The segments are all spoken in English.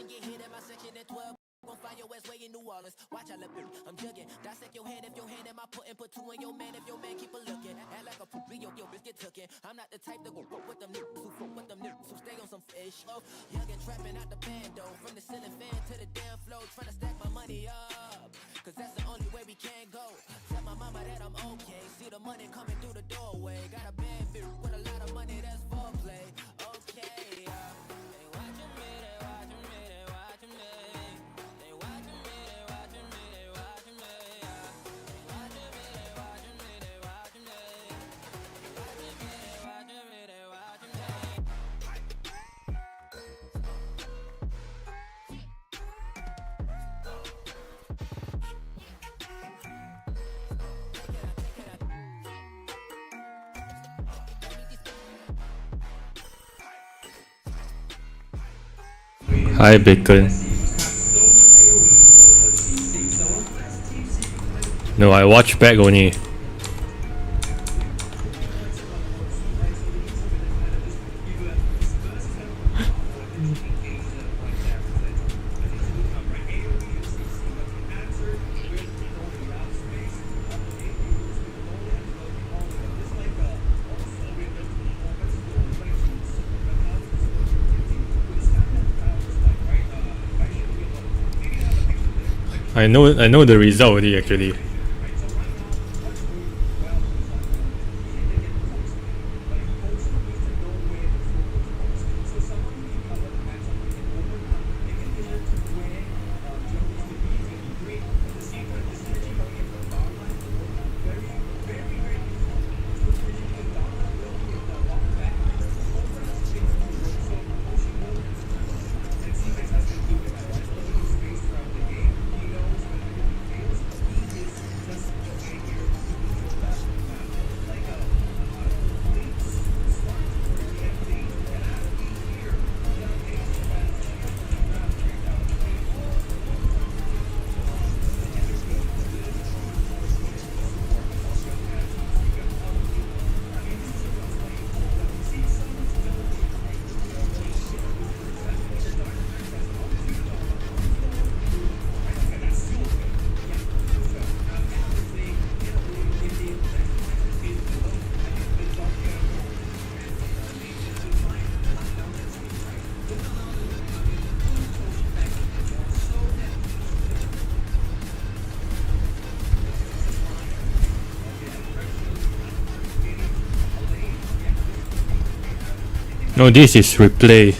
get hit in my section at 12. Gon' find your ass way in New Orleans. Watch I look, I'm jugging. Dissect your hand if your hand in my put and put two in your man if your man keep a looking. Act like a poopy, your bitch get tookin'. I'm not the type to go fuck with them niggas who fuck with them niggas who stay on some fish. Oh, young and trapping out the bando. From the ceiling fan to the damn floor. Tryna stack my money up. Cause that's the only way we can go. Tell my mama that I'm okay. See the money coming through the doorway. Got a bad bitch with a lot of money that's foreplay. Okay, they watching me, they watching me, they watching me. They watching me, they watching me, they watching me. They watching me, they watching me, they watching me. They watching me, they watching me, they watching me. Hi, Bacon. No, I watch back only. I know the result already actually. No, this is replay.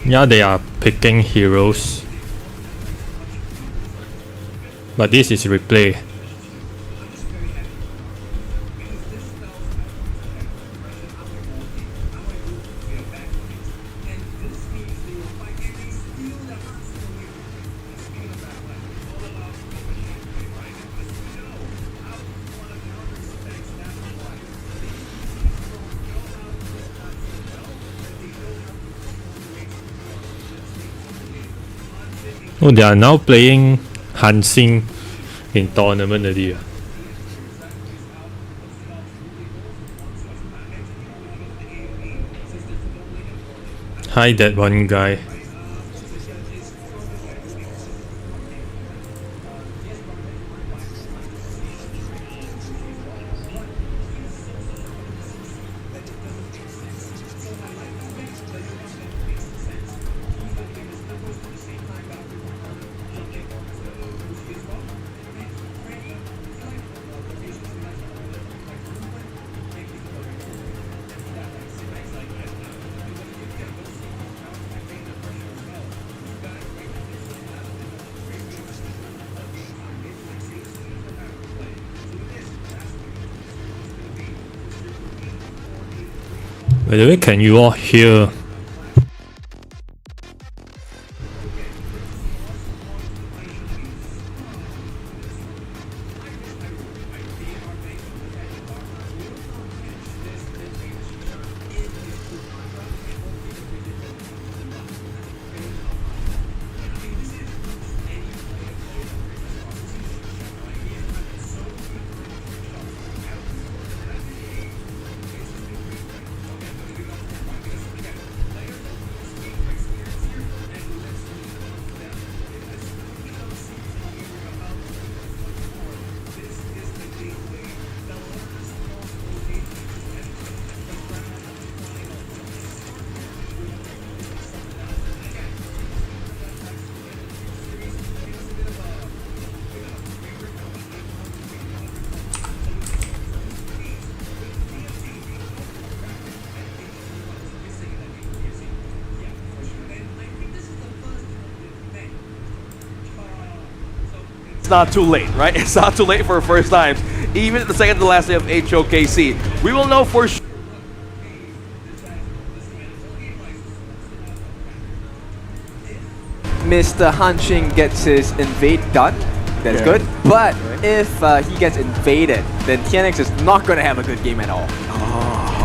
Yeah, they are picking heroes. But this is replay. Oh, they are now playing Hansing in tournament already. Hi, that one guy. By the way, can you all hear? It's not too late, right? It's not too late for first times. Even at the second to last day of HOKC. We will know for sure. Mr. Hanxing gets his invade done. That's good. But if he gets invaded, then TNX is not going to have a good game at all.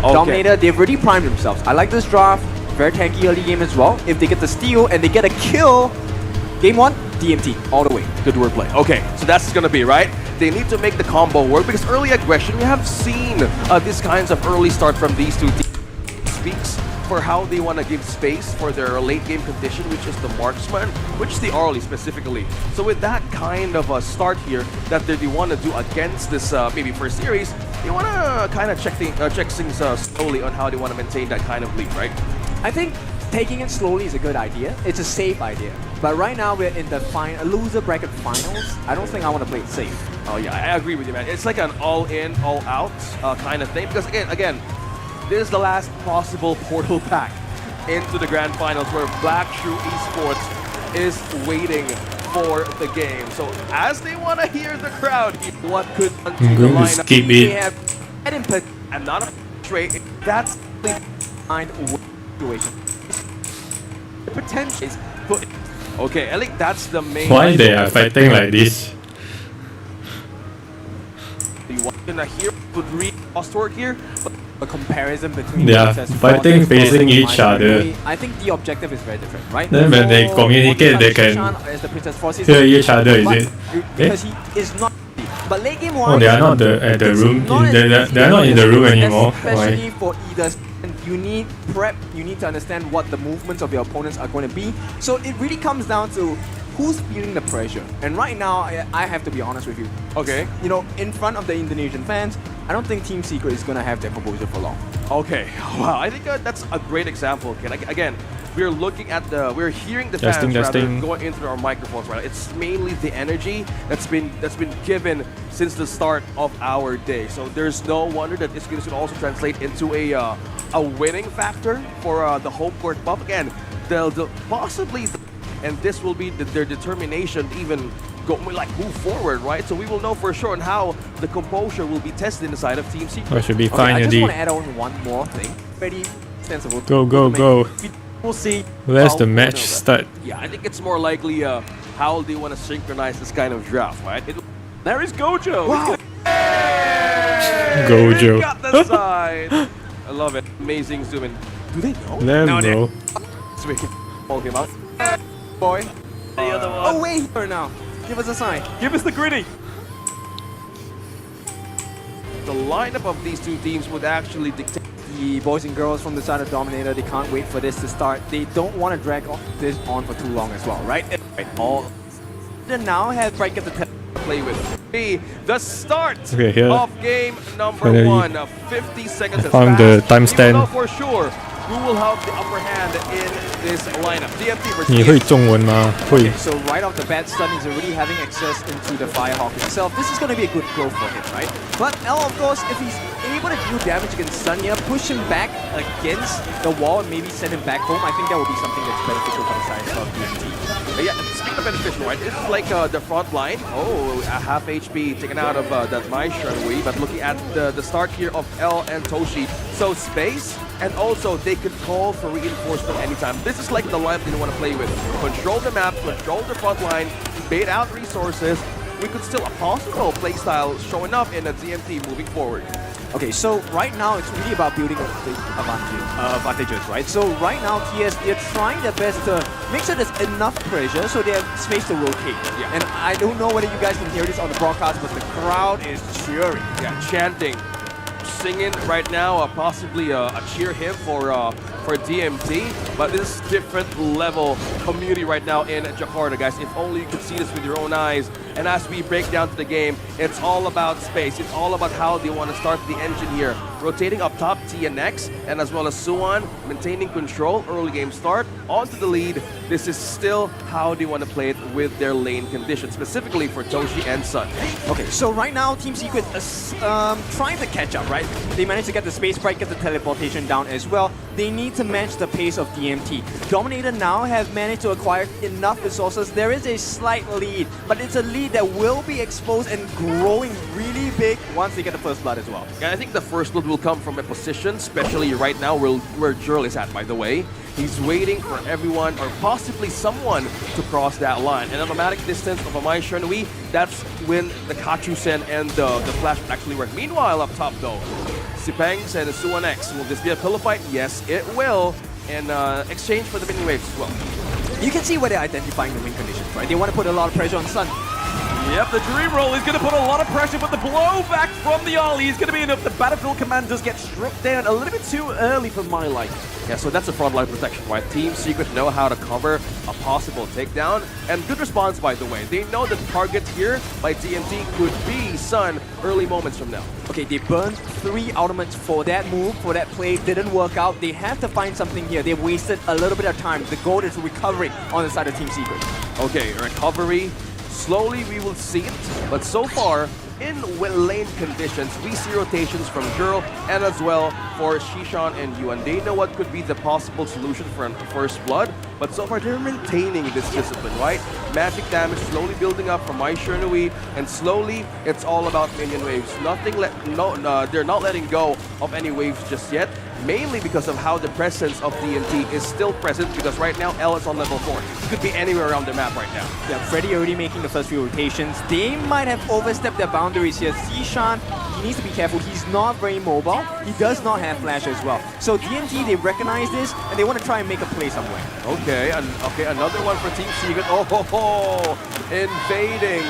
Okay. Dominator, they've already primed themselves. I like this draft. Very tanky early game as well. If they get the steal and they get a kill, game 1, DMT all the way. Good wordplay. Okay, so that's gonna be right. They need to make the combo work because early aggression, we have seen these kinds of early start from these two teams. Speaks for how they want to give space for their late game condition, which is the marksman, which is the early specifically. So with that kind of a start here that they want to do against this maybe first series, they want to kind of check things slowly on how they want to maintain that kind of lead, right? I think taking it slowly is a good idea. It's a safe idea. But right now we're in the loser bracket finals. I don't think I want to play it safe. Oh yeah, I agree with you, man. It's like an all-in, all-out kind of thing. Because again, this is the last possible portal pack into the grand finals where Black Shoe Esports is waiting for the game. So as they want to hear the crowd, what could I'm going to skip They it. have input and not a trade. That's the mind situation. The potential is good. okay. I think that's the main. Why they are fighting like this? You want to hear good read work here, but A comparison between They are Princess fighting Force facing and each Mind other. Free. I think the objective is very different, right? Then when they For communicate, they can as the Princess Force is hear each other, is but it? because he is not. But late game Oh, one. they are not at the room. not as easy They are not in the room anymore. Especially Why? for either. You need prep. You need to understand what the movements of your opponents are going to be. So it really comes down to who's feeling the pressure. And right now, I have to be honest with you. okay. You know, in front of the Indonesian fans, I don't think Team Secret is going to have their composure for long. Okay, wow, I think that's a great example. Again, we're looking at we're hearing the Testing, fans rather testing. going into our microphones right. It's mainly the energy that's been given since the start of our day. So there's no wonder that it's going to also translate into a winning factor for the home court buff. Again, they'll possibly, and this will be their determination to even move forward, right? So we will know for sure on how the composure will be tested inside of Team Secret. Oh, should be Okay, fine I just already. want to add on one more thing. Very sensible. Go, go, go. We'll see. Where's how the we'll match know that. start? Yeah, I think it's more likely how they want to synchronize this kind of draft, right? There is Gojo. Wow. Gojo. Got the side. I love it. Amazing zoom in. Do they know? Let No, him go. So we can call him out. Boy. The other one. Oh, wait here now. Give us a sign. Give us the gritty. The lineup of these two teams would actually dictate. The boys and girls from the side of Dominator, they can't wait for this to start. They don't want to drag this on for too long as well, right? All they now have right at the Play with be the start Okay, here. of game number Finally. 1. 50 seconds. I has found the passed. We will know timestamp. for sure who will have the upper hand in this lineup. DMT versus 你会中文吗？会。 So right off the bat, Sun is already having access into the Firehawk himself. This is going to be a good growth for him, right? But L, of course, if he's able to do damage against Sun here, push him back against the wall and maybe send him back home, I think that would be something that's beneficial for the side of DMT. Yeah, speaking of beneficial, right? This is like the front line. Oh, a half HP taken out of that My Shenhui. But looking at the start here of L and Toshi. So space, and also they could call for reinforcement anytime. This is like the lineup they want to play with. Control the map, control the front line, bait out resources. We could still a possible playstyle showing up in a DMT moving forward. Okay, so right now it's really about building advantages, right? So right now TS, they're trying their best to make sure there's enough pressure so they have space to rotate. Yeah. And I don't know whether you guys can hear this on the broadcast, but the crowd is cheering. Yeah, chanting, singing right now, possibly a cheer hymn for DMT, but this is different level community right now in Jakarta, guys. If only you could see this with your own eyes. And as we break down to the game, it's all about space. It's all about how they want to start the engine here. Rotating up top, TNX, and as well as Suwon, maintaining control, early game start, onto the lead. This is still how they want to play it with their lane conditions, specifically for Toshi and Sun. Okay, so right now Team Secret is trying to catch up, right? They managed to get the space break, get the teleportation down as well. They need to match the pace of DMT. Dominator now have managed to acquire enough resources. There is a slight lead, but it's a lead that will be exposed and growing really big once they get the first blood as well. And I think the first blood will come from a position, especially right now where Jurl is at, by the way. He's waiting for everyone or possibly someone to cross that line. And automatic distance of a Mai Shernui, that's when the Kachusen and the Flash would actually work. Meanwhile, up top though, Sipangs and the Suan X, will this be a pillow fight? Yes, it will. And exchange for the mini waves as well. You can see where they're identifying the win conditions, right? They want to put a lot of pressure on Sun. Yep, the Dream Roll is going to put a lot of pressure, but the blowback from the Ollie is going to be enough. The Battlefield Commanders get struck down a little bit too early for my liking. Yeah, so that's a frontline protection, right? Team Secret know how to cover a possible takedown. And good response, by the way. They know the target here by DMT could be Sun early moments from now. Okay, they burned 3 ultimates for that move, for that play. Didn't work out. They have to find something here. They wasted a little bit of time. The goal is recovery on the side of Team Secret. Okay, recovery. Slowly we will see it, but so far, in lane conditions, we see rotations from Jurl and as well for Shishan and Yuan. They know what could be the possible solution for first blood, but so far they're maintaining this discipline, right? Magic damage slowly building up from Mai Shernui, and slowly it's all about minion waves. They're not letting go of any waves just yet, mainly because of how the presence of DMT is still present, because right now L is on level 4. It could be anywhere around the map right now. Yeah, Freddy already making the first few rotations. They might have overstepped their boundaries here. Zishan, he needs to be careful. He's not very mobile. He does not have flash as well. So DMT, they recognize this, and they want to try and make a play somewhere. Okay, another one for Team Secret. Oh, ho, ho. Invading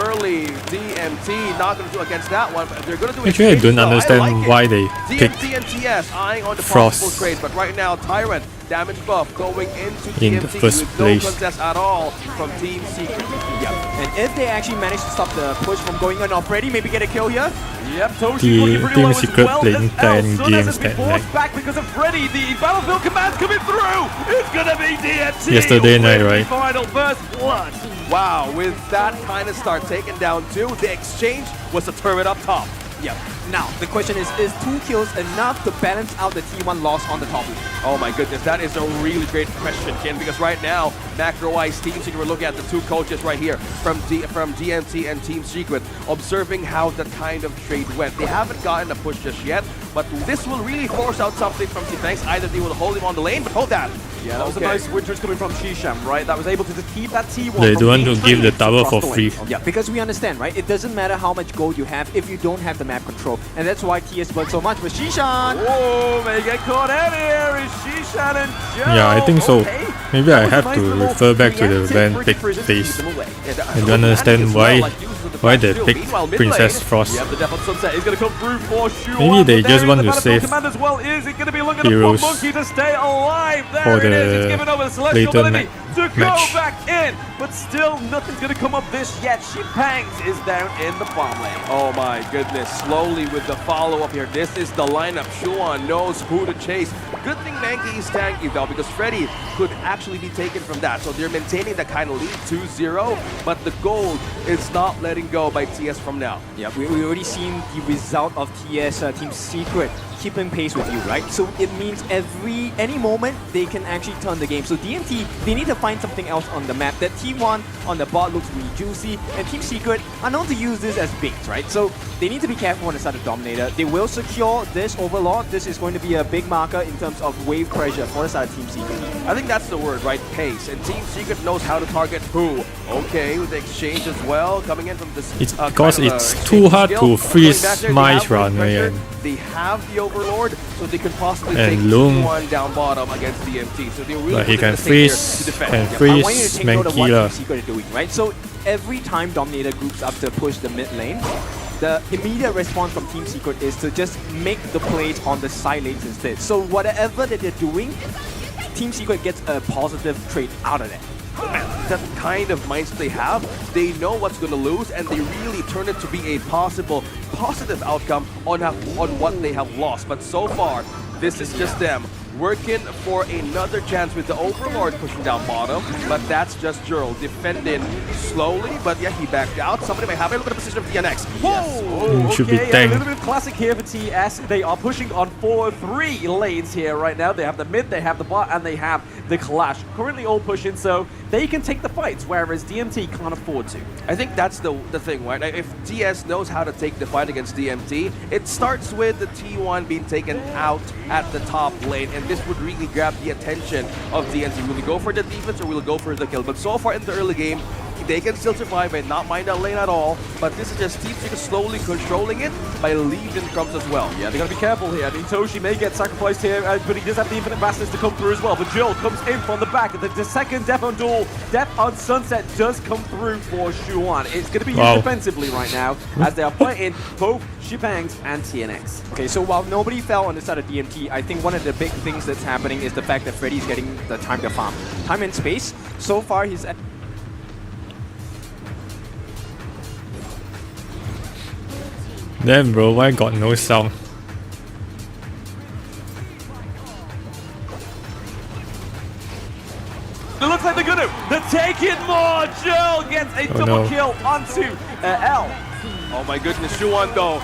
early. DMT not going to do against that one, but they're going to do it. Actually, I don't understand why they picked DMT and TS eyeing on the Frost possible trade, but right now Tyrant damage buff going into in DMT the first with place. no contest at all from Team Secret. Yeah, and if they actually manage to stop the push from going on Freddy, maybe get a kill here. Yep, Toshi The looking pretty Team low Secret as well playing as L. and Sun games has been that forced night. back because of Freddy. The Battlefield Command coming through. It's gonna be DMT. Yesterday night, with the right? Final first blood. Wow, with that kind of start taken down too, the exchange was to turn it up top. Yeah. Now, the question is 2 kills enough to balance out the T1 loss on the top lane? Oh my goodness, that is a really great question, Ken, because right now, macro-wise, Team Secret, we're looking at the 2 coaches right here from DMT and Team Secret, observing how that kind of trade went. They haven't gotten a push just yet, but this will really force out something from Sipangs. Either they will hold him on the lane, but hold that. Yeah, that was a nice winters coming from Shisham, right? That was able to just keep that T1. They from don't want being to give the traded tower across for the free. lane. Yeah, because we understand, right? It doesn't matter how much gold you have if you don't have the map control. And that's why TS burns so much. But Shishan! Oh, may get caught out here is Shishan and Joe. Yeah, I think so. Okay. Maybe I That was have a nice to little refer back to the preemptive Van bridge pick prison to phase. keep them away. I don't understand why they picked Princess Frost. Yeah, the Death on Sunset is going to come through for sure. Maybe they But just there want is to the save Battlefield Command as well. Is it going to be looking heroes for Monkey to stay alive? There for it is. It's the given over the Celestial later ability to go match. back in. But still, nothing's going to come of this yet. Shipangs is down in the farm lane. Oh my goodness, slowly with the follow-up here. This is the lineup. Shuan knows who to chase. Good thing Mankey is tanky though, because Freddy could actually be taken from that. So they're maintaining that kind of lead 2-0, but the gold is not letting go by TS from now. Yeah, we already seen the result of TS Team Secret keeping pace with you, right? So it means any moment they can actually turn the game. So DMT, they need to find something else on the map. That T1 on the bot looks really juicy, and Team Secret are known to use this as bait, right? So they need to be careful on the side of Dominator. They will secure this Overlord. This is going to be a big marker in terms of wave pressure for the side of Team Secret. I think that's the word, right? Pace. And Team Secret knows how to target who. Okay, with the exchange as well, coming in from this. It's because it's too hard to freeze Mai's run, man. They have the Overlord, so they can possibly And take Loom. one down bottom against DMT. So they really But he put can in the stake here freeze to defend. and Yeah. I want you to freeze take note of what Mankey Team Secret are doing, right? So every time Dominator groups up to push the mid lane, the immediate response from Team Secret is to just make the plays on the side lanes instead. So whatever that they're doing, Team Secret gets a positive trade out of that. That kind of mindset they have, they know what's going to lose, and they really turn it to be a possible positive outcome on what they have lost. But so far, this is just them working for another chance with the Overlord pushing down bottom, but that's just Jurl defending slowly, but yeah, he backed out. Somebody may have a look at the position of DNX. Whoa! Should be Okay, a tank. little bit of classic here for TS. They are pushing on 4-3 lanes here right now. They have the mid, they have the bot, and they have the Clash. Currently all pushing, so they can take the fights, whereas DMT can't afford to. I think that's the thing, right? If TS knows how to take the fight against DMT, it starts with the T1 being taken out at the top lane, and this would really grab the attention of DMT. Will he go for the defense or will he go for the kill? But so far in the early game, they can still survive and not mind that lane at all, but this is just Team Secret slowly controlling it by leaving crumbs as well. Yeah, they gotta be careful here. I mean, Toshi may get sacrificed here, but he does have the infinite vastness to come through as well. But Jill comes in from the back. The second death on duel, death on sunset does come through for Shuan. It's gonna be used defensively right now as they are playing both Shipangs and TNX. Okay, so while nobody fell on the side of DMT, I think one of the big things that's happening is the fact that Freddy's getting the time to farm. Time and space. So far, he's at Damn, bro, why got no sound? It looks like they're gonna take it more. Jill gets a double kill onto L. Oh my goodness, Shuan though.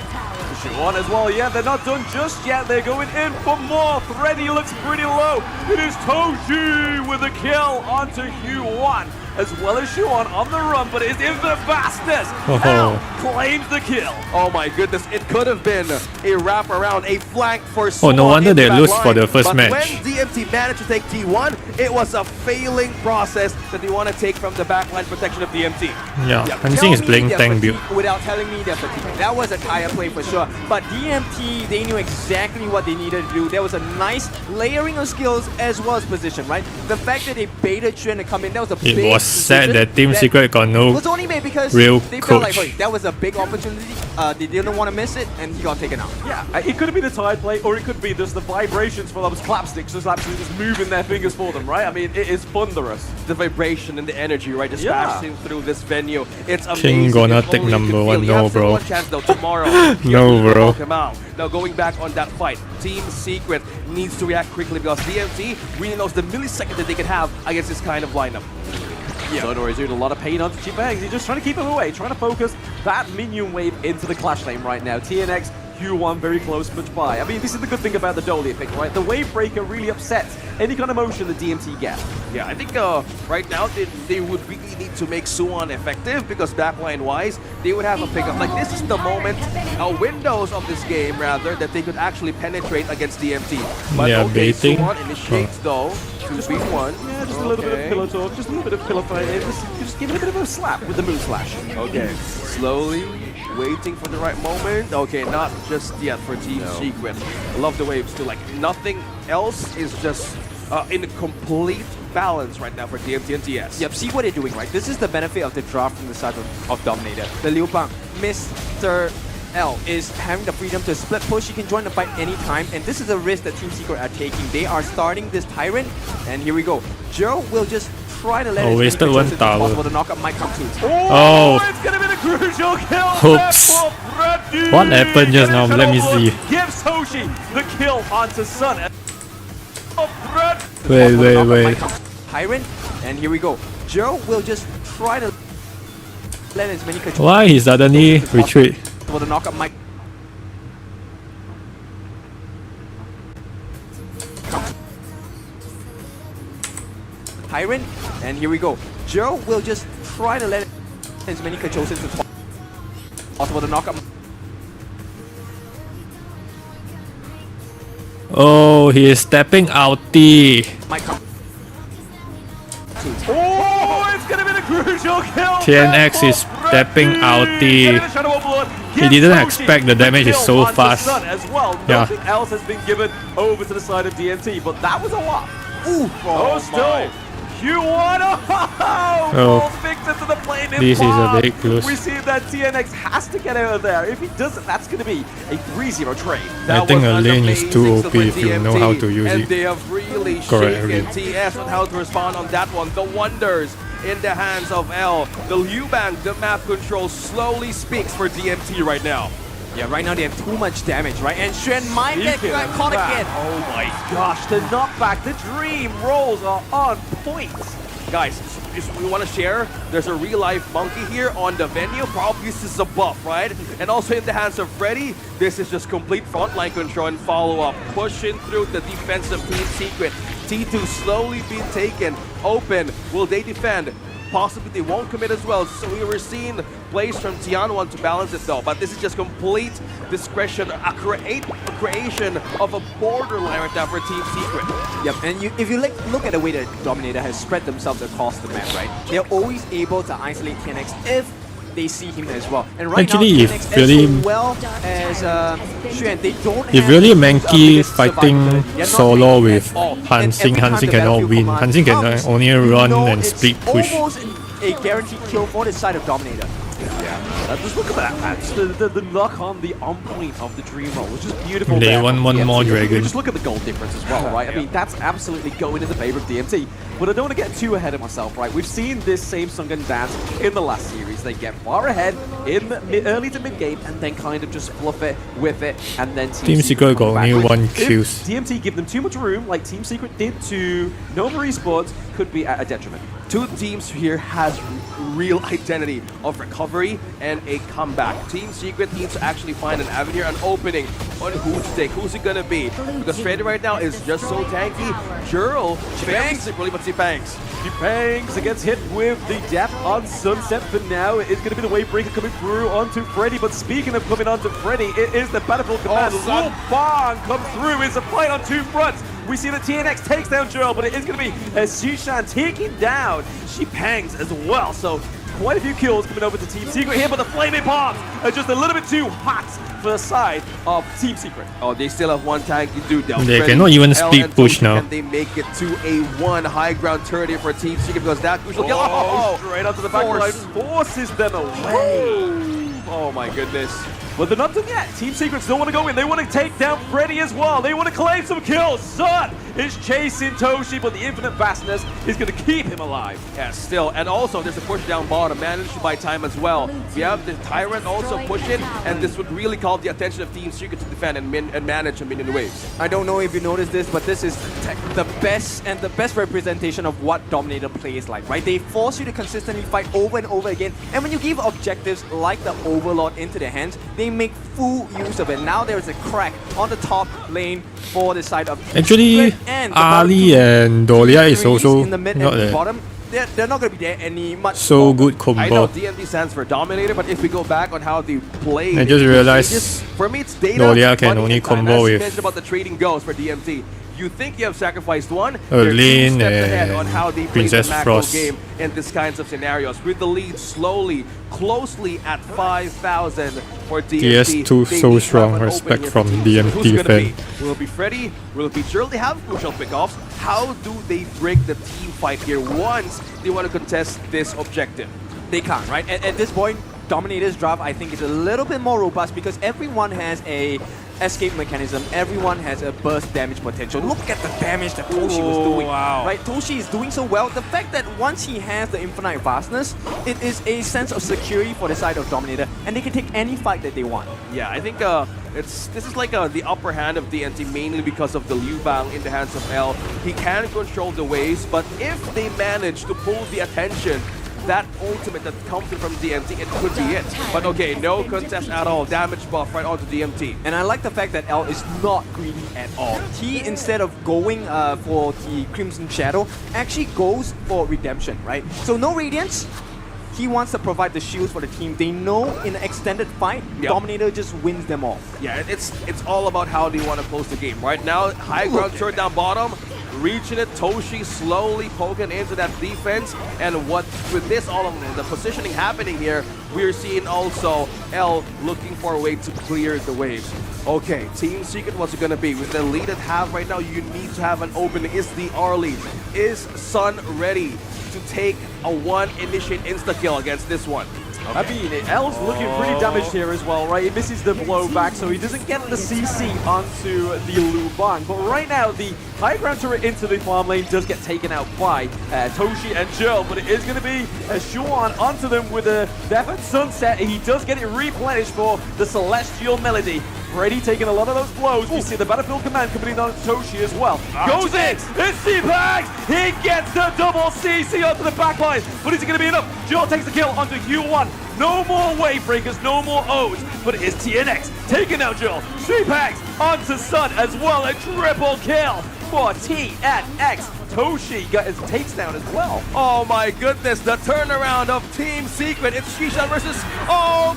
Shuan as well, yeah, they're not done just yet. They're going in for more. Freddy looks pretty low. It is Toshi with a kill onto Huan, as well as Shuan on the run, but it's infinite fastness. L claims the kill. Oh my goodness, it could have been a wraparound, a flank for Oh, no Swan wonder in they the lose back for line. the first but match. when DMT managed to take T1, it was a failing process that they want to take from the backline protection of DMT. Yeah, tell Hansing is me playing they're tank build. fatigued without telling me they're fatigued. That was a tire play for sure. But DMT, they knew exactly what they needed to do. There was a nice layering of skills as well as position, right? The fact that they baited Shen to come in, that was a big It was sad decision that Team Secret got no was only made because real they felt like, coach. hey, that was a big opportunity. They didn't want to miss it, and he got taken out. Yeah, it could have been a tide play, or it could be just the vibrations for those clapsticks just absolutely just moving their fingers for them, right? I mean, it is thunderous. The vibration and the energy, right, just Yeah. passing through this venue. It's amazing. King gonna If take only you number could one. feel. You No, have still bro. one chance though tomorrow. No, bro. Come out. Now going back on that fight, Team Secret needs to react quickly because DMT really knows the millisecond that they can have against this kind of lineup. Yeah. Donor is doing a lot of pain onto Chibangs. He's just trying to keep him away, trying to focus that minion wave into the Clash lane right now. TNX, Q1 very close but by. I mean, this is the good thing about the Dolly pick, right? The wave breaker really upsets any kind of motion the DMT get. Yeah, I think right now they would really need to make Suwon effective because backline-wise, they would have a pickup. Like, this is the moment, windows of this game, rather, that they could actually penetrate against DMT. But Yeah, okay, baiting. Suwon initiates, though, 2v1. Yeah, just a little bit of pillow talk, just a little bit of pillow fight. Just give it a bit of a slap with the moon slash. Okay, slowly waiting for the right moment. Okay, not just yet for Team Secret. I love the waves too. Like, nothing else is just in complete balance right now for DMT and TS. Yep, see what they're doing, right? This is the benefit of the draft from the side of Dominator. The Liu Bang, Mr. L is having the freedom to split push. He can join the fight anytime, and this is a risk that Team Secret are taking. They are starting this Tyrant, and here we go. Joe will just try to let as many wasted controls one as tower. possible. The knockup might come soon. Oh. It's gonna be the crucial kill. Oops. there for Freddy. What happened just now? Let me see. Gives Toshi the kill onto Sun. Wait. Tyrant, and here we go. Joe will just try to let as many controls Why he suddenly as possible. retreat? For the knockup might Tyrant, and here we go. Joe will just try to let as many controls as possible. The knockup Oh, he is stepping outie. might come. Oh, it's gonna be the crucial kill. TNX there is for stepping Freddy. outie. Getting the Shadow Overlord. He Gives didn't Toshi expect the damage is kill so onto fast. Sun as well. Yeah. Nothing else has been given over to the side of DMT, but that was a lot. Ooh, Oh, still. Q1, falls victim to the plane. This is a big lose. We see that TNX has to get out of there. If he doesn't, that's going to be a 3-0 trade. I think a was lane is too amazing OP for if you know DMT, how to use and it. they have really Correctly. shaken TS on how to respond on that one. The wonders in the hands of L. The Liu Bang, the map control slowly speaks for DMT right now. Yeah, right now they have too much damage, right? And Xuan might get caught again. Oh my gosh, the knockback, the dream rolls are on point. Guys, if we want to share, there's a real-life monkey here on the venue. Probably this is a buff, right? And also in the hands of Freddy, this is just complete frontline control and follow-up. Pushing through the defensive Team Secret. T2 slowly being taken. Open. Will they defend? Possibly they won't commit as well. So we were seeing plays from Tianwan to balance it though. But this is just complete discretion, a creation of a borderline right now for Team Secret. Yep, and if you look at the way that Dominator has spread themselves across the map, right? They're always able to isolate TNX if they see him as well. And right Actually, now, if TNX really- as well as Xuan, they don't If have really the Mankey biggest fighting survivability. They're not solo really with at all. And Hansing, every time Hansing the cannot battlefield win. command Hansing can comes, only you run know and it's split push. almost a guaranteed kill for the side of Dominator. Just look at that. That's the knock on the on-point of the Dream Roll, which is beautiful. They there want from one DMT. more You dragon. just look at the goal difference as well, right? I mean, that's absolutely going in the favor of DMT. But I don't want to get too ahead of myself, right? We've seen this same Sungun dance in the last series. They get far ahead in the early to mid-game and then kind of just fluff it, whiff it, and then Team Secret got come back. only one If kills. DMT give them too much room, like Team Secret did to Nova Esports, could be at a detriment. Two teams here has real identity of recovery and a comeback. Team Secret needs to actually find an avenue, an opening on who to take. Who's it gonna be? Because Freddy right now is just so tanky. Jurl, bangs it really, but he bangs. He bangs, gets hit with the death on Sunset for now. It's going to be the wave breaker coming through onto Freddy. But speaking of coming onto Freddy, it is the Battlefield Command. son. Lil Bang comes through. It's a fight on two fronts. We see that TNX takes down Joel, but it is going to be Sushan taking down. She pangs as well. So quite a few kills coming over to Team Secret here, but the flaming bombs are just a little bit too hot for the side of Team Secret. Oh, they still have one tanky dude down. They Freddy, cannot even L, split and push Toshi, now. Can they make it to a one high ground turret here for Team Secret because that crucial kill? Oh, straight onto the back line, Force. forces them away. Oh my goodness. But they're not done yet. Team Secrets don't want to go in. They want to take down Freddy as well. They want to claim some kills. Sun is chasing Toshi, but the infinite vastness is going to keep him alive. Yeah, still. And also, there's a push down bottom. Managed to buy time as well. We have the Tyrant also pushing, and this would really call the attention of Team Secret to defend and manage a minion waves. I don't know if you noticed this, but this is the best representation of what Dominator plays like, right? They force you to consistently fight over and over again, and when you give objectives like the Overlord into their hands, they make full use of it. Now there is a crack on the top lane for the side of Actually, and Ali and Dolia is also in the mid not and the there. bottom. They're not going to be there any much So longer. good I know combo. DMD stands for Dominator, but if we go back on how they play, I just realized for me it's data. Dolia can money, only and time. combo As you with mentioned about the trading goals for DMT. You think you have sacrificed one, Lane they're 2 steps ahead on how they play the Princess macro Frost. game in these kinds of scenarios. With the lead slowly, closely at 5,000 for DMT. TS2 They so need to strong. have an Respect opening from for Team. Who's DMT it gonna be? fan. Will it be Freddy? Will it be Jurl? They have crucial pickoffs. How do they break the team fight here once they want to contest this objective? They can't, right? At this point, Dominator's draft, I think, is a little bit more robust because everyone has a escape mechanism. Everyone has a burst damage potential. Look at the damage that Toshi was doing. Wow. Right? Toshi is doing so well. The fact that once he has the infinite vastness, it is a sense of security for the side of Dominator, and they can take any fight that they want. Yeah, I think this is like the upper hand of DNT mainly because of the Liu Bang in the hands of L. He can control the waves, but if they manage to pull the attention, that ultimate that comes in from DMT, it could be it. But okay, no contest at all. Damage buff right onto DMT. And I like the fact that L is not greedy at all. He, instead of going for the Crimson Shadow, actually goes for Redemption, right? So no Radiance. He wants to provide the shields for the team. They know in an extended fight, Yep. Dominator just wins them all. Yeah, it's all about how they want to close the game. Right now, high ground turret down bottom, reaching it. Toshi slowly poking into that defense. And what with this, all of the positioning happening here, we're seeing also L looking for a way to clear the waves. Okay, Team Secret, what's it gonna be? With the lead at half right now, you need to have an opening. Is the R lead? Is Sun ready to take a one initiate insta-kill against this one? I mean, L's looking pretty damaged here as well, right? He misses the blowback, so he doesn't get the CC onto the Lubang. But right now, the high ground turret into the farm lane does get taken out by Toshi and Joel, but it is going to be Shuan onto them with a Death and Sunset. He does get it replenished for the Celestial Melody. Freddy taking a lot of those blows. We see the Battlefield Command coming in on Toshi as well. Goes in! It's C-Bags! He gets the double CC onto the backline, but is it going to be enough? Joel takes the kill onto Q1. No more wave breakers, no more O's, but it is TNX taking out Joel. C-Bags onto Sun as well. A triple kill for TNX. Toshi got his takes down as well. Oh my goodness, the turnaround of Team Secret. It's Shishan versus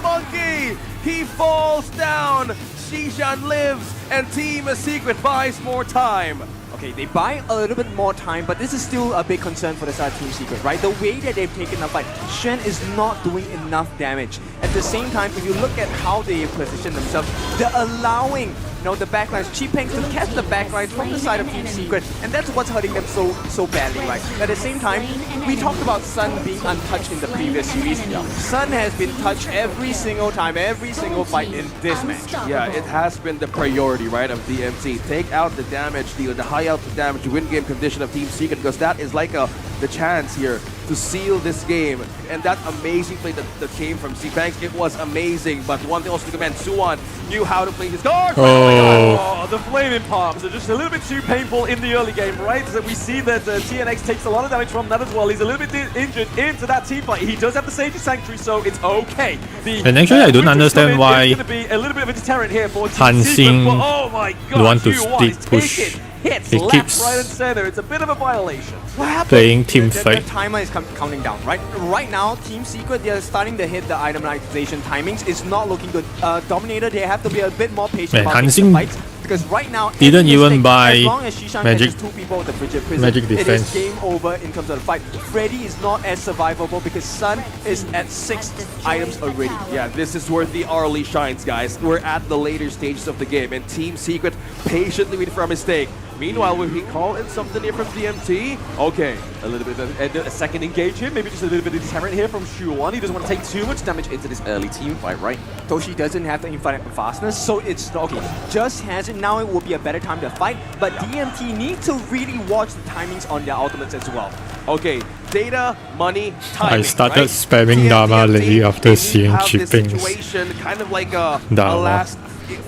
Monkey. He falls down. Shishan lives and Team Secret buys more time. Okay, they buy a little bit more time, but this is still a big concern for the side of Team Secret, right? The way that they've taken the fight, Shen is not doing enough damage. At the same time, if you look at how they position themselves, they're allowing the backlines, Chi-Peng to catch the backlines from the side of Team Secret, and that's what's hurting them so badly, right? At the same time, we talked about Sun being untouched in the previous series. Sun has been touched every single time, every single fight in this match. Yeah, it has been the priority, right, of DMT. Take out the damage deal, the high output damage, win game condition of Team Secret, because that is like the chance here to seal this game. And that amazing play that came from C-Banks, it was amazing. But one thing also to commend, Suwon knew how to play his cards. Oh, the flaming palms are just a little bit too painful in the early game, right? So we see that TNX takes a lot of damage from that as well. He's a little bit injured into that team fight. He does have the Sage Sanctuary, so it's okay. And actually, I don't understand why it's going to be a little bit of a deterrent here for Team Han Secret, Xing but oh my god, want to Q1 is stick push. taking hits He left, keeps right, and center. It's a bit of a violation. What happened? playing team The fight. timer is counting down, right? Right now, Team Secret, they're starting to hit the itemization timings. It's not looking good. Dominator, they have to be a bit more patient Man, about Han taking the Xing fights. Because right now, didn't any even mistake, buy as long as Shishan magic- catches two people with the frigid prison, magic it is defense. game over in terms of the fight. Freddy is not as survivable because Sun is at 6 items already. Yeah, this is where the early shines, guys. We're at the later stages of the game, and Team Secret patiently waiting for a mistake. Meanwhile, will he call in something here from DMT? Okay, A little bit of a second engage here, maybe just a little bit of deterrent here from Shuan. He doesn't want to take too much damage into this early team fight, right? Toshi doesn't have the infinite fastness, so it's okay. Just has it now. It will be a better time to fight, but DMT need to really watch the timings on their ultimates as well. okay. Data, money, timing. I started right? spamming Dama lately after they seeing have this Chi-Peng's situation, kind of like a Dama. last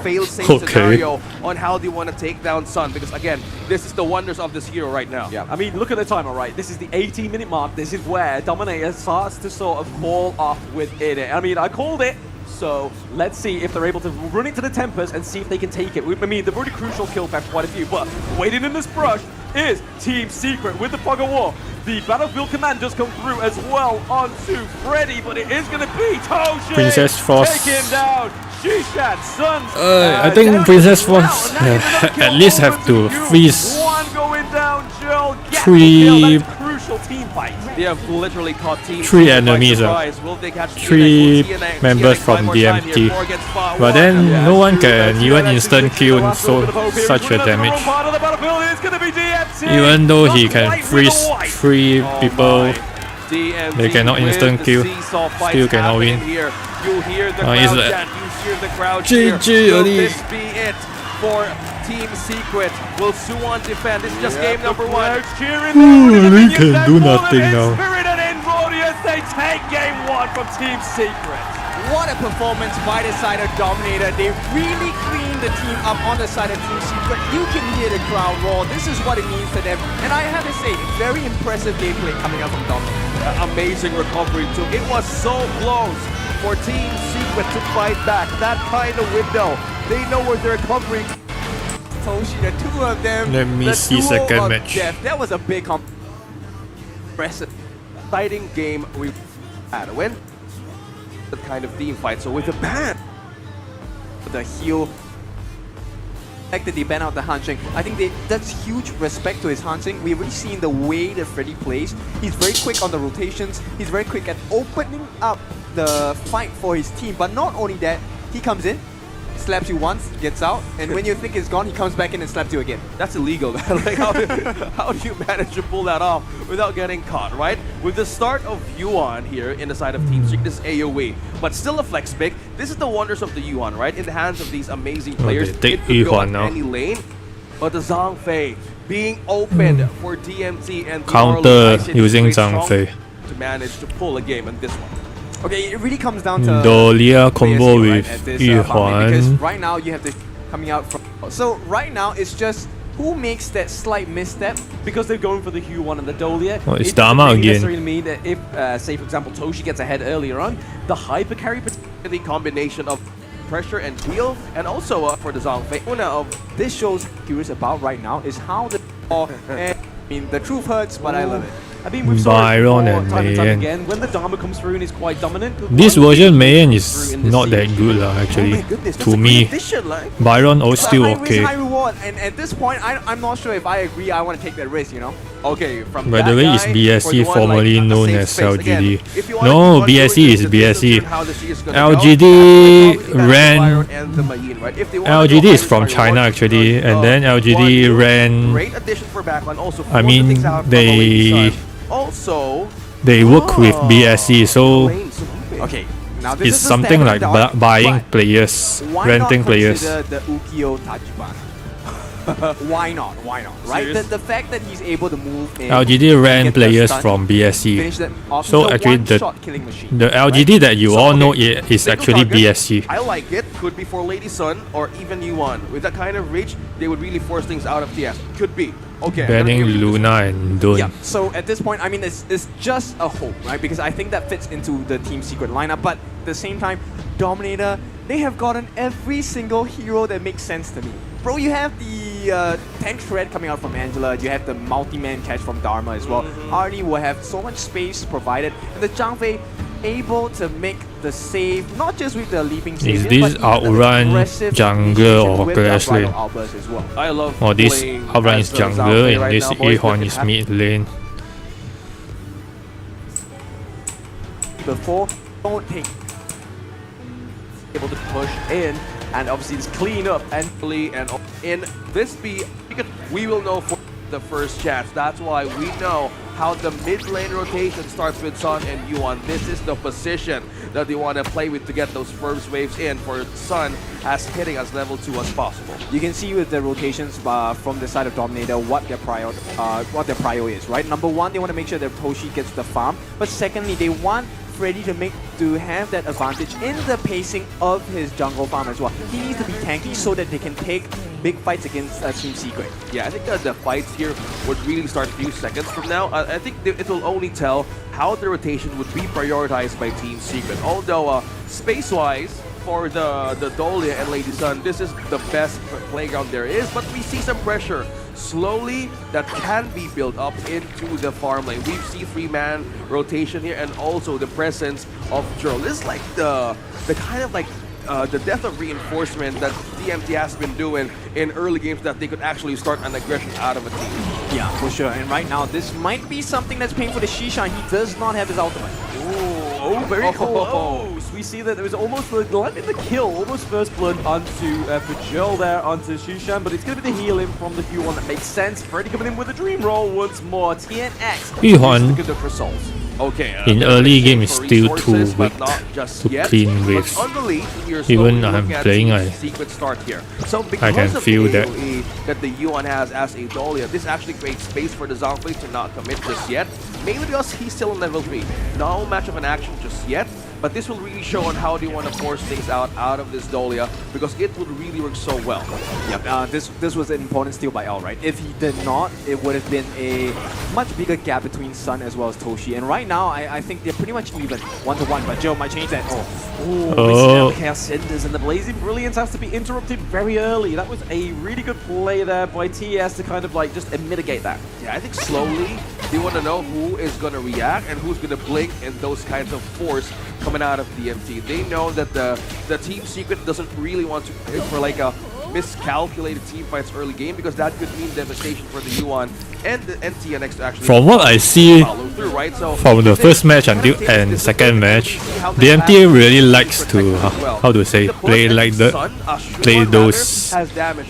fail-safe Okay. scenario on how they want to take down Sun. Because again, this is the wonders of this hero right now. Yeah, I mean, look at the timer, right? This is the 18-minute mark. This is where Dominator starts to sort of fall off within it. I mean, I called it. So let's see if they're able to run into the tempers and see if they can take it. I mean, they've already crucial killed back quite a few, but waiting in this brush is Team Secret with the Fog of War. The Battlefield Command does come through as well onto Freddy, but it is going to be Toshi. Princess Frost. Take him down. Shishan, Suns. I think down Princess as well. Frost And that is another kill at least have over to you. freeze One going down, Joel. Gets three- the kill. That is crucial team fight. They have literally caught Team Three Secret by enemies, surprise. Will they catch three TNX? members TNX from buy more time here. DMT. Four against five. But then Yeah, no one true, can that's even true. instant The kill last little bit of hope here. such a Running the wrong damage. part of the battlefield is going to be DMT. Even though he Not can quite with freeze the white. 3 people, DMT they cannot with instant the kill. seesaw fights Still cannot happening win. Here. You hear the It's crowd a chant. You hear the crowd GG cheer. Will already. this be it for Team Secret? Will Suwon defend? This is just game number one. Cheering they can do nothing now. Spirit and Inrodius, they take game one from Team Secret. What a performance by the side of Dominator. They really cleaned the team up on the side of Team Secret. You can hear the crowd roar. This is what it means to them. And I have to say, very impressive gameplay coming out from Dominator. Amazing recovery too. It was so close for Team Secret to fight back. That kind of window. They know where they're covering. Toshi, the two of them. Let me the see duo second of match. death. That was a big impressive. Exciting game we had. When that kind of team fight. So with the ban, The heal. Like that they ban out the Hansing. I think that's huge respect to his Hansing. We've already seen the way that Freddy plays. He's very quick on the rotations. He's very quick at opening up the fight for his team. But not only that, he comes in, slaps you once, gets out, and when you think it's gone, he comes back in and slaps you again. That's illegal, man. Like, how do you manage to pull that off without getting caught, right? With the start of Yuan here in the side of Team Secret, this AoE, but still a flex pick. This is the wonders of the Yuan, right? In the hands of these amazing players, they it take could go Yuan on now. any lane. But the Zhangfei being opened for DMT and Counter Marley, using great strong Zhangfei. to manage to pull a game in this one. Okay, it really comes down to Dolia combo BSC, with right, at this, farm lane, because Yuan. right now you have the coming out from. So right now it's just who makes that slight misstep. Because they're going for the Huan and the Dolia. Oh, it's it doesn't Dama really again. necessarily mean that if, say for example, Toshi gets ahead earlier on, the hyper carry. The combination of pressure and heal, and also for the Zhangfei. This show's curious about right now is how the and, I mean the truth hurts, but I love it. I mean, we've saw it Byron before, and time and time Mayen. again. When the Dharma comes through and is quite dominant. This one version thing Mayen through is in this not that siege. good lah, Oh actually. my goodness, that's To a me, great addition, like. Byron is still High risk, okay. high reward, and at this point, I'm not sure if I agree. I want to take that risk, you know. Okay, from By that the way, guy, it's for BSC, the one, formerly like, a known safe as space. Again, LGD. if you wanna No, keep on BSC doing is this, BSC. this is how the siege is gonna LGD go. That's probably ran- Byron and the Mayin, right? If they wanna LGD go is high from risk, high China reward, actually, and then one, LGD two, ran. Great addition for backline. Also, I mean, things out from they- Lady Sun. Also, They work with BSC, so Lane, so Okay, now this it's is a something like staggering dart, buying but players, why renting not players. consider the Ukiyo Tachibana? Why not? Why not? Right? Serious? The fact that he's able to move in. LGD and ran get the players stun, from BSC. finish them off. So He's a actually one-shot killing machine. The LGD that you So, all okay, know is single actually target, BSC. I like it. Could be for Lady Sun or even Yuan. With that kind of reach, they would really force things out of TS. Could be. Okay. I'm gonna Banning give you this Luna and Dun. Yeah, so at this point, I mean, it's just a hope, right? Because I think that fits into the Team Secret lineup, but at the same time, Dominator, they have gotten every single hero that makes sense to me. Bro, you have the tank shred coming out from Angela, you have the multi-man catch from Dharma as well. Arnie will have so much space provided, and the Zhangfei able to make the save, not just with the leaping Is savior, this but even outrun the aggressive jungler or initiation with the clash upright lane? outburst as well. I love Or this playing outrun as is the jungler Zhangfei and right this now, boys. Ahorn Look is at mid lane. Before, don't take Able to push in, and obviously it's clean up and and in this we will know for the first chance. That's why we know how the mid lane rotation starts with Sun and Yuan. This is the position that they want to play with to get those first waves in for Sun as hitting as level 2 as possible. You can see with the rotations from the side of Dominator what their prio is, right? Number one, they want to make sure that Toshi gets the farm, but secondly, they want Freddy to have that advantage in the pacing of his jungle farm as well. He needs to be tanky so that they can take big fights against Team Secret. Yeah, I think that the fights here would really start a few seconds from now. I think it will only tell how the rotation would be prioritized by Team Secret. Although space-wise, for the Dolia and Lady Sun, this is the best playground there is, but we see some pressure slowly that can be built up into the farm lane. We see 3-man rotation here and also the presence of Joel. This is like the kind of like the death of reinforcement that DMT has been doing in early games, that they could actually start an aggression out of a team. Yeah, for sure. And right now, this might be something that's paying for the Shishan. He does not have his ultimate. oh, very close. We see that there was almost the kill, almost first blood onto for Joel there onto Shushan, but it's going to be the heal in from the Q1 that makes sense. Freddy coming in with a dream roll once more. TNX. Yuan. Good for souls. Okay. In early game is for still too resources, but weak not just to yet. clean But waves. on the lead, you're Even slowly I'm looking at playing, the I secret start here. So because can of feel the that. AoE that the Yuan has as a Dolia, this actually creates space for the Zhangfei to not commit just yet. Mainly because he's still in level 3. No much of an action just yet. But this will really show on how they want to force things out of this Dolia, because it would really work so well. Yep, this was an important steal by L, right? If he did not, it would have been a much bigger gap between Sun as well as Toshi. And right now, I think they're pretty much even, 1-to-1, but Joe might change that. Oh, Chaos Cinders and the Blazing Brilliance has to be interrupted very early. That was a really good play there by TS to kind of like just mitigate that. Yeah, I think slowly they want to know who is going to react and who's going to blink in those kinds of force coming out of DMT. They know that the Team Secret doesn't really want to play for like a miscalculated team fights early game, because that could mean devastation for the Yuan and the NTNX to actually From what I see follow through, right? So from the first match until and second match, DMT really likes to how to say play those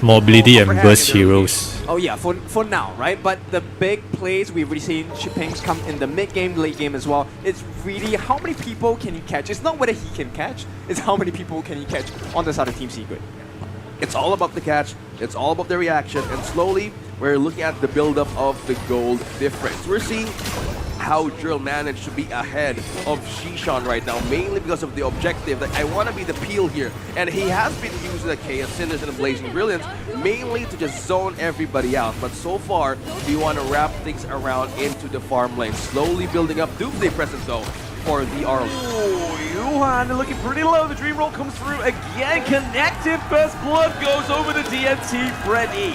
mobility and burst heroes. Oh yeah, for now, right? But the big plays we've already seen Shipings come in the mid game, late game as well. It's really how many people can he catch. It's not whether he can catch, it's how many people can he catch on the side of Team Secret. It's all about the catch, it's all about the reaction, and slowly we're looking at the build-up of the gold difference. We're seeing how Drill managed to be ahead of Shishan right now, mainly because of the objective that I want to be the peel here. And he has been using the Chaos Cinders and the Blazing Brilliance mainly to just zone everybody out. But so far, we want to wrap things around into the farm lane, slowly building up Doomsday Presence though for the Army. Ooh, Yuhan looking pretty low. The Dream Roll comes through again. Connected First Blood goes over the DMT Freddy.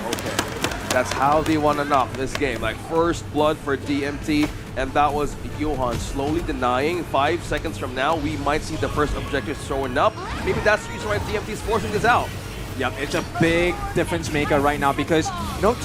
Okay. That's how they want to knock this game. Like first blood for DMT, and that was Johan slowly denying. 5 seconds from now, we might see the first objective showing up. Maybe that's the reason why DMT is forcing this out. Yep, it's a big difference maker right now because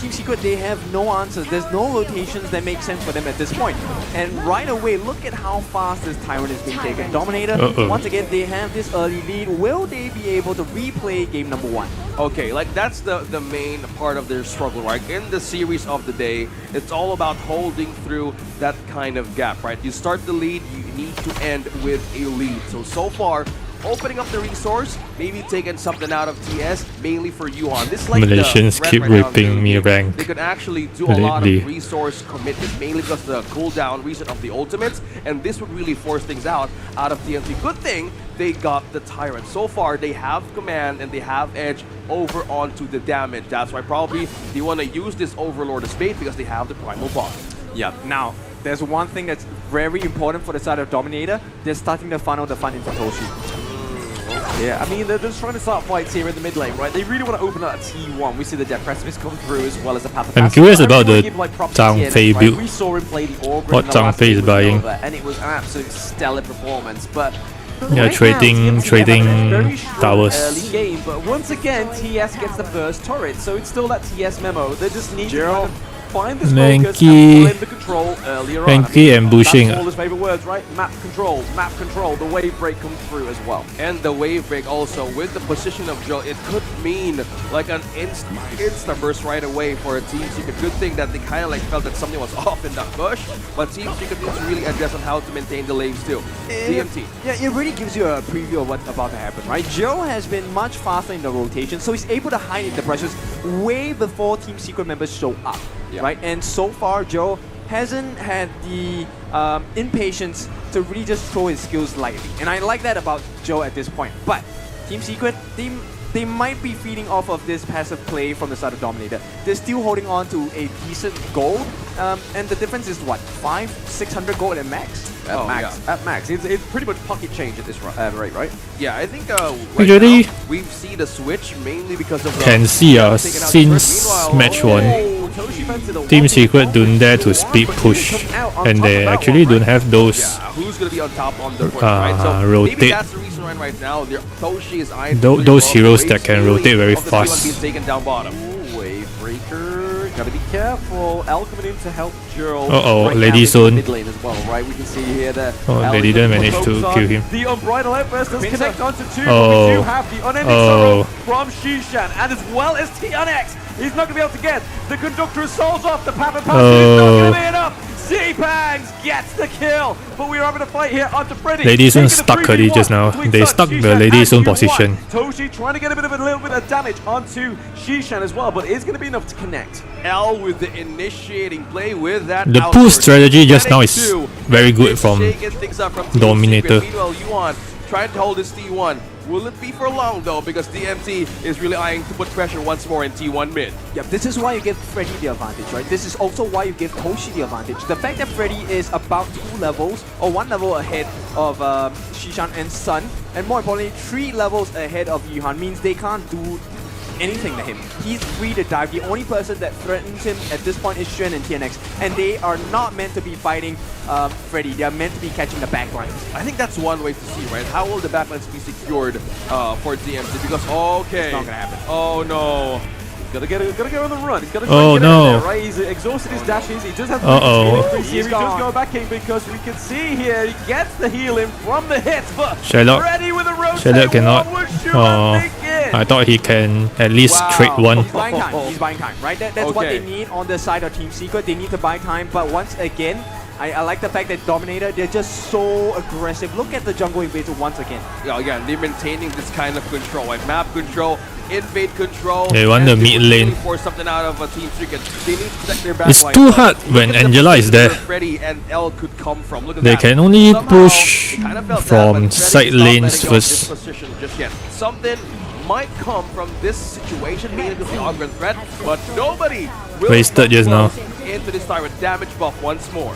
Team Secret, they have no answers. There's no rotations that make sense for them at this point. And right away, look at how fast this Tyrant is being taken. Dominator, once again, they have this early lead. Will they be able to replay game number 1? Okay, like that's the main part of their struggle, right? In the series of the day, it's all about holding through that kind of gap, right? You start the lead, you need to end with a lead. So far, opening up the resource, maybe taking something out of TS, mainly for Yuhan. This is like Malaysians keep ripping me rank. They could actually do a lot of resource commitment, mainly because of the cooldown reset of the ultimates, and this would really force things out of TNT. Good thing they got the Tyrant. So far, they have command and they have edge over onto the damage. That's why probably they want to use this Overlord as bait because they have the Primal Bond. Yeah, now, there's one thing that's very important for the side of Dominator. They're starting to funnel the fun into Toshi. Yeah, I mean, they're just trying to start fights here in the mid lane, right? They really want to open up a T1. We see the Death Precipice come through as well as the Path of I'm Passage. curious about the Zhang Fei build. We saw him play the Augur. What Zhang Fei is buying. And it was an absolute stellar performance, but yeah, trading towers. Early game, but once again, TS gets the first turret, so it's still that TS memo. They just need to kind of find this focus and pull in the control earlier on. Ambushing. That's all his favorite words, right? Map control, the wave break comes through as well. And the wave break also, with the position of Joe, it could mean like an insta burst right away for a Team Secret. Good thing that they kind of like felt that something was off in that bush, but Team Secret needs to really adjust on how to maintain the lanes too. DMT. Yeah, it really gives you a preview of what's about to happen, right? Joe has been much faster in the rotation, so he's able to hide in the brushes way before Team Secret members show up. Yeah. Right, and so far Joe hasn't had the impatience to really just throw his skills lightly, and I like that about Joe at this point. But Team Secret, they might be feeding off of this passive play from the side of Dominator. They're still holding on to a decent gold, and the difference is what, 500-600 gold at max? At max. Yeah. At max. It's pretty much pocket change at this rate, right? Yeah, I think right now, we've seen the switch mainly because of the... Can see since match 1. Team Secret don't dare to speed push, and they actually don't have those who's gonna be on top on the right? So rotate. Maybe that's the reason right now. Toshi is those heroes that can rotate very fast. Being taken down bottom. Wave breaker, gotta be careful. L coming in to help Jurl. Lady Zone. Mid lane as well, right? We can see here that Lady didn't manage to kill him. The Unbridled Outburst does connect onto 2, but we do have the Unending Sorrow from Shishan, and as well as TNX. He's not going to be able to get the Conductor Souls off the Path of Passage. It's not going to be enough. Z-Pangs gets the kill, but we are having a fight here onto Freddy. Lady Zone stuck Cuddy just now. They stuck the Lady Zone position. Toshi trying to get a little bit of damage onto Shishan as well, but it's going to be enough to connect. L with the initiating play with that. The pull strategy just now is very good from Dominator. Meanwhile, Yuan trying to hold this T1. Will it be for long though? Because DMT is really eyeing to put pressure once more in T1 mid. Yeah, this is why you give Freddy the advantage, right? This is also why you give Toshi the advantage. The fact that Freddy is about 2 levels or 1 level ahead of Shishan and Sun, and more importantly 3 levels ahead of Yuhan, means they can't do anything to him. He's free to dive. The only person that threatens him at this point is Xuan and TNX, and they are not meant to be fighting Freddy. They are meant to be catching the backlines. I think that's one way to see, right? How will the backlines be secured for DMT? Because, okay. It's not gonna happen. Oh, no. Gotta go on the run. He's gotta Oh, get no. in there, right? He's exhausted his dashes. He does have He's he gone. does go back in because we can see here he gets the heal in from the hits, but Sherlock. ready with a rotate. Sherlock cannot. What would Shuan Oh, thinking? I thought he can at least trade one. He's buying time. He's buying time, right? That's what Okay. they need on the side of Team Secret. They need to buy time, but once again, I like the fact that Dominator, they're just so aggressive. Look at the jungle invader once again. Yeah, again, they're maintaining this kind of control, like map control, invade control. They want and the they mid would lane. really force something out of a Team Secret. They need to protect their back It's line. too But hard look when at the Angela is position there. where Freddy and L could come from. Look at They that. can only Somehow, push they kind of felt from that, but side Freddy is not lanes letting go of this first. position just yet. Something might come from this situation, mainly because the augment threat, but nobody will Wasted just now. into this time with damage buff once more.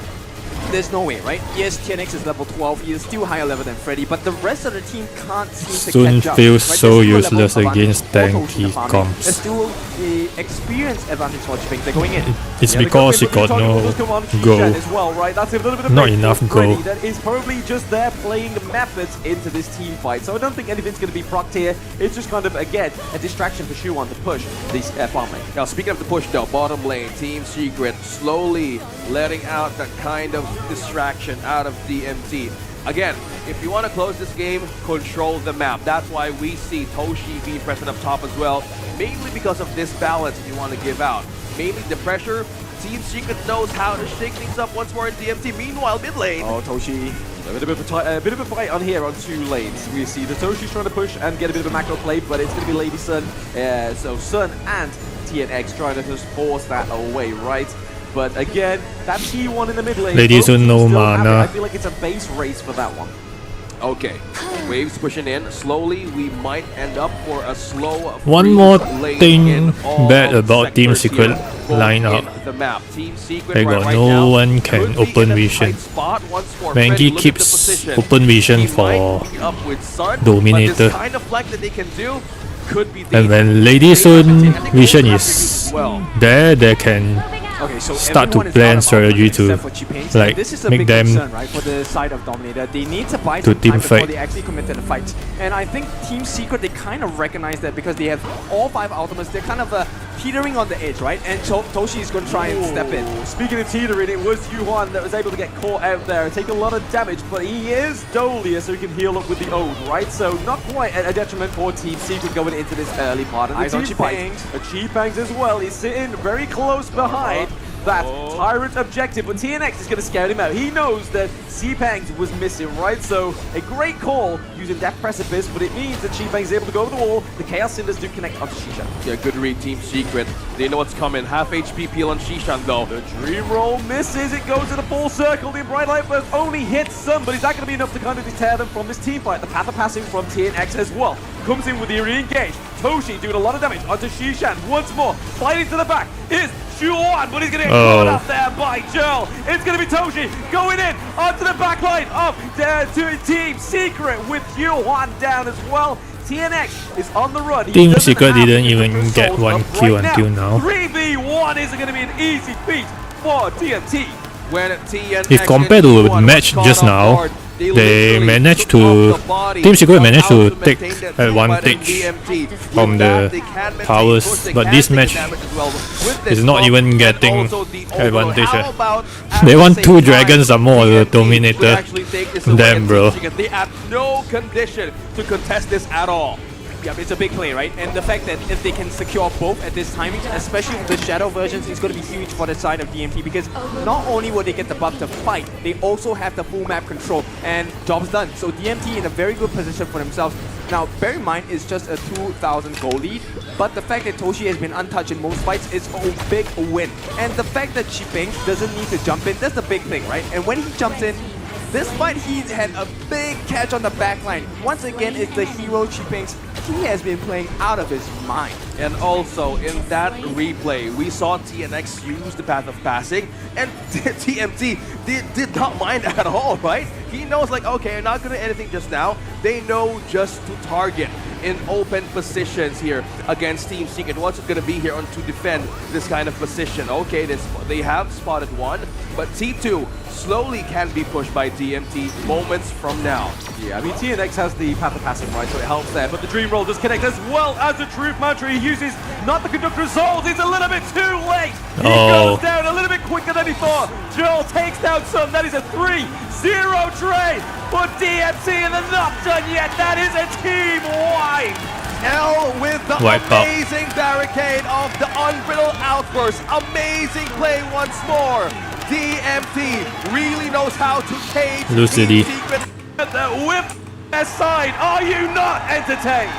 There's no way, right? Yes, TNX is level 12. He is still higher level than Freddy, but the rest of the team can't seem to Soon catch up. feels right? so There's still a level useless of advantage against for Toshi tanky and farming. comps. There's still the experience advantage for Chiping. They're going in. It's Yeah, the because he good thing got about no the target will just come on go. Shishan as well, right? That's a little bit of Not bait enough for go. Freddy that is probably just there playing methods into this team fight. So I don't think anything's going to be procced here. It's just kind of, again, a distraction for Shuan to push this farm lane. Now, speaking of the push though, bottom lane, Team Secret slowly letting out that kind of distraction out of DMT. Again, if you want to close this game, control the map. That's why we see Toshi being present up top as well, mainly because of this balance you want to give out. Mainly the pressure. Team Secret knows how to shake things up once more in DMT. Meanwhile, mid lane. Oh, Toshi. A bit of a fight on here on two lanes. We see the Toshi's trying to push and get a bit of a macro play, but it's going to be Lady Sun. So Sun and TNX trying to just force that away, right? But again, that T1 in the mid lane. Lady both Sun teams no still have it. mana. I feel like it's a base race for that one. Okay, waves pushing in. Slowly, we might end up for a slow One freeze more lane thing in all bad about Team sectors Secret here, both lineup. in the map. Team Secret They got right no now one can could be open in a vision. tight spot once more. Mengi Freddy, look at the keeps position. open vision He for might be up with Sun, Dominator. But this kind of flank that they can do could be And when dangerous. Lady They Sun have to take vision the is well. there, they can Okay, so start to everyone is plan out of strategy options to, except for Chiping. like, This is a make big them concern, right, for the side of Dominator. They need to buy to some team time before fight. they actually commit to the fight. And I think Team Secret, they kind of recognize that because they have all 5 ultimates. They're kind of teetering on the edge, right? And Toshi is going to try and step in. Speaking of teetering, it was Yuan that was able to get caught out there and take a lot of damage, but he is Dolia, so he can heal up with the ode, right? So not quite a detriment for Team Secret going into this early part of the Eyes on team fight. Chipangs as well. He's sitting very close behind that Tyrant objective, but TNX is going to scout him out. He knows that Chipangs was missing, right? So a great call using Death Precipice, but it means that Chipangs is able to go over the wall. The Chaos Cinders do connect onto Shishan. Yeah, good read, Team Secret. They know what's coming. Half HP peel on Shishan though. The Dream Roll misses, it goes to the full circle. The Bright Light Burst only hits some, but is that going to be enough to kind of deter them from this team fight? The Path of Passing from TNX as well. Comes in with the re-engage. Toshi doing a lot of damage onto Shishan. Once more, fighting to the back is Shuan, but he's going to get caught up there by Joel. It's going to be Toshi going in onto the back line of Team Secret with Shuan down as well. TNX is on the run. He Team doesn't Secret have didn't the even controls get one up kill right until now. 3v1 isn't going to be an easy feat for TNT. When TNX If compared to and T1 match was just caught now, off guard, they literally managed took to- off the body Team Secret of managed how to maintain take that team advantage fight in DMT. from With the that, they can maintain towers, push, they but can this take match damage as well. With this is not buff even and getting also the overload, advantage, how eh. about They at want the 2 same dragons time, or more, the DMT Dominator. could actually take this away Damn, and bro. Team Secret, they had no condition to contest this at all. Yeah, it's a big play, right? And the fact that if they can secure both at this timing, especially with the Shadow versions, is going to be huge for the side of DMT because not only will they get the buff to fight, they also have the full map control and job's done. So DMT in a very good position for themselves. Now, bear in mind, it's just a 2,000 goal lead, but the fact that Toshi has been untouched in most fights is a big win. And the fact that Chiping doesn't need to jump in, that's the big thing, right? And when he jumps in, this fight, he had a big catch on the backline. Once again, it's the hero Chipings. He has been playing out of his mind. And also, in that replay, we saw TNX use the Path of Passing, and TMT did not mind at all, right? He knows like, okay, I'm not gonna do anything just now. They know just to target in open positions here against Team Secret. What's it gonna be here on to defend this kind of position? Okay, they have spotted one, but T2 slowly can be pushed by DMT moments from now. Yeah, I mean, TNX has the path of passing, right, so it helps there, but the Dream Roll does connect as well as the Truth Mantra. He uses not the Conductor's Souls, it's a little bit too late. He goes down a little bit quicker than he thought. Joel takes down Sun, that is a 3-0 trade for DMT, and they're not done yet. That is a team wipe. L with the amazing barricade of the Unbridled Outburst. Amazing play once more. DMT really knows how to cage Lucidity. Secret. The whip aside, are you not entertained?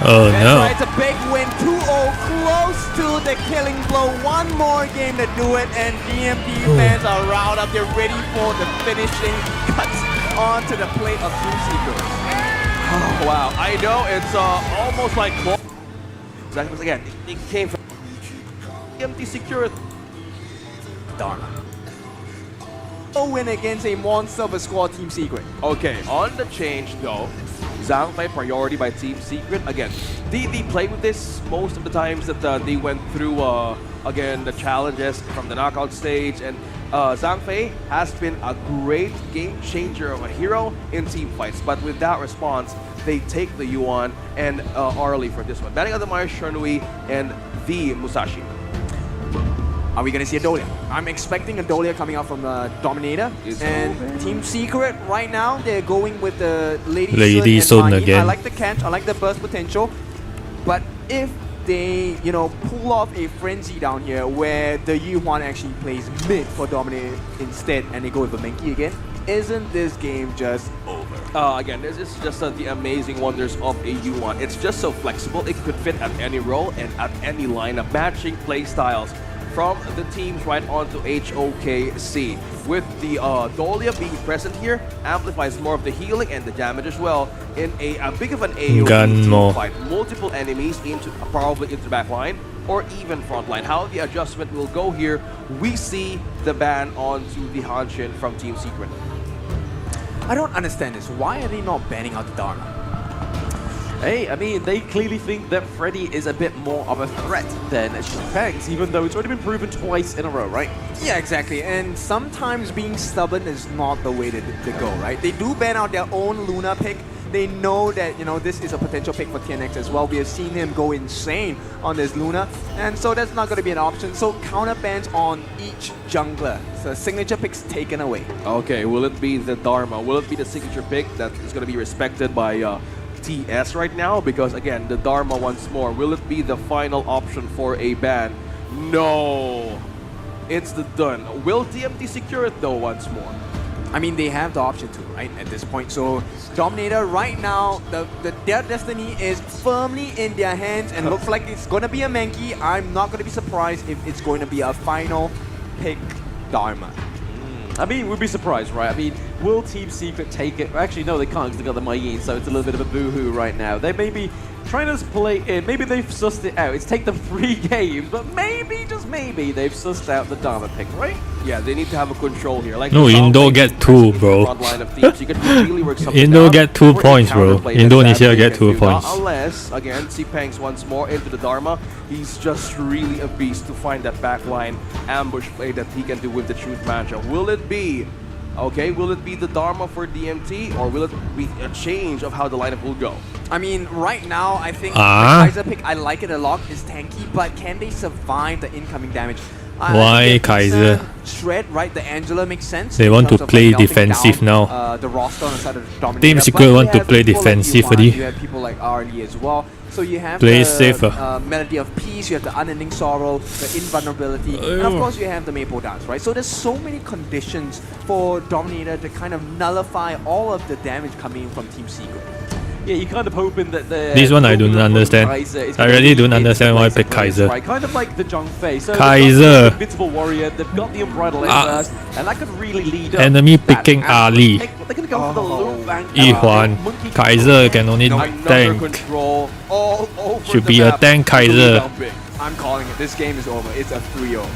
Oh no. It's a big win, 2-0, close to the killing blow. One more game to do it, and DMT fans are riled up. They're ready for the finishing cuts onto the plate of Team Secret. Oh, wow, I know it's almost like because again, it came from DMT Security. Dharma. A win against a monster of a squad, Team Secret. Okay, on the change though, Zhangfei priority by Team Secret. Again, they played with this most of the times that they went through, again, the challenges from the knockout stage. And Zhangfei has been a great game changer of a hero in team fights. But with that response, they take the Yuan and Arlie for this one. Banning of the Maya Shernui and the Musashi. Are we going to see a Dolia? I'm expecting a Dolia coming out from Dominator. And Team Secret, right now, they're going with the Lady Sun again. I like the catch, I like the burst potential. But if they, pull off a frenzy down here where the Yuan actually plays mid for Dominator instead and they go with the Menki again, isn't this game just over? Again, this is just the amazing wonders of a Yuan. It's just so flexible. It could fit at any role and at any lineup, matching play styles from the teams right onto HOKC. With the Dolia being present here, amplifies more of the healing and the damage as well in a big of an AoE fight. Multiple enemies probably into the back line or even front line. How the adjustment will go here, we see the ban onto the Hanshin from Team Secret. I don't understand this. Why are they not banning out the Dharma? Hey, I mean, they clearly think that Freddy is a bit more of a threat than Shanks, even though it's already been proven twice in a row, right? Yeah, exactly. And sometimes being stubborn is not the way to go, right? They do ban out their own Luna pick. They know that, this is a potential pick for TNX as well. We have seen him go insane on this Luna, and so that's not going to be an option. So counter bans on each jungler. So signature picks taken away. Okay, will it be the Dharma? Will it be the signature pick that is going to be respected by TS right now? Because again, the Dharma once more, will it be the final option for a ban? No, it's the done. Will DMT secure it though once more? I mean, they have the option to, right, at this point. So Dominator right now, their destiny is firmly in their hands and looks like it's going to be a Menki. I'm not going to be surprised if it's going to be a final pick Dharma. I mean, we'd be surprised, right? I mean, will Team Secret take it? Actually, no, they can't because they got the Mayin, so it's a little bit of a boo-hoo right now. They may be trying to play in. Maybe they've sussed it out. It's taken them 3 games, but maybe, just maybe, they've sussed out the Dharma pick, right? Yeah, they need to have a control here. Like no, Indo get 2, bro. Indo get 2 points, bro. Indonesia get 2 points. Unless, again, Pangs once more into the Dharma. He's just really a beast to find that backline ambush play that he can do with the Truth Mantra. Will it be, okay, will it be the Dharma for DMT, or will it be a change of how the lineup will go? I mean, right now, I think the Kaiser pick, I like it a lot, is tanky, but can they survive the incoming damage? Why Kaiser? Shred, right? The Angela makes sense. They want to play defensive now. The roster on the side of the Dominator. Team Secret want to play defensively. You have people like Arlie as well. So you have play the safer. Melody of Peace, you have the Unending Sorrow, the Invulnerability, and of course you have the Maple Dance, right? So there's so many conditions for Dominator to kind of nullify all of the damage coming in from Team Secret. Yeah, you're kind of hoping that the... This one I don't understand. I really don't understand why I pick Kaiser. Right, kind of like the Zhangfei. So Kaiser. Invincible Warrior, they've got the Unbridled first, and that could really lead up. Enemy picking Ali. They're going to go for the low bank. Yihuan. Kaiser can only tank. Should be a tank Kaiser. I'm calling it. This game is over. It's a 3-0.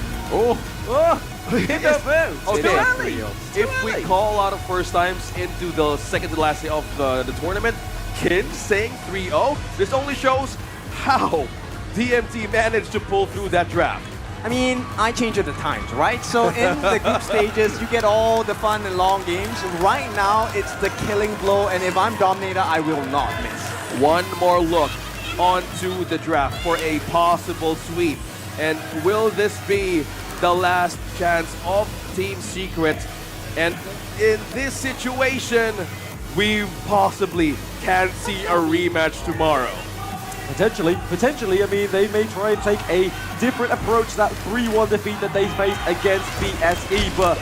Indo first. Okay, if we call out of first times into the second to last day of the tournament, Kin saying 3-0, this only shows how DMT managed to pull through that draft. I mean, I change at the times, right? So in the group stages, you get all the fun and long games. Right now, it's the killing blow, and if I'm Dominator, I will not miss. One more look onto the draft for a possible sweep. And will this be the last chance of Team Secret? And in this situation, we possibly can see a rematch tomorrow. Potentially, I mean, they may try and take a different approach, that 3-1 defeat that they faced against BSE, but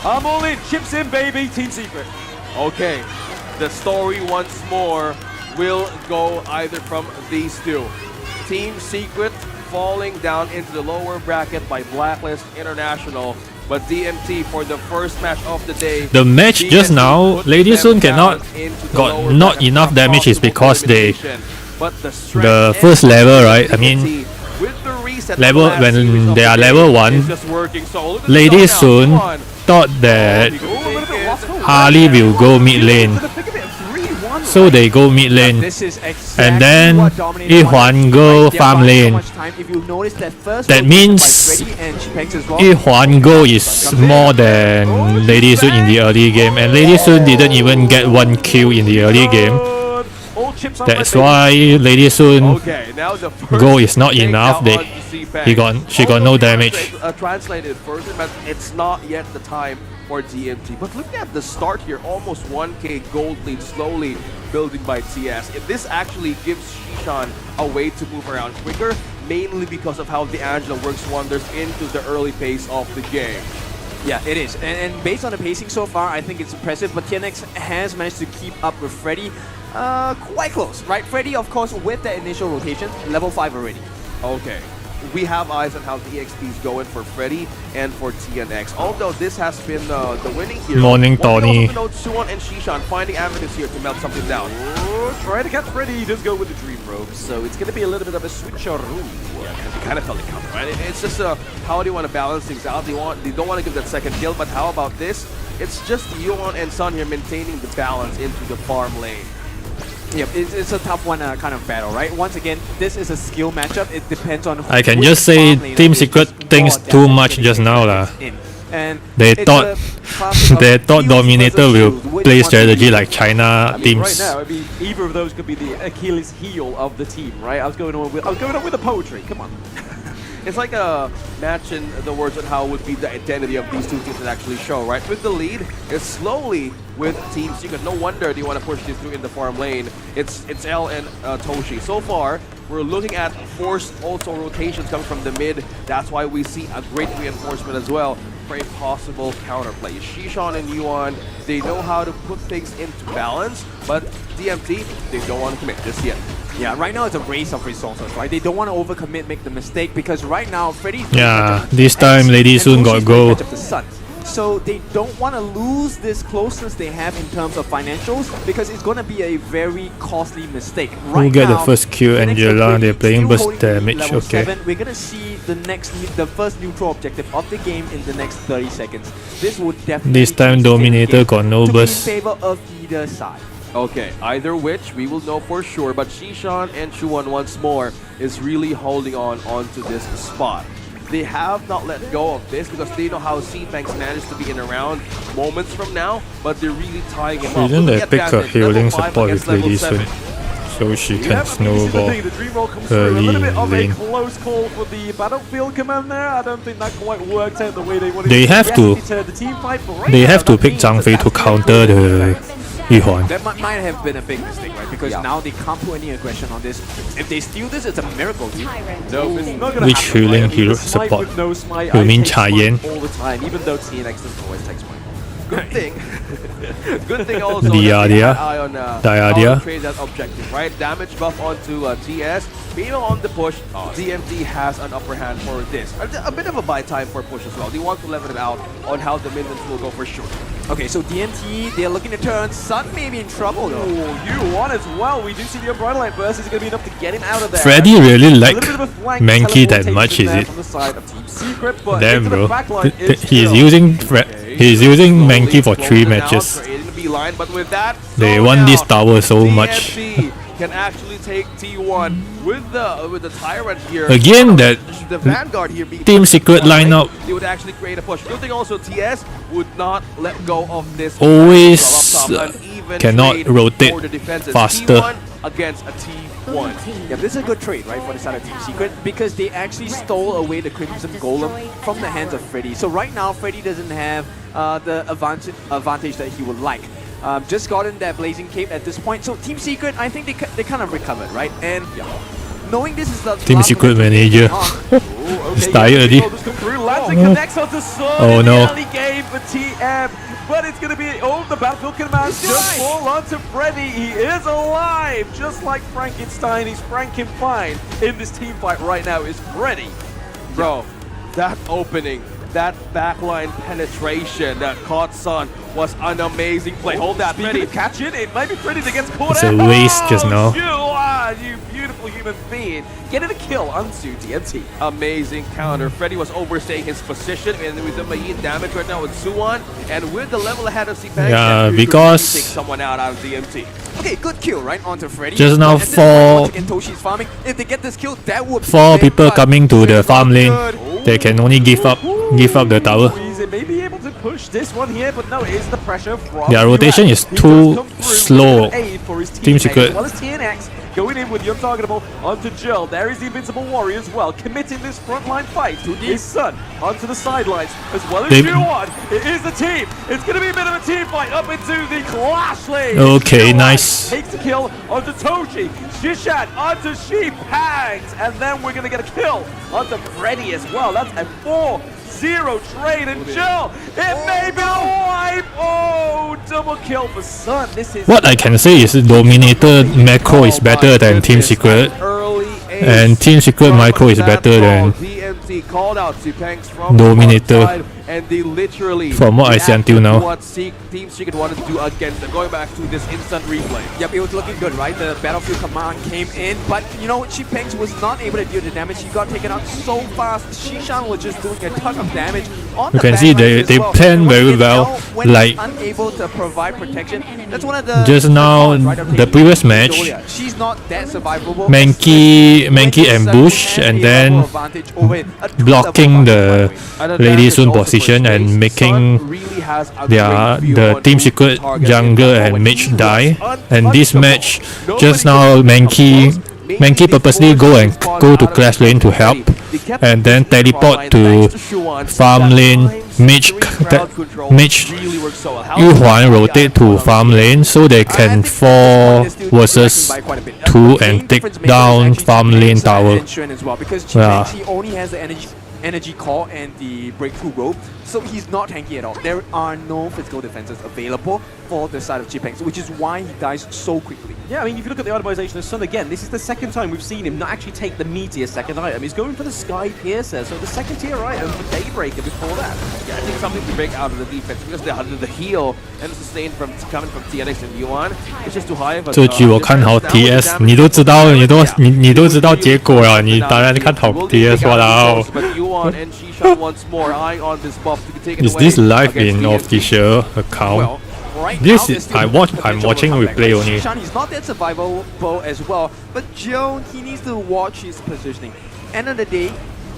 I'm all in, chips in, baby, Team Secret. Okay, the story once more will go either from these two. Team Secret falling down into the lower bracket by Blacklist International, but DMT for the first match of the day. The match just now, Lady Sun cannot got not enough damage is because they the first level, right? I mean, level when they are level 1, Lady Sun thought that Ali will go mid lane, so they go mid lane, and then Yihuan go farm lane. That means Yihuan go is more than Lady Sun in the early game, and Lady Sun didn't even get 1 kill in the early game. That's why Lady Sun go is not enough. She got no damage. Translated version, but it's not yet the time for DMT. But look at the start here, almost 1k gold lead slowly building by TS. If this actually gives Shishan a way to move around quicker, mainly because of how the Angela works wonders into the early pace of the game. Yeah, it is. And based on the pacing so far, I think it's impressive. But TNX has managed to keep up with Freddy quite close, right? Freddy, of course, with that initial rotation, level 5 already. Okay. We have eyes on how the EXP is going for Freddy and for TNX. Although this has been the winning here. Morning, Tony. Also note Suwon and Shishan finding avenues here to melt something down. Try to get Freddy, he does go with the Dream Robe, so it's going to be a little bit of a switcheroo. Yeah, you kind of felt it coming, right? It's just how do you want to balance things out? They don't want to give that second kill, but how about this? It's just Yuan and Sun here maintaining the balance into the farm lane. Yep, it's a tough one kind of battle, right? Once again, this is a skill matchup. It depends on I can just say Team Secret thinks too much just now lah. And they thought Dominator will play strategy like China teams. Right now, I mean, either of those could be the Achilles heel of the team, right? I was going on with the poetry. Come on. It's like a match in the words on how would be the identity of these two teams that actually show, right? With the lead, it's slowly with Team Secret. No wonder they want to push this through in the farm lane. It's L and Toshi. So far, we're looking at forced also rotations coming from the mid. That's why we see a great reinforcement as well for a possible counterplay. Shishan and Yuan, they know how to put things into balance, but DMT, they don't want to commit just yet. Yeah, right now it's a race of resources, right? They don't want to overcommit, make the mistake, because right now Freddy's this time Lady Sun got go. So they don't want to lose this closeness they have in terms of financials, because it's going to be a very costly mistake. Right Who get now, the first kill? Angela, they're playing burst damage. Okay. 7. We're going to see the first neutral objective of the game in the next 30 seconds. This would definitely this time Dominator got no burst. In favor of either side. Okay, either which we will know for sure, but Shishan and Chuan once more is really holding on onto this spot. They have not let go of this because they know how C-Banks managed to be in around moments from now, but they're really tying him up. Shouldn't they pick a healing support with Lady Sun so she can snowball early lane? Close call for the battlefield command there. I don't think that quite worked out the way they wanted. They have to pick Zhang Fei to counter the Yihuan. That might have been a big mistake, right? Because now they can't put any aggression on this. If they steal this, it's a miracle. No, it's not gonna Which happen, healing right? hero Smite support? with no smite, You I mean take Cha smite Yan? all the time, even though TNX doesn't always take smite. Good thing. Good thing also Diadia. Diadia. Trade that objective, right? Damage buff onto TS. Being on the push, DMT has an upper hand for this. A bit of a buy time for push as well. They want to level it out on how the minions will go for sure. Okay, so DMT, they're looking to turn. Sun may be in trouble though. You one as well. We do see the Umbrella Light burst is going to be enough to get him out of there. Freddy really like A little bit of a flank Mankey that teleportation much, is there it? from the side of Team Secret, but Damn, into the bro. back line is He's still- using he's using Slowly Mankey for 3 closing out, matches. creating the beeline, but with that They slowdown, want this tower so much. DMT can actually take T1 with the Tyrant here. Again, that the Vanguard here being Team Secret right, lineup they would actually create a push. Good thing also TS would not let go of this. always up top, an even cannot trade rotate for the defenses. faster. T1 against a T1. Yeah, this is a good trade, right, for the side of Team Secret because they actually stole away the Crimson Golem from the hands of Freddy. So right now, Freddy doesn't have the advantage that he would like. Just gotten that Blazing Cape at this point. So Team Secret, I think they kind of recovered, right? And knowing this is the Team last Secret minute manager. He's tired already. Connects onto Sun Oh, in no. the early game for TM, but it's going to be the battlefield command just fall onto Freddy. He is alive, just like Frankenstein. He's Frankenfine in this team fight right now. Is Freddy, Bro, that opening, that backline penetration that caught Sun was an amazing play. Hold that, Freddy. Catch it. It might be Freddy that gets caught It's a out. waste just now. You beautiful human being, getting a kill onto DMT. Amazing counter. Freddy was overstaying his position, and with the Mayin damage right now with Suwon, and with the level ahead of Cpang, Yeah, you could because- really take someone out of DMT. Okay, good kill, right, onto Freddy. Just now, At this four- point, once again, Toshi's farming. If they get this kill, that would be 4 big, people but coming to the it's farm not lane. good. They can only give up the tower. He may be able to push this one here, but no, it is the pressure from Their rotation US. is He too does come through slow. with an aid for his Team teammates, Secret. as well as TNX going in with the untargetable onto Jill. There is the Invincible Warrior as well, committing this frontline fight to his son onto the sidelines, as well as They- Juwan. It is the team. It's going to be a bit of a team fight up into the clash lane. Okay, Juwan nice. takes the kill onto Toshi. Shishan onto She Pangs, and then we're going to get a kill onto Freddy as well. That's a 4-0 trade, and Jill, it may be a wipe. Oh, double kill for Sun. This is What I can say is Dominator macro is better than Team Secret, and Team Secret micro is better than DMT called out Cpang's from Dominator. outside, and they literally From what I see reacted until now. to what Team Secret wanted to do against them. Going back to this instant replay. Yep, it was looking good, right? The battlefield command came in, but you know, Chipangs was not able to deal the damage. He got taken out so fast. Shishan was just doing a ton of damage on You the can see backline they as well. plan And very once again, well, now, when he's like- unable to provide protection. That's one of the Just now, cons, right, of the taking previous Zolia. match, She's not that survivable. Mankey When Mankey you ambush have and a then level advantage over it, a two blocking level the advantage, by the way. Lady Sun position and making their Team Secret jungler and mage die. And this match, just now Mankey purposely go to clash lane to help, and then teleport to farm lane. Mage Yuhuan rotate to farm lane so they can 4 versus 2 and take down farm lane tower. Because Yeah. Chipangs, he only has the energy core and the breakthrough rope, so he's not tanky at all. There are no physical defenses available for the side of Chipangs, which is why he dies so quickly. Yeah, I mean, if you look at the itemization of Sun again, this is the second time we've seen him not actually take the meteor second item. He's going for the Sky Piercer, so the second tier item for Daybreaker before that. Yeah, I think something to break out of the defense because the heal and sustain from coming from TNX and Yuan is just too high. But 这局我看好 TS， 你都知道，你都知道结果了，你当然看好 TS 了。 But Yuan and Shishan once more eyeing on this buff to take it Is away this live against in DMT. official account? Well, right This now, is- there's still I'm watching potential replay comeback, right? only. Shishan, he's not that survivable as well, but Joe, he needs to watch his positioning. End of the day,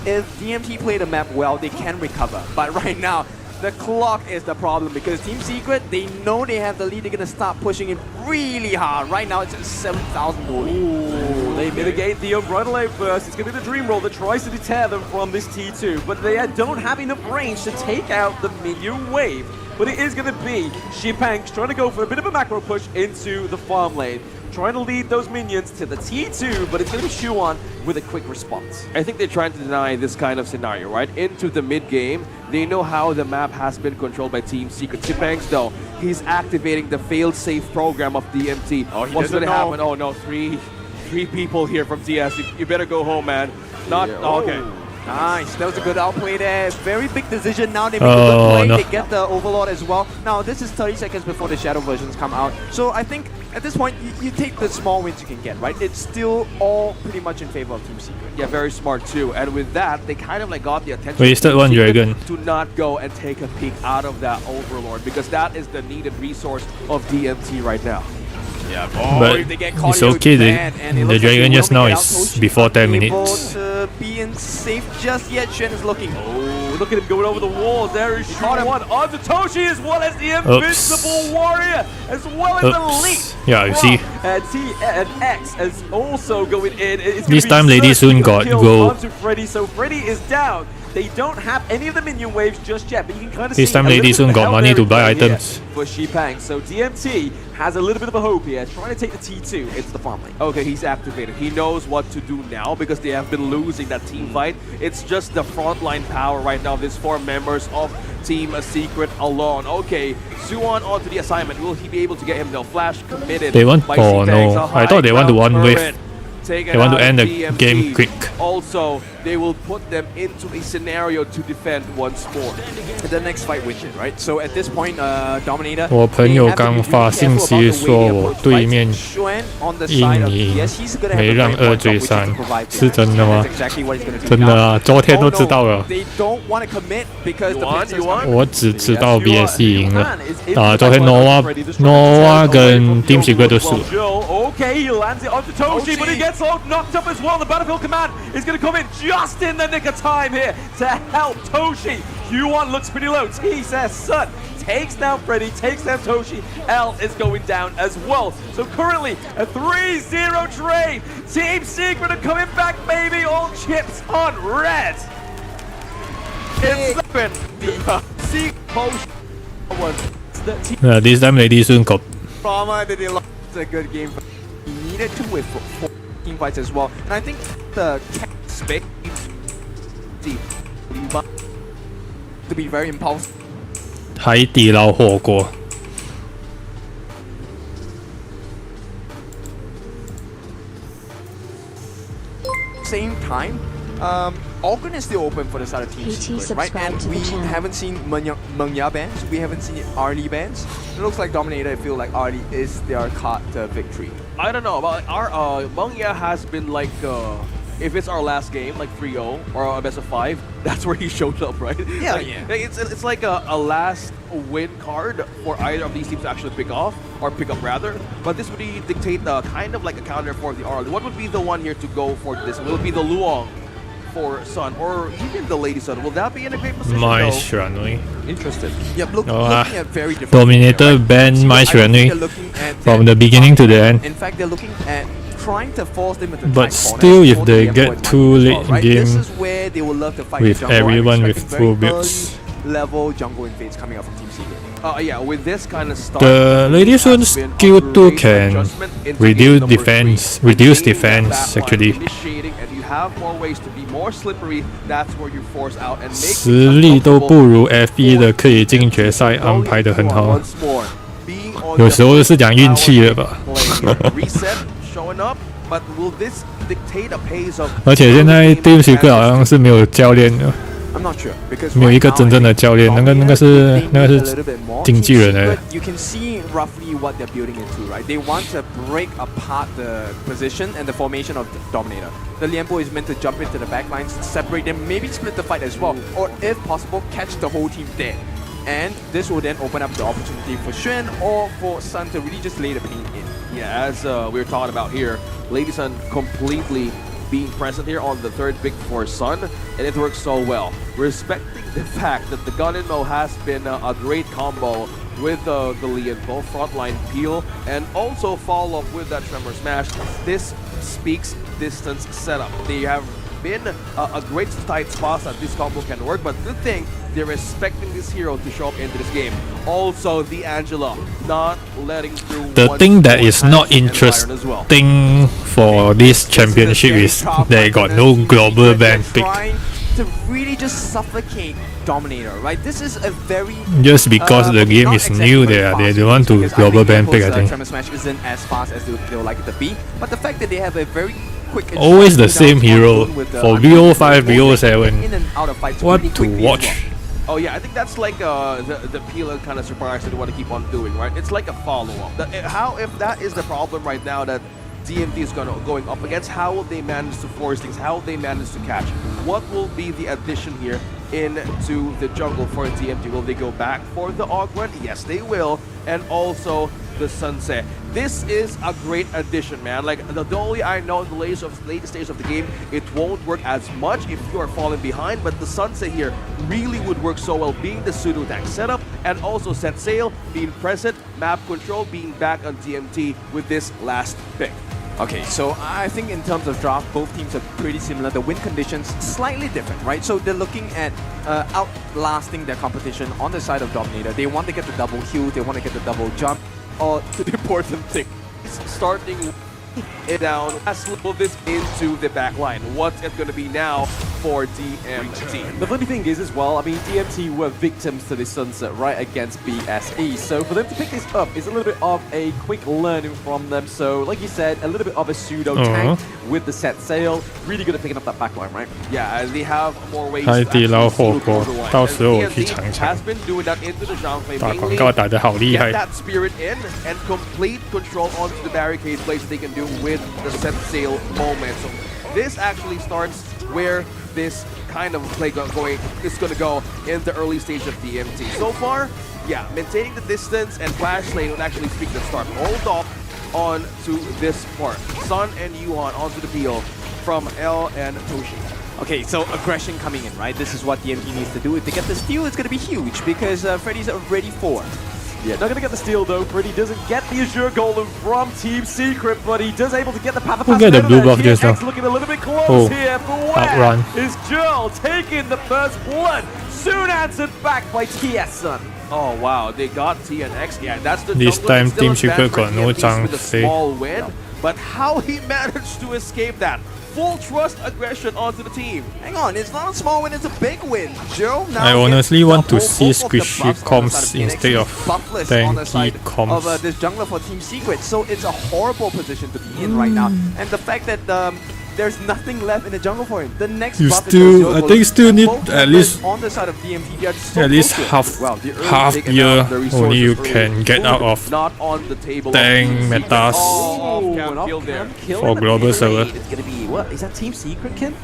if DMT play the map well, they can recover. But right now, the clock is the problem because Team Secret, they know they have the lead. They're gonna start pushing it really hard. Right now, it's at 7,000 gold. Ooh, they mitigate the Unbridled Outburst. It's going to be the Dream Roll that tries to deter them from this T2, but they don't have enough range to take out the minion wave. But it is going to be Chipangs trying to go for a bit of a macro push into the farm lane, trying to lead those minions to the T2, but it's going to be Shuan with a quick response. I think they're trying to deny this kind of scenario, right? Into the mid game, they know how the map has been controlled by Team Secret. Chipangs, though, he's activating the fail-safe program of DMT. Oh, he What's doesn't going to know. happen? Oh no, three people here from TS. You better go home, man. Not Yeah. okay. Nice, that was a good outplay there. Very big decision now. They make a good play. No. They get the Overlord as well. Now, this is 30 seconds before the Shadow versions come out. So I think at this point, you take the small wins you can get, right? It's still all pretty much in favor of Team Secret. Yeah, very smart too. And with that, they kind of like got the attention Wasted of Team one Secret dragon. to not go and take a peek out of that Overlord, because that is the needed resource of DMT right now. Yeah, But if they get it's okay, the dragon just now is before 10 minutes. To be safe just yet. Shen is looking. Oh, look at him going over the wall. There is Shuan onto Toshi, as well as the Invincible Warrior, as well as the Leap. Yeah, you see. T and X is also going in. It's This gonna time be Lady Surge Sun who's got killed gold. onto Freddy, so Freddy is down. They don't have any of the minion waves just yet, but you can kind of This see time a Lady little Sun bit of got help money there to in buy play here items. for Xipang. So DMT has a little bit of a hope here, trying to take the T2 into the farm lane. Okay, he's activated. He knows what to do now because they have been losing that team fight. It's just the frontline power right now. These 4 members of Team Secret alone. Okay, Suwon onto the assignment. Will he be able to get him? They'll flash committed. They want. by Oh Xipang's no! a I thought they want to high one ground wave. turret. Taken They want to out end the DMT. game quick. Also, they will put them into a scenario to defend once more. The next fight wins it, right? So at this point, Dominator. 我朋友刚发信息说我对面印尼没让2追3，是真的吗？真的啊，昨天都知道了。我只知道 BSC 赢了啊，昨天 Nova 跟 Team Secret 都输了。 Okay, he lands it onto Toshi, but he gets knocked up as well. The Battlefield Command is going to come in just in the nick of time here to help Toshi. Q1 looks pretty low. T says Sun takes down Freddy, takes down Toshi. L is going down as well. So currently a 3-0 trade. Team Secret are coming back, baby. All chips on red. It's the Secret post was the team. This time Lady Sun got. Trauma that they lost a good game. He needed to with 4 team fights as well. And I think the space to be very impulsive. 海底捞火锅。 Same time, Organ is still open for the side of Team Secret, right? And we haven't seen Mengya bans, we haven't seen Arlie bans. It looks like Dominator, I feel like Arlie is their card to victory. I don't know, but our Mengya has been like if it's our last game, like 3-0 or a best of 5, that's where he shows up, right? Yeah, like, yeah. It's like a last win card for either of these teams to actually pick off, or pick up rather. But this would dictate kind of like a counter for the Arlie. What would be the one here to go for this? Will it be the Luong for Sun, or even the Lady Sun? Will that be in a great position? My though? Xuanwei. Interested. Yep, looking at very different. Dominator banned My Xuanwei from the beginning to the end. In fact, they're looking at trying to force them into But tight still, corners if for they the get endpoint too as late well, right? game This is where they will love to fight with the jungle. everyone I'm with expecting full very builds. early level jungle invades coming out from Team Secret. Yeah, with this kind of start, The Lady Sun has been skill a 2 great can adjustment into reduce game number defense, 3. reduce Getting that defense backline actually. Initiating, and you have more ways to be more slippery. That's where you force out and make 实力都不如 F1 的可以进决赛安排的很好， Once more, being on 有时候 the 是讲运气的吧。 reset showing up, but will this dictate a pace of? 而且现在 Team Secret 好像是没有教练的， I'm not sure because 没有一个 right now, 真正的教练，那个是 they need a 是 little bit more. 经纪人来的 But。you can see roughly what they're building into, right? They want to break apart the position and the formation of the Dominator. The Lianbo is meant to jump into the back lines, separate them, maybe split the fight as well, or if possible, catch the whole team dead. And this will then open up the opportunity for Xuan or for Sun to really just lay the paint in. Yeah, as we were talking about here, Lady Sun completely being present here on the third pick for Sun, and it works so well. Respecting the fact that the Gun and Mo has been a great combo with the Lianbo frontline peel, and also follow up with that Tremor Smash. This speaks distance setup. They have been a great tight spot that this combo can work, but good thing they're respecting this hero to show up into this game. Also, the Angela not letting through. The one thing that sword is and not Iron as interesting well. for this championship is they got no global ban pick. to really just suffocate Dominator, right? This is a very Just because the game not is exactly new very there, fast they switch, want to because global ban pick, I Apple's, think. Tremor Smash isn't as fast as they would like it to be, but the fact that they have a very quick and Always the sharp same cooldown hero on with the for unlimited BO5, movement, they can BO7. get in and out of fights What pretty to quickly as watch? well. Oh yeah, I think that's like the peel kind of surprise that they want to keep on doing, right? It's like a follow-up. How if that is the problem right now that DMT is going up against, how will they manage to force things? How will they manage to catch? What will be the addition here into the jungle for DMT? Will they go back for the augment? Yes, they will. And also the Sunset. This is a great addition, man. Like, the only I know in the latest stage of the game, it won't work as much if you are falling behind, but the Sunset here really would work so well, being the pseudo tank setup and also set sail, being present, map control, being back on DMT with this last pick. Okay, so I think in terms of draft, both teams are pretty similar. The win conditions slightly different, right? So they're looking at outlasting their competition on the side of Dominator. They want to get the double heal, they want to get the double jump. The important thing is starting it down. Let's move this into the back line. What's it going to be now for DMT? The funny thing is as well, I mean, DMT were victims to this Sunset right against BSE. So for them to pick this up is a little bit of a quick learning from them. So like you said, a little bit of a pseudo tank with the set sail. Really good at picking up that back line, right? Yeah, and they have more ways 海 to 底捞 actually 火 seal 锅 the，line. 到时候我 And 去 DMT 尝一尝 has。been doing that into the Zhangfei 打广 mainly 告打得好厉 get 害。 that spirit in and complete control onto the barricade plays that they can do with the set sail moment. So this actually starts where this kind of play is going to go in the early stage of DMT. So far, yeah, maintaining the distance and flash lane would actually speak the start. Hold off on to this part. Sun and Yuan onto the peel from L and Toshi. Okay, so aggression coming in, right? This is what DMT needs to do. If they get the steal, it's going to be huge because Freddy's already 4. Yeah, not going to get the steal though. Freddy doesn't get the Azure Golem from Team Secret, but he does able to get the Path of Who get the blue buff just now? looking a little bit close Oh, here, but outrun. where is Joel taking the first blood? Soon answered back by TS-Sun. Oh wow, they got TNX. Yeah, that's the This jungler. time It's still Team Secret advanced for got no TNX chance with a to stay. small win, but how he managed to escape that. Full trust aggression onto the team. Hang on, it's not a small win, it's a big win. Joe now I honestly gets want to both see of the squishy buffs on the side comms of TNX. instead of He's buffless on the side tanky of comms. this jungler for Team Secret, so it's a horrible position to be in right now. And the fact that there's nothing left in the jungle for him. The next You buff is still- Azure I Golem. think still need Both at members least- on the side of DMT, they are so At least close to it. half Well, the early half pick and year the resources only you early. can get out of Not on the table. tank metas Oh, an can't kill there. kill for in the global mid server. lane. It's going to be, what, is that Team Secret, Ken?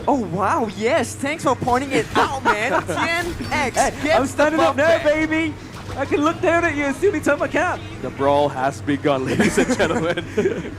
Oh wow, yes, thanks for pointing it out, man. TNX Hey, gets I'm standing the up now, buff back. baby. I can look down at you and see me turn my cap. The brawl has begun, ladies and gentlemen.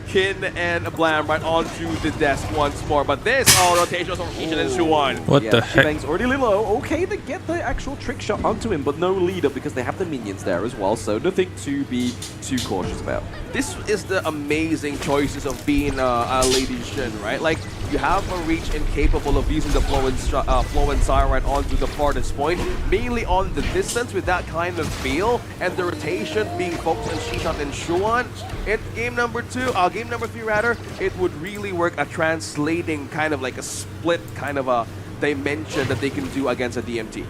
Kin and Blam right onto the desk once more. But this, rotation from each and Shuan. What Yeah, the heck? Bang's already a little low. Okay, they get the actual trick shot onto him, but no leader because they have the minions there as well, so nothing to be too cautious about. This is the amazing choices of being a Lady Shin, right? Like, you have a reach incapable of using the flow and Sire right onto the farthest point, mainly on the distance with that kind of feel, and the rotation being focused on Shishan and Shuan. In game number 3 rather, it would really work at translating kind of like a split kind of a dimension that they can do against a DMT.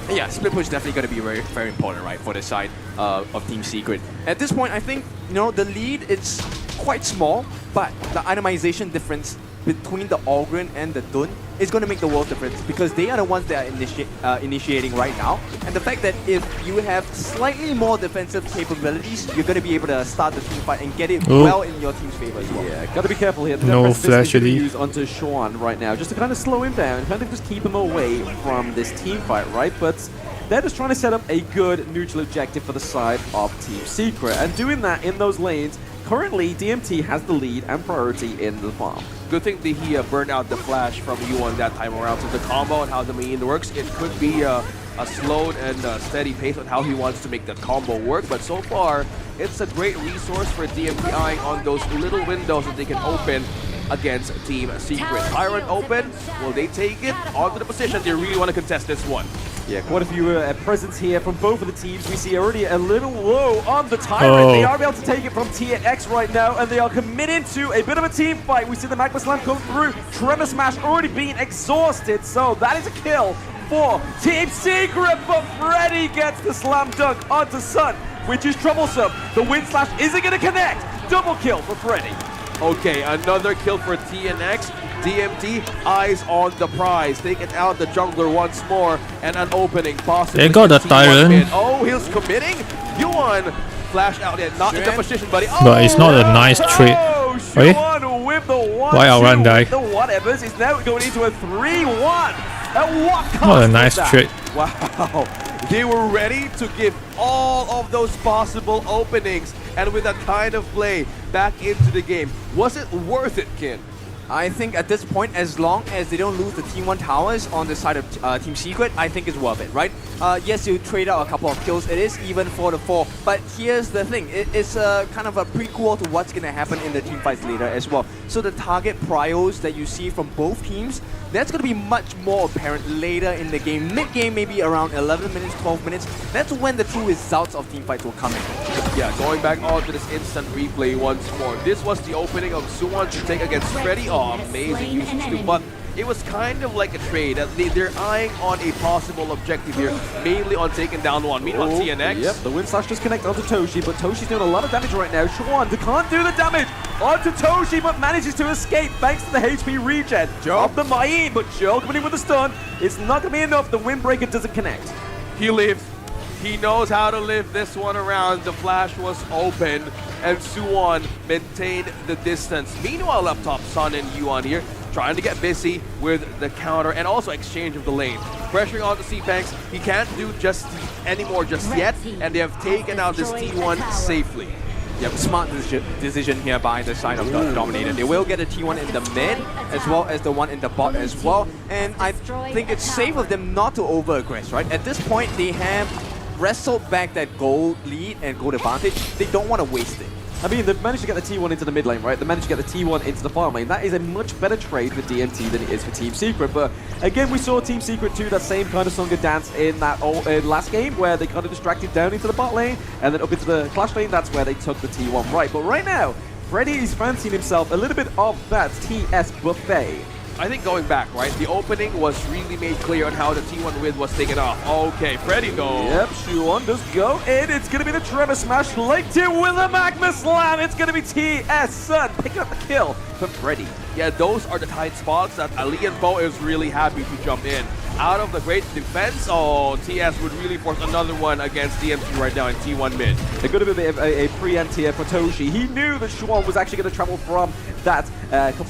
Yeah, split push is definitely going to be very, very important, right, for the side of Team Secret. At this point, I think, you know, the lead is quite small, but the itemization difference between the Ogren and the Dun is going to make the world difference because they are the ones that are initiating right now. And the fact that if you have slightly more defensive capabilities, you're going to be able to start the team fight and get it well in your team's favor as well. Yeah, gotta be careful here. The No Death Resistance flash is gonna be elite. used onto Xuan right now, just to kind of slow him down, kind of just keep him away from this team fight, right? But they're just trying to set up a good neutral objective for the side of Team Secret, and doing that in those lanes. Currently, DMT has the lead and priority in the farm. Good thing that he burned out the flash from Yuan that time around. So the combo and how the main works, it could be a slowed and steady pace on how he wants to make the combo work. But so far, it's a great resource for DMT eyeing on those little windows that they can open against Team Secret. Tyrant open, will they take it? Onto the position, they really want to contest this one. Yeah, quite a few presence here from both of the teams. We see already a little low on the Tyrant. They are able to take it from TNX right now, and they are committed to a bit of a team fight. We see the Magma Slam come through. Tremor Smash already being exhausted, so that is a kill for Team Secret, but Freddy gets the slam dunk onto Sun, which is troublesome. The Wind Slash isn't going to connect. Double kill for Freddy. Okay, another kill for TNX. DMT, eyes on the prize. Taking out the jungler once more, and an opening possibly. They got the T1 Tyrant. mid. Oh, he's committing. Yuan flash out there, not in the position, buddy. Oh, But it's not a nice trade. Okay. Shuan with the 1-2 Why outrun die? The whatevers is now going into a 3-1. At what cost Not a was nice that? trade. Wow, they were ready to give all of those possible openings, and with that kind of play back into the game, was it worth it, Kin? I think at this point, as long as they don't lose the T1 towers on the side of Team Secret, I think it's worth it, right? Yes, you trade out a couple of kills. It is even 4-4, but here's the thing. It's kind of a prequel to what's going to happen in the team fights later as well. So the target prios that you see from both teams, that's going to be much more apparent later in the game. Mid-game, maybe around 11 minutes, 12 minutes. That's when the true results of team fights will come in. Yeah, going back on to this instant replay once more. This was the opening of Suwon to take against Freddy. Oh, amazing usage too. But it was kind of like a trade. They're eyeing on a possible objective here, mainly on taking down one. Meanwhile, TNX. Yep, the Wind Slash just connects onto Toshi, but Toshi's doing a lot of damage right now. Shuan can't do the damage onto Toshi, but manages to escape thanks to the HP regen of the Mayin. But Joel coming in with a stun. It's not going to be enough. The Windbreaker doesn't connect. He lives. He knows how to live this one around. The flash was open, and Suwon maintained the distance. Meanwhile, up top, Sun and Yuan here, trying to get busy with the counter and also exchange of the lane. Pressuring on the C-Banks. He can't do just anymore just yet, and they have taken out this T1 safely. Yep, smart decision here by the side of the Dominator. They will get a T1 in the mid, as well as the one in the bot as well. And I think it's safe of them not to over-aggress, right? At this point, they have wrestled back that gold lead and gold advantage. They don't want to waste it. I mean, they've managed to get the T1 into the mid lane, right? They managed to get the T1 into the farm lane. That is a much better trade for DMT than it is for Team Secret. But again, we saw Team Secret do that same kind of Sunga dance in that last game, where they kind of distracted down into the bot lane and then up into the Clash lane. That's where they took the T1 right. But right now, Freddy is fancying himself a little bit of that TS buffet. I think going back, right, the opening was really made clear on how the T1 win was taken off. Okay, Freddy goes. Yep, Shuan does go in. It's going to be the Tremor Smash linked in with a Magma Slam. It's going to be TS Sun picking up the kill for Freddy. Yeah, those are the tight spots that Ali and Bo is really happy to jump in. Out of the great defense, oh, TS would really force another one against DMT right now in T1 mid. They're going to be a bit of a preempt here for Toshi. He knew that Shuan was actually going to travel from that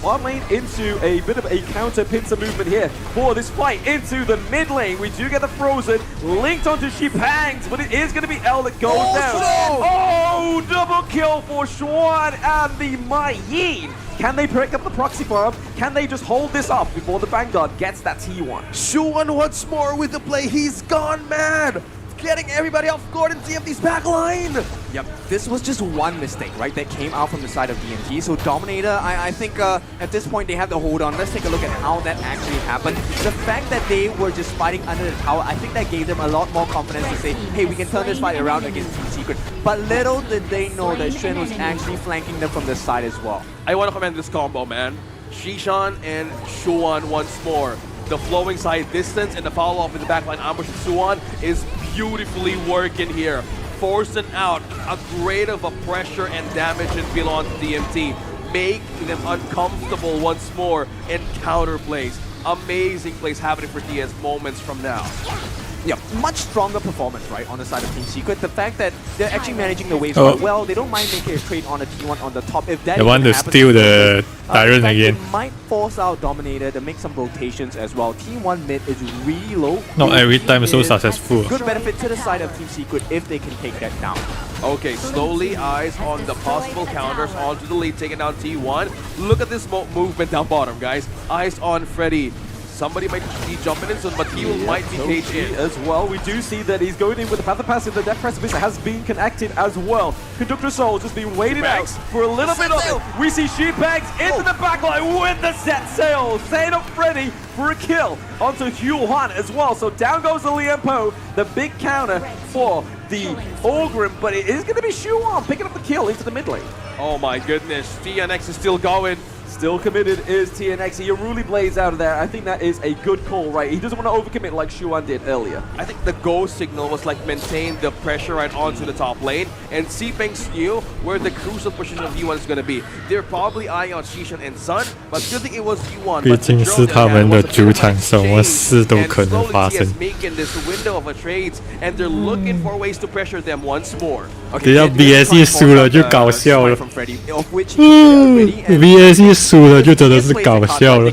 farm lane into a bit of a counter pincer movement here for this fight into the mid lane. We do get the Frozen linked onto Shipangs, but it is going to be L that goes down. Oh, double kill for Shuan and the Mayin. Can they pick up the proxy farm? Can they just hold this off before the Vanguard gets that T1? Shuan once more with the play. He's gone mad. Getting everybody off guard in DMT's back line. Yep, this was just one mistake, right, that came out from the side of DMT. So Dominator, I think at this point they have to hold on. Let's take a look at how that actually happened. The fact that they were just fighting under the tower, I think that gave them a lot more confidence to say, hey, we can turn this fight around against Team Secret. But little did they know that Shen was actually flanking them from the side as well. I want to commend this combo, man. Shishan and Shuan once more. The flowing side distance and the follow-up in the backline ambush of Suwon is beautifully working here. Forcing out a great of a pressure and damage and bill on DMT. Make them uncomfortable once more in counter plays. Amazing plays happening for DS moments from now. Yeah, much stronger performance, right, on the side of Team Secret. The fact that they're actually managing the waves quite well. They don't mind making a trade on a T1 on the top. If that They want to steal the Tyrant again. They might force out Dominator to make some rotations as well. T1 mid is really low. Not every time so successful. Good benefit to the side of Team Secret if they can take that down. Okay, slowly eyes on the possible counters onto the lead, taking down T1. Look at this movement down bottom, guys. Eyes on Freddy. Somebody might be jumping in soon, but he might be caged in. As well, we do see that he's going in with the Panther Passive. The Death Precipice has been connected as well. Conductor Soul just been waiting out for a little bit of it. We see Sheepbags into the backline with the set sail, setting up Freddy for a kill onto Huan as well. So down goes the Liempo, the big counter for the Ogrim, but it is going to be Huan picking up the kill into the mid lane. Oh my goodness, TNX is still going. Still committed is TNX. He really blades out of there. I think that is a good call, right? He doesn't want to overcommit like Shuan did earlier. I think the go signal was like maintain the pressure right onto the top lane, and Seepangs knew where the crucial position of Yuan is going to be. They're probably eyeing on Xishan and Sun, but good thing it was Yuan. 毕竟是他们的主场，什么事都可能发生。 making this window of a trades, and they're looking for ways to pressure them once more. 只要 BSE 输了就搞笑了。BSE 输了就真的是搞笑了。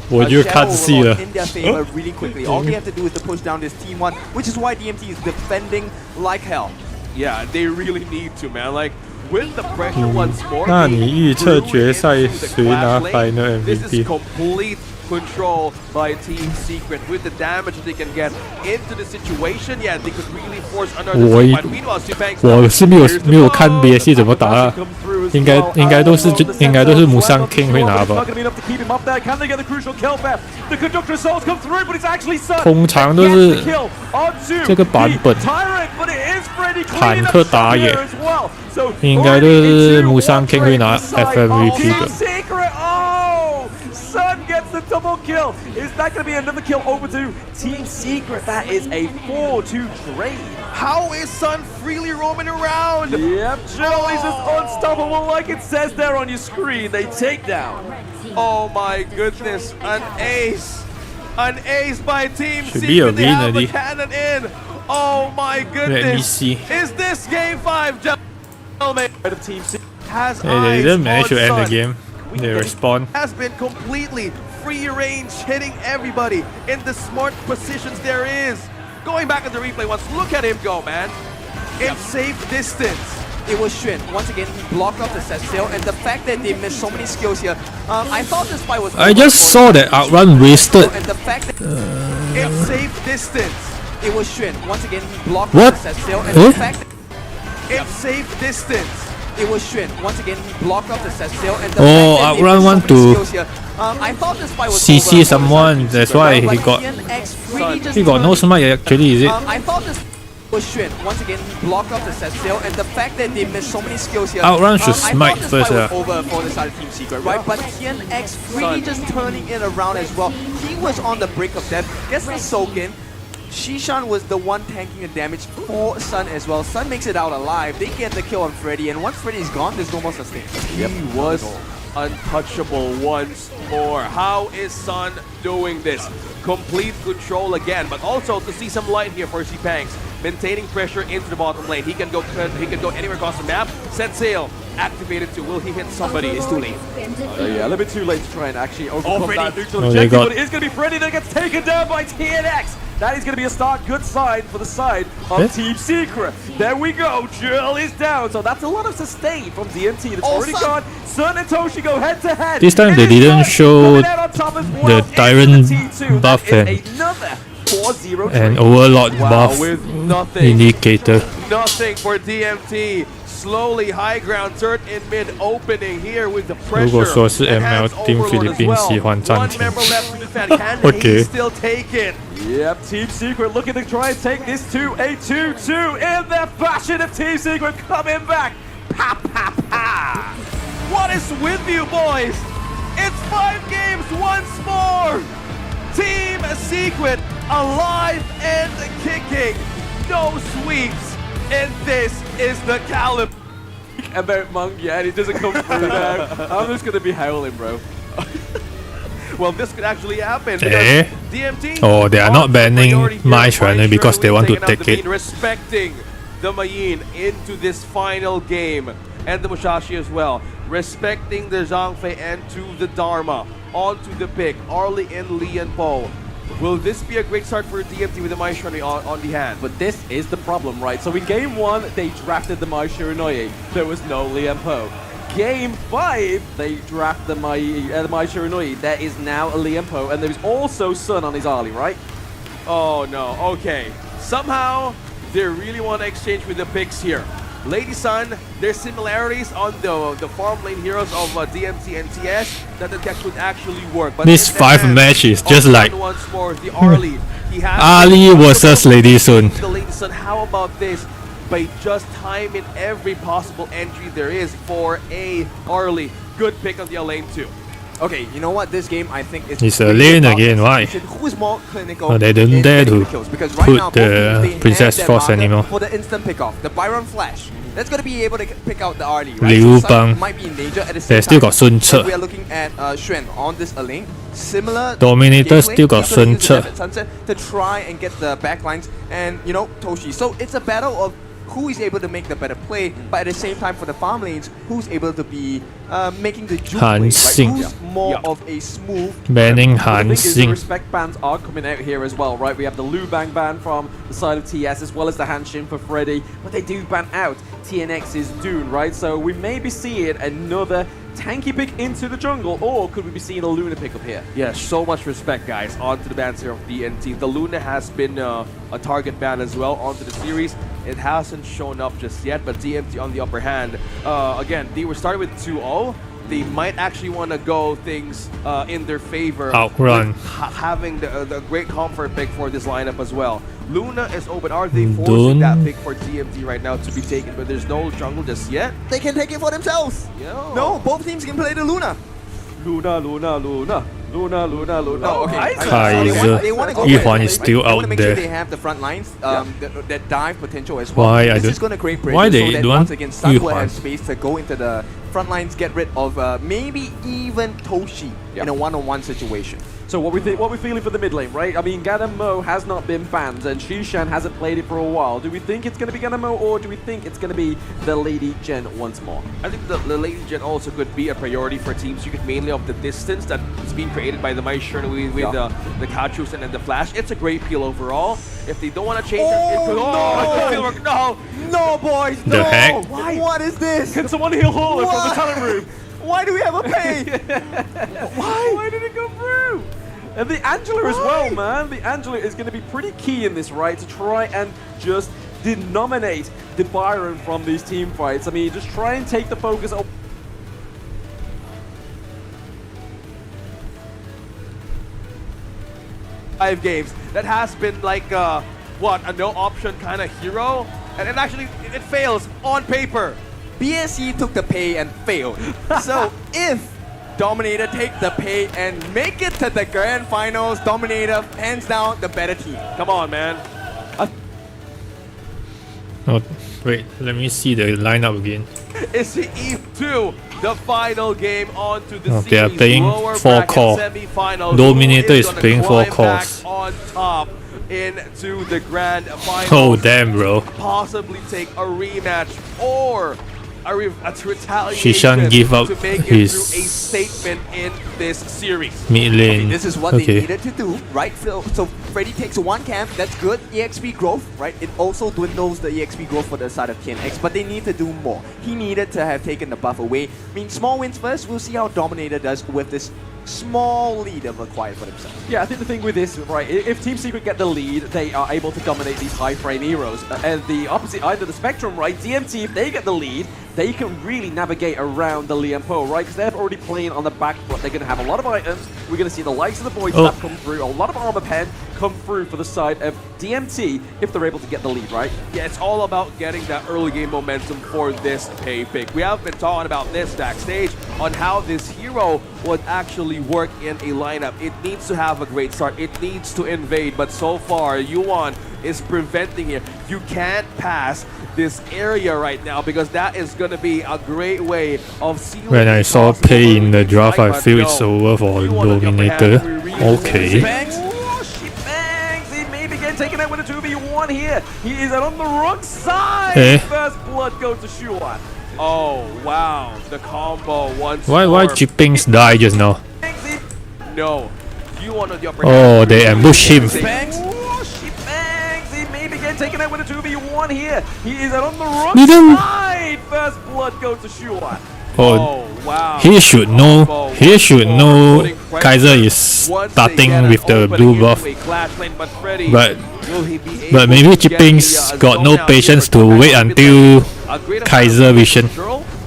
我就看戏了。All they have to do is to push down this team one, which is why DMT is defending like hell. Yeah, they really need to, man. Like with the pressure once more. 那你预测决赛谁拿 Final This is MVP？ complete control by Team Secret with the damage that they can get into the situation. Yeah, they could really force another. But meanwhile, Seepangs 我是没有看 BSE 怎么打啊，应该都是母上 King 会拿吧。通常都是这个版本坦克打野，应该都是母上 King 会拿 FMVP 的。 Sun gets the double kill. Is that going to be another kill over to Team Secret? That is a 4-2 trade. How is Sun freely roaming around? Yep, Jill is just unstoppable like it says there on your screen. They take down. Oh my goodness, an ace. An ace by Team Should be a Secret. They have win, a cannon in. Oh my goodness. Let me see. Is this game 5, gentlemen? Of Team Secret. Has They didn't manage to end the Sun. game. They respawn. Has been completely free range, hitting everybody in the smart positions there is. Going back at the replay once, look at him go, man. In safe distance. It was Xuan. Once again, he blocked off the set sail, and the fact that they missed so many skills here, I thought this fight was. I just saw that outrun wasted. And the fact that In safe distance. it was Xuan. Once again, he blocked What? off the set sail, and Huh? the fact that In safe distance. it was Xuan. Once again, he blocked off the set sail, and the Oh, fact that they outrun missed want so many to skills here, I thought this fight was CC over for someone, the that's Secret, why right? he But got- TNX really just He got no smite actually, is it? I thought this was Xuan. Once again, he blocked off the set sail, and the fact that they missed so many skills here. Outrun should I smite thought this first, fight was over for the side of Team Secret, right? But TNX really just turning it around as well. He was on the brink of death. Gets the soak in. Xishan was the one tanking the damage for Sun as well. Sun makes it out alive. They get the kill on Freddy, and once Freddy's gone, there's no more sustain. He was untouchable once more. How is Sun doing this? Complete control again, but also to see some light here for Seepangs. Maintaining pressure into the bottom lane. He can go anywhere across the map. Set sail. Activated too. Will he hit somebody? It's too late. Yeah, a little bit too late to try and actually overcome Freddy. that neutral Oh, they objective, got- but it is going to be Freddy that gets taken down by TNX. That is going to be a start. Good sign for the side of Team Secret. There we go. Jill is down. So that's a lot of sustain from DMT. That's already gone. Sun and Toshi go head to head. This time they It is didn't Sun show coming out on top as well the into Tyrant the T2. buff That is and- another 4-0 And trade. Overlord Wow, buff with nothing. indicator. Nothing for DMT. Slowly high ground, third in mid opening here with the pressure. 如果说是 And ML has Team Overlord as Philippines well. 喜欢暂 One 停 member left to defend. Can Okay. he still take it? Yep, Team Secret looking to try and take this to a 2-2 in their fashion of Team Secret coming back. Pa, pa, pa. What is with you boys? It's 5 games once more. Team Secret alive and kicking. No sweeps. And this is the caliber. About Monkey, and he doesn't come through now. I'm just going to be howling, bro. Well, this could actually happen. Eh? DMT. Oh, they are not banning my trainer because they want to take it. Respecting the Mayin into this final game, and the Musashi as well. Respecting the Zhangfei and to the Dharma. Onto the pick, Arlie and Lian Po. Will this be a great start for DMT with the Mai Shiranui on the hand? But this is the problem, right? So in game 1, they drafted the Mai Shiranui. There was no Liam Po. game 5, they draft the Mai Shiranui. There is now a Liampo, and there's also Sun on his Ali, right? Oh no, okay. Somehow, they really want to exchange with the picks here. Lady Sun, there's similarities on the farm lane heroes of DMT and TS that could actually work. But This 5 matches just like once more, the Arlie. He has Ali versus Lady Sun. The Lady Sun, how about this? By just timing every possible entry there is for a Arlie. Good pick on the lane too. Okay, you know what? This game, I think, is... It's a lane again, why? Who is more clinical? Oh, they don't in dare getting to the kills? Because right put now, the both teams, they Princess have Force their marker anymore. for the instant pick-off. The Byron Flash. That's going to be able to pick out the Arlie, right? Liu So Sun Bang. might be in danger at the same They still time. got Sun If Ce. we are looking at Xuan on this lane, similar Dominator gameplay, still got he's gonna Sun use the Ce. Death at Sunset to try and get the backlines and, you know, Toshi. So it's a battle of who is able to make the better play, but at the same time for the farm lanes, who's able to be making the juke Han play, Xing. right? Who's more of a smooth... Banning The Han thing is, the Xing. respect bans are coming out here as well, right? We have the Lu Bang ban from the side of TS, as well as the Hanshin for Freddy, but they do ban out TNX's Dune, right? So we may be seeing another tanky pick into the jungle, or could we be seeing a Luna pick up here? Yeah, so much respect, guys, onto the bans here of DNT. The Luna has been a target ban as well onto the series. It hasn't shown up just yet, but DMT on the upper hand. Again, they were starting with 2-0. They might actually want to go things in their favor. Outrun. with having the great comfort pick for this lineup as well. Luna is open. Are they Dun. forcing that pick for DMT right now to be taken? But there's no jungle just yet. They can take it for themselves. Yeah. No, both teams can play the Luna. Luna, Luna, Luna. Luna, Luna, Luna. Oh, okay. Kaiser. They want to go Yi for it. Huan is still They want to out make sure there. they have the front lines, that dive potential as well. Why I This don't- is going to create pressure why they so that don't once again, Sun Yi will Huan? have space to go into the front lines, get rid of maybe even Toshi in a one-on-one situation. So what we feeling for the mid lane, right? I mean, Ganamo has not been banned, and Shishan hasn't played it for a while. Do we think it's going to be Ganamo, or do we think it's going to be the Lady Gen once more? I think the Lady Gen also could be a priority for teams. You could mainly of the distance that is being created by the Mai Shiranui with the Kachus and then the Flash. It's a great peel overall. If they don't want to change it could no! No, boys, The no! heck? Why? What is this? Can someone heal Holo from the What? talent room? Why do we have a pay? Why? Why did it go through? And the Angela as well, man. The Angela is going to be pretty key in this, right? To try and just denominate the Byron from these team fights. I mean, just try and take the focus off. 5 games. That has been like a no option kind of hero. And it actually, it fails on paper. BSC took the pay and failed. So if Dominator take the pay and make it to the grand finals, Dominator hands down the better team. Come on, man. Oh, wait, let me see the lineup again. It's the Eve 2, the final game onto the Oh, series. they are playing Lower 4 bracket core. semifinals. Dominator Who is gonna playing 4 climb cores. back on top into the grand finals. Oh damn, bro. Possibly take a rematch or a retaliation Shishan give up to make his it through a statement in this series. mid lane. This is what they Okay. needed to do, right? So Freddy takes one camp, that's good. EXP growth, right? It also dwindles the EXP growth for the side of TNX, but they need to do more. He needed to have taken the buff away. I mean, small wins first. We'll see how Dominator does with this small lead they've acquired for themselves. Yeah, I think the thing with this, right, if Team Secret get the lead, they are able to dominate these high frame heroes. And the opposite, either the spectrum, right, DMT, if they get the lead, they can really navigate around the Liam Poe, right? Because they're already playing on the back foot. They're going to have a lot of items. We're going to see the likes of the Void Staff come through, a lot of armor pen come through for the side of DMT if they're able to get the lead, right? Yeah, it's all about getting that early game momentum for this pay pick. We have been talking about this backstage on how this hero would actually work in a lineup. It needs to have a great start. It needs to invade, but so far, Yuan is preventing it. You can't pass this area right now because that is going to be a great way of sealing. When I saw Pay in the draft, I feel it's over for Dominator. Okay. Bangs! Oh, shit, Bangs! He may begin taking out with a 2v1 here. He is on the wrong side. Eh? First blood goes to Shuan. Oh, wow. The combo once Why more. Jippings die just now? Bangs, he... No. Yuan on the upper Oh, hand. they ambush him. Bangs! Oh, shit, Bangs! He may begin taking out with a 2v1 here. He is on the wrong Didn't- side. First blood goes to Shuan. Oh, wow. he should know. He should know Kaiser is starting with the blue buff. But maybe Chippings got no patience to wait until Kaiser vision.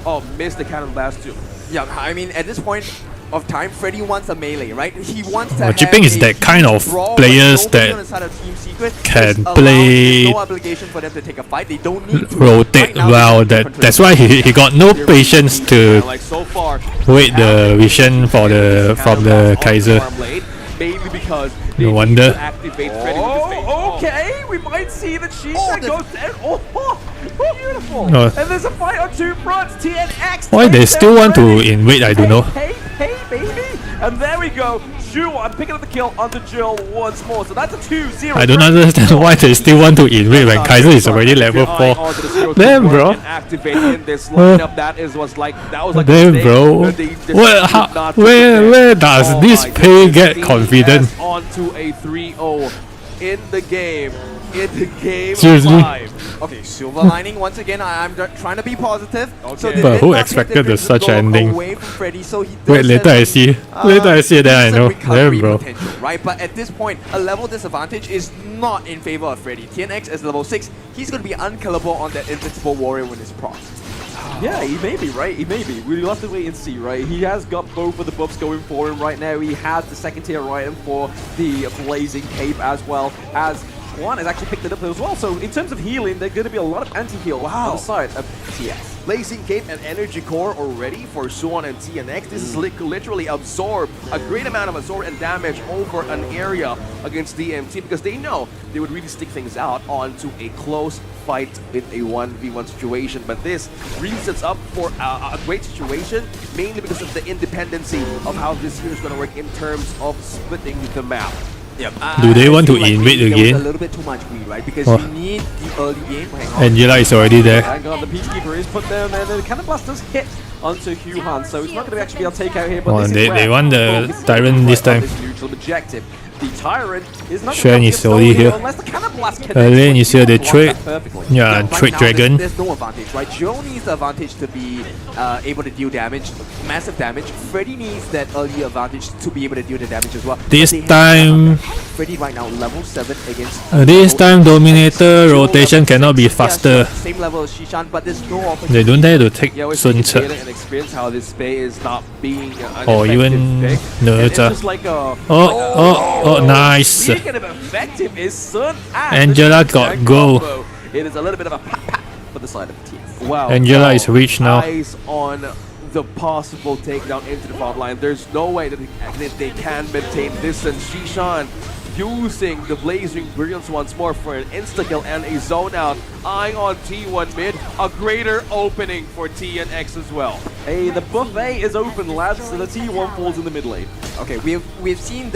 Oh, missed the cannon blast too. Yeah, I mean, at this point of time, Freddy wants a melee, right? He wants to Chipping is that kind of players that can play no obligation for them to take a fight. They don't need to rotate well. That's why he got no patience to Like so far, wait the vision for from the Kaiser. Mainly because No wonder. activate Freddy with his face. Okay, we might see that Shisha goes down. Oh, beautiful. No. And there's a fight on two fronts. TNX. Why they still want to invade, I don't know. Hey, baby. And there we go. Shuan picking up the kill onto Jill once more. So that's a 2-0. I don't understand why they still want to invade when Kaiser is already level 4. Damn, bro. Activating this lineup, that was like a Damn, mistake. bro. They just Well, did not where prepare. does Oh this my pay goodness, get TNS confident? onto a 3-0 in the game. Seriously? 5. Okay, silver lining once again. I'm trying to be positive. So Okay. they But did who not take expected the such goal ending? away from Freddy, so he does Wait, later have I some, see. Later I see, then I decent know. recovery Damn, bro. potential, right? But at this point, a level disadvantage is not in favor of Freddy. TNX is level 6. He's going to be unkillable on that invincible warrior when it's procs. Yeah, he may be, right? He may be. We'll have to wait and see, right? He has got both of the buffs going for him right now. He has the second tier item for the Blazing Cape as well as Juan has actually picked it up as well. So in terms of healing, there's going to be a lot of anti-heal on the side of TS. Blazing Cape and Energy Core already for Suwon and TNX. This is literally absorb a great amount of absorb and damage over an area against DMT because they know they would really stick things out onto a close fight with a 1v1 situation. But this resets up for a great situation, mainly because of the independency of how this here is going to work in terms of splitting the map. Yep. Do they want to feel like invade there was again? a little bit too much greed, right? Because Oh. you need the early game. Hang on. Angela is already there. Hang on, the Peacekeeper is put down there. The Cannon Blast does hit onto Huhan, so it's not going to actually be able to take out here. But Oh, this is they where want the this is Tyrant right this on time. This neutral objective. The Tyrant is not Shen going to is already here. unless the Cannon Blast connects. Lane is here, they Block trade. that perfectly. Yeah, Right Trade now, Dragon. There's no advantage, right? Joe needs the advantage to be able to deal damage, massive damage. Freddy needs that early advantage to be able to deal the damage as well. This But they have time- Freddy right now level 7 against. This time dominator Joe rotation level cannot be 6. Yeah, faster. sure, same level as Shishan, but there's no opportunity. They don't dare to take Yeah, we Sun see Ce. and experience how this Bay is not being an Or effective even pick. no, And it's it's a- just like a Oh, nice. Speaking of effective, is Sun and Angela the got Shang go. combo. It is a little bit of a pat for the side of the team. wow. Angela is rich now. Eyes on the possible takedown into the front line. There's no way that they can maintain this, and Shishan using the Blazing Brilliance once more for an insta-kill and a zone out. Eyeing on T1 mid, a greater opening for TNX as well. Hey, the buffet is open, lads, so the T1 falls in the mid lane. Okay, we've seen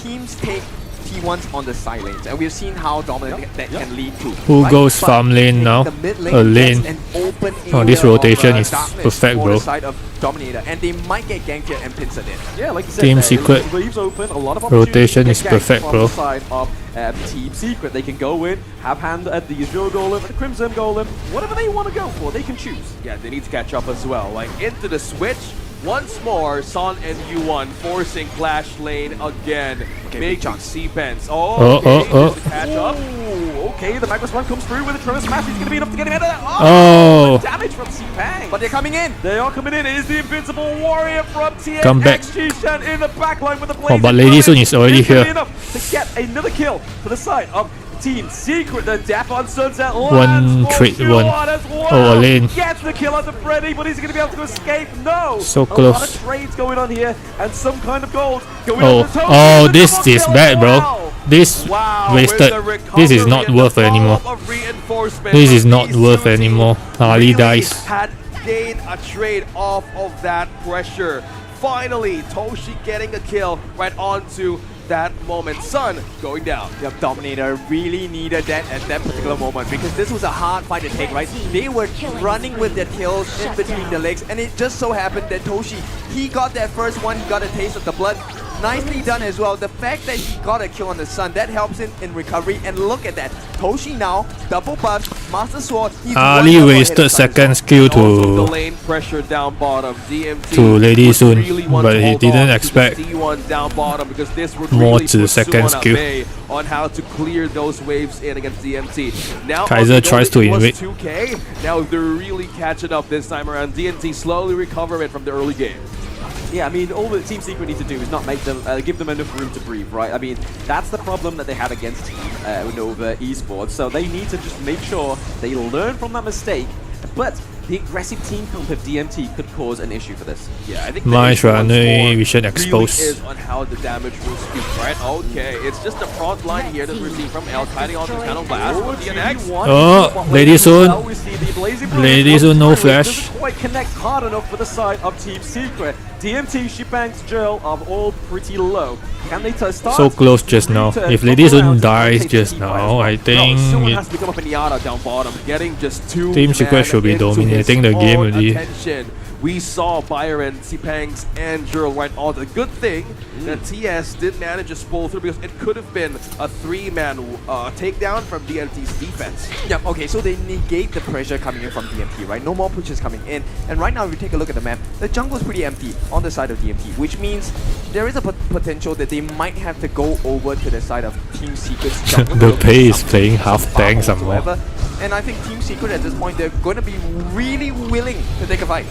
teams take T1s on the side lanes, and we've seen how dominant that can lead to. Who right? goes But farm lane taking now? the mid A lane. gets an open Oh, this area of, rotation is darkness perfect, for bro. the side of Dominator, and they might get ganked here and pincered in. Yeah, like you said, Team there, Secret. leaves open, a lot of Rotation opportunities to is get ganked perfect, from bro. the side of Team Secret. They can go in, have hand at the Azure Golem, at the Crimson Golem, whatever they want to go for, they can choose. Yeah, they need to catch up as well. Like into the switch. Once more, Son and U1 forcing Clash Lane again. Okay, big Making chance. C-Pens. Oh, Okay, oh. just to catch up. Ooh, okay, the Magnus one comes through with a Tremor Smash. He's going to be enough to get him out of that. Oh. Damage from C-Pang. But they're coming in. They are coming in. It is the Invincible Warrior from TNX. Come back. Shishan in the backline with the Oh, but Blazing Lady Sun Bullets. is already It's gonna here. be enough to get another kill for the side of Team Secret. The Death on Sunset One lands for trade, one. Shuan as well. Oh, a lane. Gets the kill onto Freddy, but he's going to be able to escape. No. So A lot close. of trades going on here, and some kind of gold going Oh, on the oh, this is bad, bro. Wow. This Wow, wasted. This is not worth anymore. This is not worth anymore. Ali dies. Had gained a trade off of that pressure. Finally, Toshi getting a kill right onto that moment. Sun going down. Yep, Dominator really needed that at that particular moment because this was a hard fight to take, right? They were running with their tails in between the legs, and it just so happened that Toshi, he got that first one, he got a taste of the blood. Nicely done as well. The fact that he got a kill on the Sun, that helps him in recovery. And look at that. Toshi now, double buff, Master Sword. Ali wasted second skill Also, the to lane pressure down bottom. DMT Lady would Sun, really want but to he hold didn't on to expect the D1 down bottom because this would more really to put second Suwon at skill. bay on how to clear those waves in against DMT. Now Kaiser tries to invade. 2K. Now they're really catching up this time around. DMT slowly recovering from the early game. Yeah, I mean, all that Team Secret need to do is not make them, give them enough room to breathe, right? I mean, that's the problem that they have against Team Nova Esports. So they need to just make sure they learn from that mistake. But the aggressive team comp of DMT could cause an issue for this. Yeah, I think Nice runner, we should really expose. is on how the damage will speak, right? Okay, it's just the front line here that we're seeing from L hiding onto Channel Blast. DNX. Oh, Lady Sun. Lady Sun, no flash. Doesn't quite connect hard enough for the side of Team Secret. DMT, Shibanks, Joel are all pretty low. Can they start? So close just now. If Lady Sun dies just now, I think Someone has to come up in Yara down bottom, getting just two Team Secret should be dominating the game already. attention. We saw Byron, Sipangs, and Jurl right on. The good thing that TS did manage to pull through because it could have been a three-man takedown from DMT's defense. Yep, okay, so they negate the pressure coming in from DMT, right? No more pushes coming in. And right now, if you take a look at the map, the jungle is pretty empty on the side of DMT, which means there is a potential that they might have to go over to the side of Team Secret's jungle. The Pei is playing half tank somehow. And I think Team Secret at this point, they're going to be really willing to take a fight.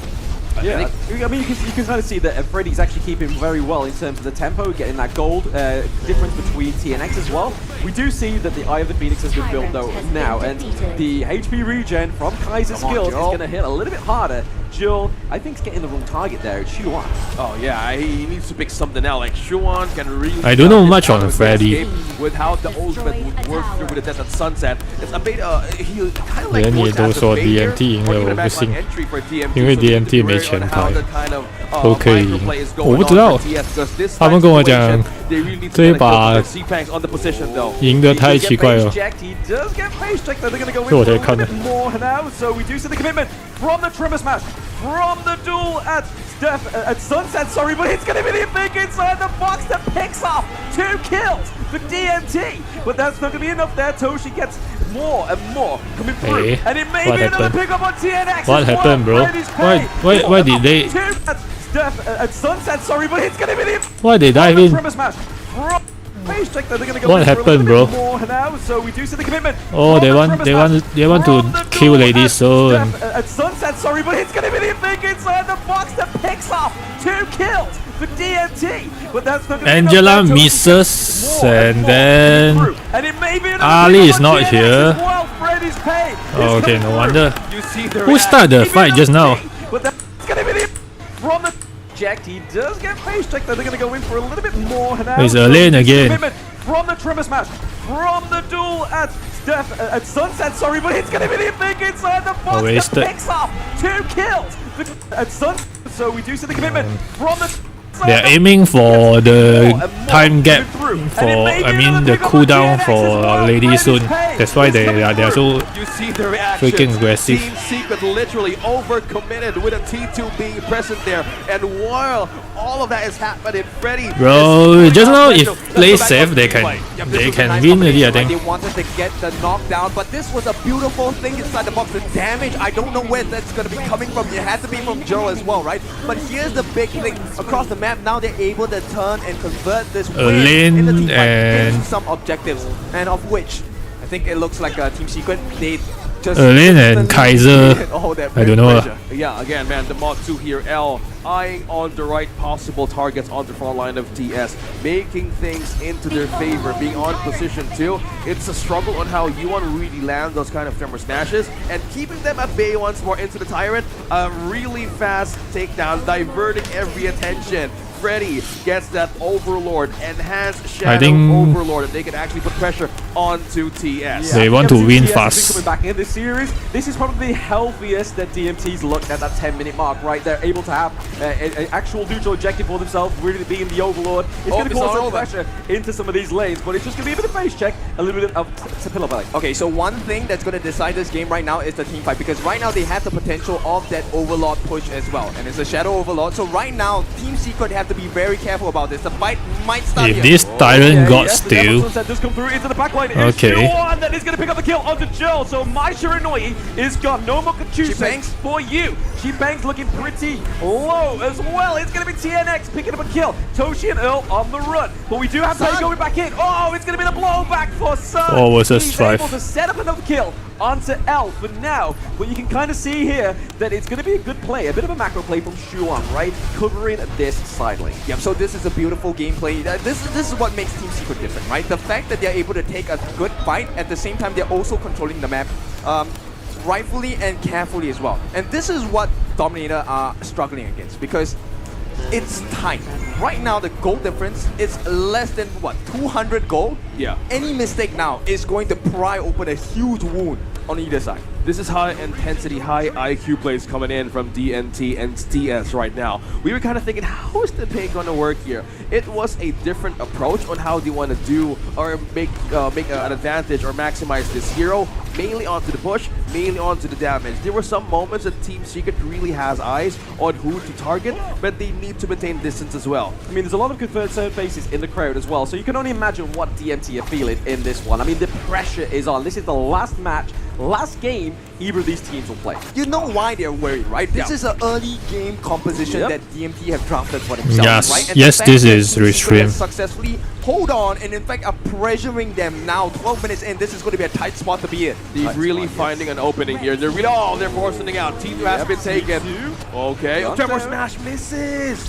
Yeah, I mean, you can kind of see that Freddy's actually keeping very well in terms of the tempo, getting that gold difference between TNX as well. We do see that the Eye of the Phoenix has been built though now, and the HP regen from Kaiser's skills is going to hit a little bit harder. Jill, I think, is getting the wrong target there. It's Shuan. Oh yeah, he needs to pick something out. Like Shuan can really. I don't know much on Freddy. With how the ultimate would work through with the Death at Sunset, it's a bit. He kind of like 连 works 也都 as a 说 bait DMT here 赢 or 了 even 我 a 不 backline 信 entry for DMT, 因为 so we need to DMT be 没 wary 钱 on 牌 how the kind of, 都可以赢 microplay is 我 going 不知道 on for TS, because this 他们跟我 situation, 讲 they really need to 这一 get 把 their C-Pangs on the position though. 赢得太奇怪了 He does get face checked, though. They're going to go in 这我 for 才 a 看 little 的 bit more now. So we do see the commitment from the Tremor Smash, from the duel at Sunset, sorry, but it's going to be the big inside the box that picks off 2 kills for DMT. But that's not going to be enough there. Toshi gets more and more coming through. Hey, and it may what be another happened? pick up on TNX. What as well. happened, bro? Brady's pay. Why did they- At Sunset, sorry, but it's going to be the Why they dive in? Tremor Smash from face check, though. They're going to go What in for a happened, little bro? bit more now. So we do see the commitment. Oh, from they the want Tremor they Smash. want they want From to the kill duel Lady at Sun. At Sunset, sorry, but it's going to be the big inside the box that picks off 2 kills for DMT. But that's not going to be Angela enough there. misses, More and more then coming through. And it may be another Ali pick is up on not TNX here. as well. Freddy's pay Oh, is okay, coming no through. wonder. You see the Who started the fight just now? But that's going to be the from the checked. He does get face checked, though. They're going to go in for a little bit more now. He's So lane it's again. commitment From the Tremor Smash, from the duel at Sunset, sorry, but it's going to be the big inside the box that wasted. picks off 2 kills at Sunset. So we do see the commitment from the. They're aiming for the time gap for the cooldown for Lady Sun. That's why they are so You see the reaction. freaking aggressive. Team Secret literally overcommitted with a T2 being present there. And while all of that is happening, Freddy. Bro, just now if Let's play go back safe on they the can replay. Yep, this they was a can nice win already, I combination, right? think. They wanted to get the knockdown, but this was a beautiful thing inside the box. The damage, I don't know where that's going to be coming from. It had to be from Joe as well, right? But here's the big thing. Across the map, now they're able to turn and convert this win Lin in the team fight and- into some objectives, and of which I think it looks like Team Secret, they just Lin and instantly Kaiser, defeated all that I don't know. pressure. Yeah, again, man, the Mod 2 here, L, eyeing on the right possible targets on the front line of TS, making things into their favor, being on position 2. It's a struggle on how you want to really land those kind of Tremor Smashes, and keeping them at bay once more into the Tyrant. A really fast takedown, diverting every attention. Freddy gets that Overlord, enhanced Shadow think- Overlord, and they can actually put pressure onto TS. They want to DMT win has been fast. Coming back in this series, this is probably the healthiest that DMT's looked at that 10-minute mark, right? They're able to have an actual neutral objective for themselves, really being the Overlord. It's going to it's cause not some over. pressure into some of these lanes, but it's just going to be a bit of face check, a little bit of pillow belly. Okay, so one thing that's going to decide this game right now is the team fight, because right now they have the potential of that Overlord push as well, and it's a Shadow Overlord. So right now, Team Secret have to to be very careful about this. The fight might start If here. this Tyrant got yes, the still, Devil Sunset does come through into the back line. It's Okay. Shuan that is going to pick up the kill onto Joel. So my Shiranui is gone. No more She bangs. Kachusek for you. She bangs looking pretty low as well. It's going to be TNX picking up a kill. Toshi and Earl on the run. But we do have Tay Sun. going back in. Oh, it's going to be the blowback for Sun. 4 versus He's 5. able to set up another kill onto L for now. But you can kind of see here that it's going to be a good play. A bit of a macro play from Shuan, right? Covering this side lane. Yep, so this is a beautiful gameplay. This is what makes Team Secret different, right? The fact that they're able to take a good fight, at the same time they're also controlling the map rightfully and carefully as well. And this is what Dominator are struggling against, because it's tight. Right now the gold difference is less than what, 200 gold? Yeah. Any mistake now is going to pry open a huge wound on either side. This is high intensity, high IQ plays coming in from DNT and TS right now. We were kind of thinking, how is the pick going to work here? It was a different approach on how they want to do or make an advantage or maximize this hero, mainly onto the push, mainly onto the damage. There were some moments that Team Secret really has eyes on who to target, but they need to maintain distance as well. I mean, there's a lot of concerned faces in the crowd as well, so you can only imagine what DMT are feeling in this one. I mean, the pressure is on. This is the last match, last game either of these teams will play. You know why they're worried, right? This Yeah. is an early game composition Yep. that DMT have drafted for themselves, Yes. right? And Yes, the fact this that is Team Secret has Restream. successfully hold on and in fact are pressuring them now. 12 minutes in, this is going to be a tight spot to be in. They're really finding an opening here. They're forcing it out. T2 has been taken. Okay, Done Trevor there. Smash misses.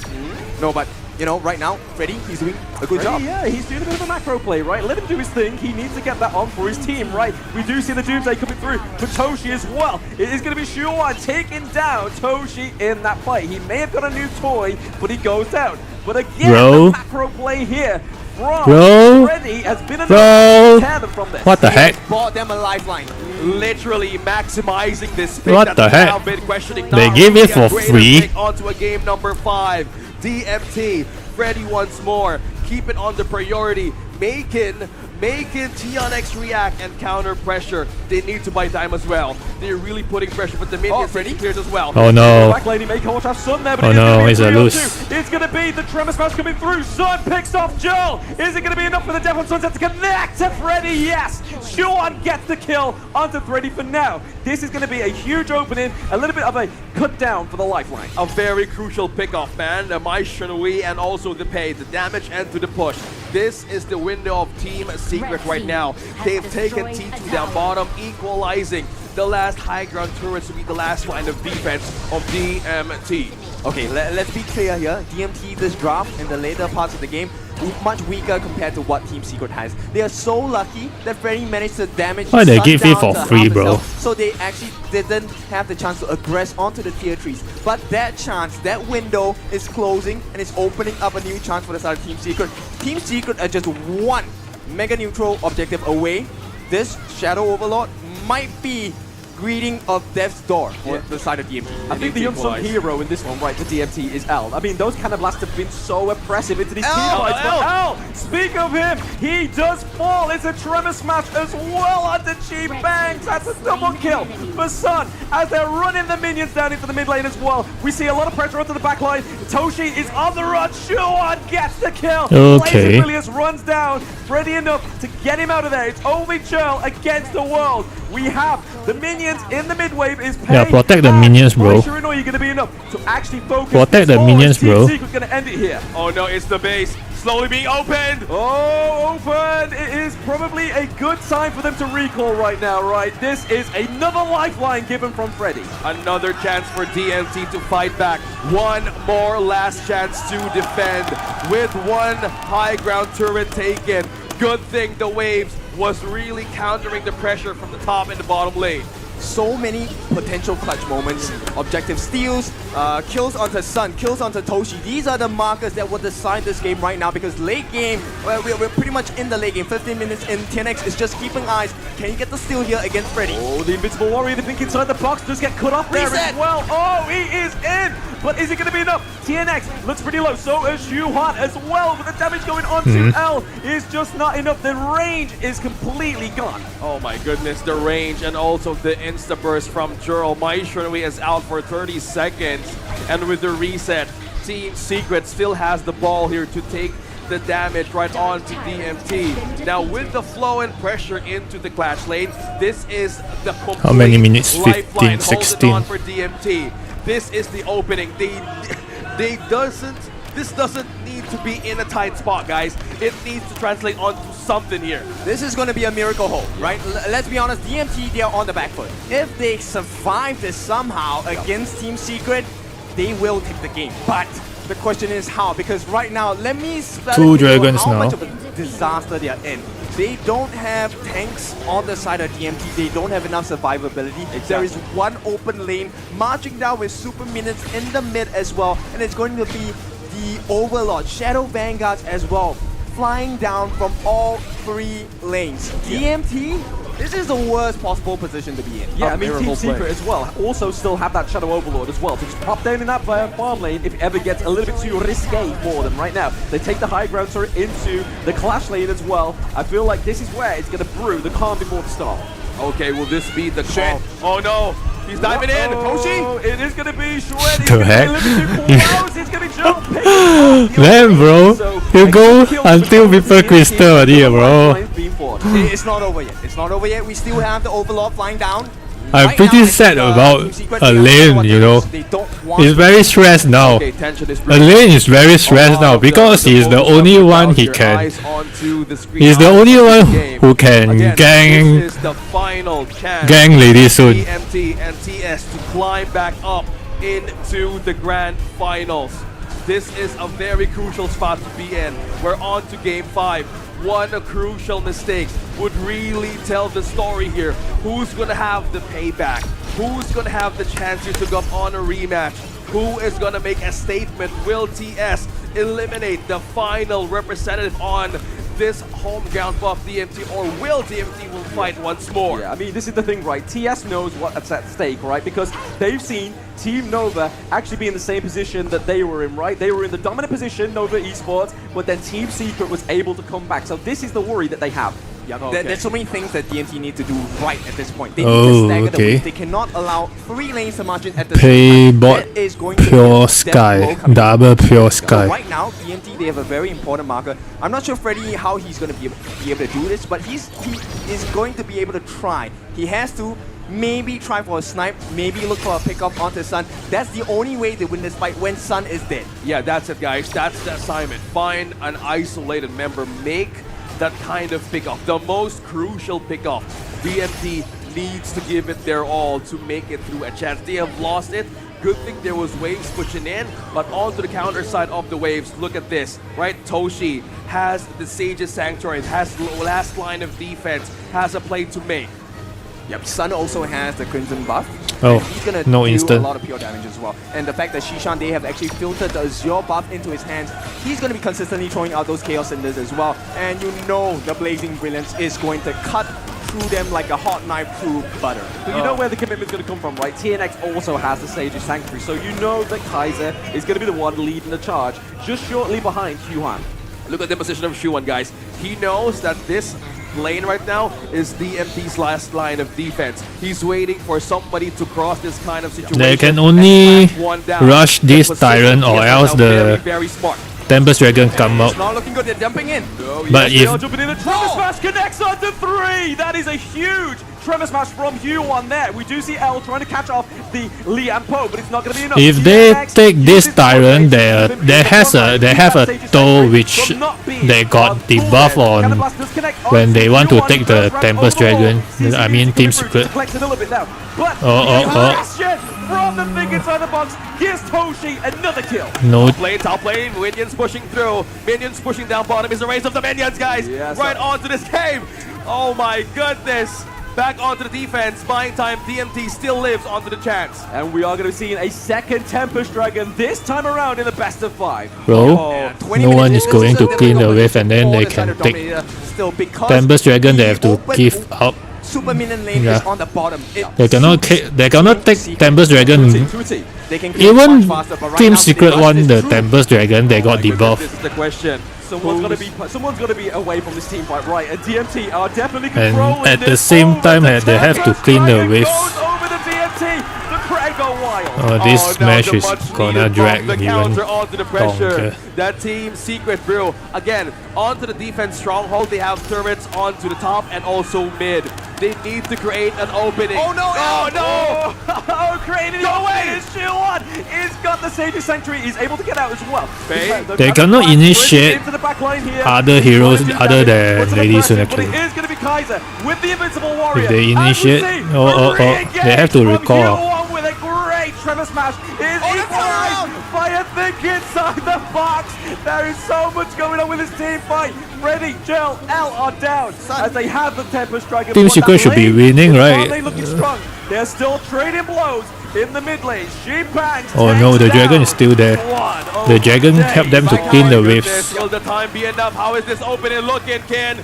No, but you know, right now, Freddy, he's doing a good job. Yeah, he's doing a bit of a macro play, right? Let him do his thing. He needs to get that on for his team, right? We do see the Doomsday coming through for Toshi as well. It is going to be Shuan taking down Toshi in that fight. He may have got a new toy, but he goes down. But again, Bro. the macro play here from Bro. Freddy has been enough Bro. to tear them from this. What the heck? Bought them a lifeline. Literally maximizing this pick. What that the we've heck? now been questioning. They Now give it really a for greater free? pick onto a game number 5. DMT, Freddy once more. Keep it on the priority. Making TNX react and counter pressure. They need to buy time as well. They're really putting pressure, but the minions Freddy clears as well. Oh no. Back lane, he may come off Sun there, but Oh it's no, gonna be he's a 3-on-2. loose. It's going to be the Tremor Smash coming through. Sun picks off Joel. Is it going to be enough for the Devil Sunset to connect to Freddy? Yes. Shuan gets the kill onto Freddy for now. This is going to be a huge opening, a little bit of a cut down for the lifeline. A very crucial pickoff, man. The Mai Shunui and also the pay, the damage and to the push. This is the window of Team Secret right now. They've taken T2 down bottom, equalizing the last high ground turrets to be the last line of defense of DMT. Okay, let's be clear here. DMT this draft in the later parts of the game much weaker compared to what Team Secret has. They are so lucky that Freddy managed to damage Why they Sun give it down for to free, half bro? itself, so they actually didn't have the chance to aggress onto the tier 3s. But that chance, that window is closing and it's opening up a new chance for the side of Team Secret. Team Secret are just one mega neutral objective away. This Shadow Overlord might be greeting of death's door for the side of DMT. I think the unsung hero in this one, right, for DMT is L. I mean, those kind of blasts have been so oppressive into these team fights. But L, speak of him, he does fall. It's a Tremor Smash as well onto Chi Bangs. That's a double kill for Sun as they're running the minions down into the mid lane as well. We see a lot of pressure onto the back line. Toshi is on the run. Shuan gets the kill. Okay. Blazing runs down. Freddy enough to get him out of there. It's only Churl against the world. We have the minions in the mid wave is paying. Yeah, protect the minions, bro. Sure enough, you're going to be enough to actually focus. Protect the minions, bro. Team Secret going to end it here. Oh no, it's the base. Slowly being opened. Oh, open. It is probably a good time for them to recall right now, right? This is another lifeline given from Freddy. Another chance for DMT to fight back. One more last chance to defend with one high ground turret taken. Good thing the waves was really countering the pressure from the top and the bottom lane. So many potential clutch moments. Objective steals, kills onto Sun, kills onto Toshi. These are the markers that will decide this game right now, because late game, we're pretty much in the late game. 15 minutes in, TNX is just keeping eyes. Can he get the steal here against Freddy? Oh, the Invincible Warrior, the pink inside the box, does get cut off there Reset. as well. Oh, he is in. But is it going to be enough? TNX looks pretty low. So is Shuhan as well. But the damage going on to L is just not enough. The range is completely gone. Oh my goodness, the range and also the insta burst from Jurl. Mai Shunui is out for 30 seconds. And with the reset, Team Secret still has the ball here to take the damage right on to DMT. Now with the flow and pressure into the clash lane, this is the complete How many minutes? 15, lifeline 16. holding on for DMT. This is the opening. This doesn't need to be in a tight spot, guys. It needs to translate onto something here. This is going to be a miracle hold, right? Let's be honest, DMT, they are on the back foot. If they survive this somehow against Team Secret, they will take the game. But the question is how, because right now, let me spell Two it to you dragons how now. much of a disaster they are in. They don't have tanks on the side of DMT. They don't have enough survivability. There is one open lane marching down with super minions in the mid as well, and it's going to be the Overlord, Shadow Vanguards as well, flying down from all three lanes. DMT, this is the worst possible position to be in. Yeah, I mean, Team Secret as well also still have that Shadow Overlord as well. To just pop down in that farm lane if it ever gets a little bit too risque for them right now. They take the high ground turret into the clash lane as well. I feel like this is where it's going to brew the calm before the storm. Okay, will this be the calm? Oh no, he's diving in. Toshi? It is going to be Shred. He's The going heck? to be a little bit too close. It's going to be Joe picking up. Damn, bro. So, You go kill until the before Crystal, DMT, bro. It's not over yet. It's not over yet. We still have the Overlord flying down. I'm Right pretty now, sad Team about Secret, a they have lane, what you it know. is. They don't want He's very stressed now. Okay, tension is A lane is very stressed now because he's the only one he can. He's the only one who can gang This is the final chance. gang lady soon. DMT and TS to climb back up into the grand finals. This is a very crucial spot to be in. We're on to game 5. One crucial mistake would really tell the story here. Who's gonna have the payback? Who's gonna have the chance here to go up on a rematch? Who is gonna make a statement? Will TS eliminate the final representative on this home ground buff DMT, or will DMT will fight once more? Yeah, I mean, this is the thing, right? TS knows what's at stake, right? Because they've seen Team Nova actually be in the same position that they were in, right? They were in the dominant position, Nova Esports, but then Team Secret was able to come back. So this is the worry that they have. Yeah, Okay. there's so many things that DMT need to do right at this point. They Oh, need to stagger the okay. wave. They cannot allow 3 lanes to march in at the Pay same time. bot That is going to be pure a death sky, blow coming. double pure So sky. right now, DMT, they have a very important marker. I'm not sure, Freddy, how he's going to be able to do this, but he is going to be able to try. He has to maybe try for a snipe, maybe look for a pickup onto Sun. That's the only way to win this fight when Sun is dead. Yeah, that's it, guys. That's the assignment. Find an isolated member. Make that kind of pickoff, the most crucial pickoff. DMT needs to give it their all to make it through a chance. They have lost it. Good thing there was waves pushing in, but onto the counter side of the waves, look at this, right? Toshi has the Sage's Sanctuary, has the last line of defense, has a play to make. Yep, Sun also has the Crimson buff. Oh, and he's gonna no do instant. a lot of pure damage as well. And the fact that Shishan, they have actually filtered the Azure buff into his hands, he's gonna be consistently throwing out those Chaos Cinders as well. And you know the Blazing Brilliance is going to cut through them like a hot knife through butter. But you know where the commitment's going to come from, right? TNX also has the Sage's Sanctuary, so you know that Kaiser is going to be the one leading the charge, just shortly behind Huan. Look at the position of Shuan, guys. He knows that this lane right now is DMT's last line of defense. He's waiting for somebody to cross this kind of situation. They can and only smash one down. rush The this position Tyrant or is else now the very, very smart. Tempest Dragon come It's out. not looking good, they're dumping in. But They if are jumping in, a Tremor Smash connects onto 3! That is a huge Tremor Smash from Huan there. We do see L trying to catch off the Lian Po, but it's not going to be enough. if they TNX take this uses Tyrant, Force they have a toe which they got the buff on when they want to take the Tempest Dragon. I mean Team Secret. From the thing inside the box, gives Toshi another kill. No, Top lane, minions pushing through. Minions pushing down bottom is the race of the minions, guys. Yes, right onto this game. Oh my goodness. Back onto the defense. Buying time. DMT still lives onto the chance. And we are going to see a second Tempest Dragon, this time around in the best of 5. bro. 20 No one minutes, is going this to a clean the difficult wave and then for they the side can of take Dominator still because Tempest Dragon. They have to the give open up. Super minion lane Yeah. is on the bottom. They cannot take Tempest Dragon. They can clear Even much faster, but right Team now, Secret they won rush the this through. Tempest Dragon. They got the buff. This is the question. Someone's gonna be away from this team fight, right? And DMT are definitely And controlling at the this same over time, the they have to Tempest clean the Dragon waves. goes over the DMT. The gonna go wild. This now match the is much gonna needed drag bump, the even counter onto the pressure. longer. That Team Secret Brew, again, onto the defense stronghold. They have turrets onto the top and also mid. They need to create an opening. Oh no! Oh no! Oh, creating Go the away! Shuan is got the Sage's Sanctuary. He's able to get out as well. Faye? They cannot initiate into the back line here. other heroes other than What's the Lady Sun pressure? But actually. it is going to be Kaiser with the Invincible Warrior. If they And we initiate- see oh, they have to from recall. Q1 with a great Tremor Smash is equalized by a think inside the box. There is so much going on with this team fight. Freddy, Jill, L are down as they have the Tempest Dragon. Team But Secret that should be lane winning, is right? finally looking strong. They're still trading blows in the mid lane. She bangs. Oh no, the takes dragon down is still there. one of The dragon the helped them to days. clean the Goodness, waves. will the time be enough? How is this opening looking, Ken?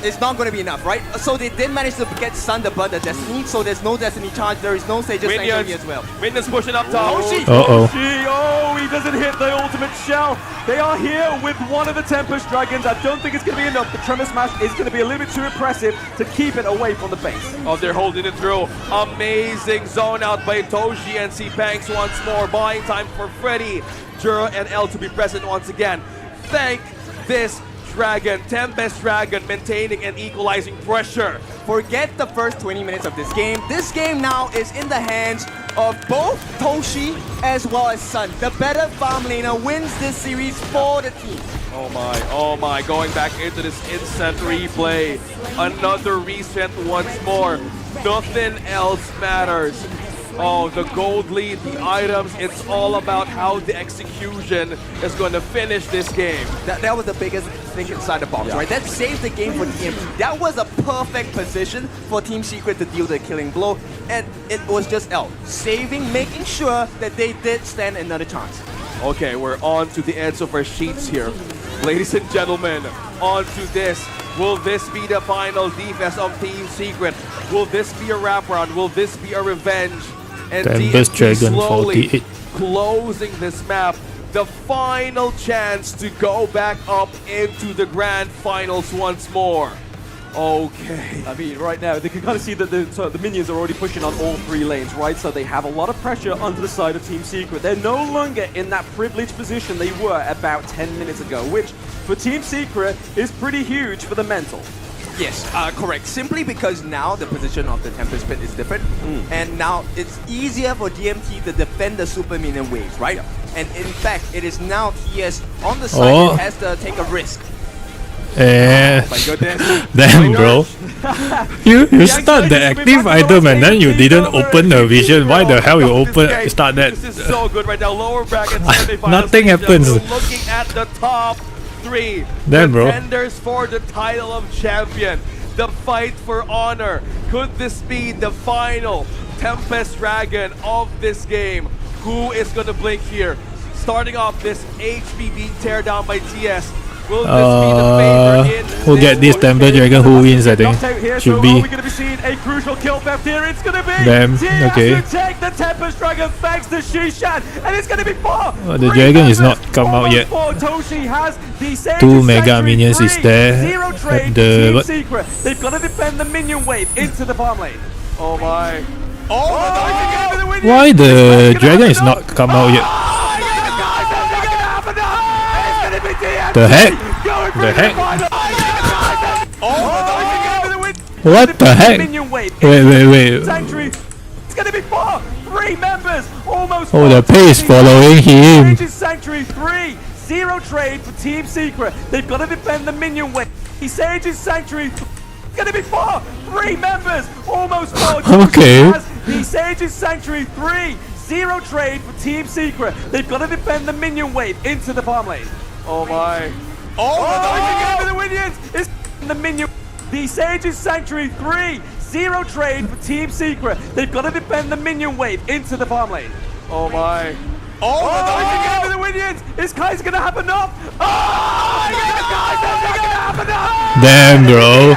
It's not going to be enough, right? So they did manage to get Sun the Burn the Destiny, so there's no Destiny charge, there is no Sage's Sanctuary as well. Minions pushing up top. Uh-oh. Oh, he doesn't hit the ultimate shell. They are here with one of the Tempest Dragons. I don't think it's going to be enough. The Tremor Smash is going to be a little bit too impressive to keep it away from the base. Oh, they're holding it through. Amazing zone out by Toshi and C-Panks once more. Buying time for Freddy, Jura, and L to be present once again. Thank this Dragon, Tempest Dragon, maintaining and equalizing pressure. Forget the first 20 minutes of this game. This game now is in the hands of both Toshi as well as Sun. The better farm laner wins this series for the team. Oh my, going back into this instant replay. Another reset once more. Nothing else matters. Oh, the gold lead, the items, it's all about how the execution is going to finish this game. That was the biggest thing inside the box, right? That saved the game for DMT. That was a perfect position for Team Secret to deal the killing blow, and it was just L saving, making sure that they did stand another chance. Okay, we're on to the ends of our sheets here. Ladies and gentlemen, on to this. Will this be the final defense of Team Secret? Will this be a wraparound? Will this be a revenge? And Tempest DMT Dragon slowly 48. closing this map. The final chance to go back up into the grand finals once more. Okay. I mean, right now, they can kind of see that the minions are already pushing on all three lanes, right? So they have a lot of pressure onto the side of Team Secret. They're no longer in that privileged position they were about 10 minutes ago, which for Team Secret is pretty huge for the mental. Yes, correct. Simply because now the position of the Tempest Pit is different, and now it's easier for DMT to defend the super minion waves, right? Yeah. And in fact, it is now TS on the side that has to take a risk. My goodness. Damn, bro. You start the active item and then you didn't open the vision. Why the hell you start that? This is so good right now. Lower bracket semifinals. Nothing happens. We're looking at the top three Damn, bro. contenders for the title of champion. The fight for honor. Could this be the final Tempest Dragon of this game? Who is going to blink here? Starting off this HBB teardown by TS. Will this be the favorite in Who get this Tempest Dragon? Who wins? I think Knocked out here, should so be. are we going to be seeing a crucial kill theft here? It's going to be Them, TS okay. who take the Tempest Dragon thanks to Shishan, and it's going to be four. The dragon is not come out yet. Toshi has the Sage Two mega Sanctuary minions is 3, there Zero at trade the- Team what? Secret. They've got to defend the minion wave into the farm lane. Oh my. Why the dragon is not come out yet? The heck? The heck? What the heck? Wait. Sanctuary. It's going to be three members. Almost. Oh, the pace following him. Sage's Sanctuary 3. Zero trade for Team Secret. They've got to defend the minion wave. Sage's Sanctuary. It's going to be three members. Almost four. Okay. The Sage's Sanctuary 3. Zero trade for Team Secret. They've got to defend the minion wave into the farm lane. Oh my. The minions is the minion. The Sage's Sanctuary 3. Zero trade for Team Secret. They've got to defend the minion wave into the farm lane. Oh my. The minions. Is Kai's gonna have enough? Damn, bro.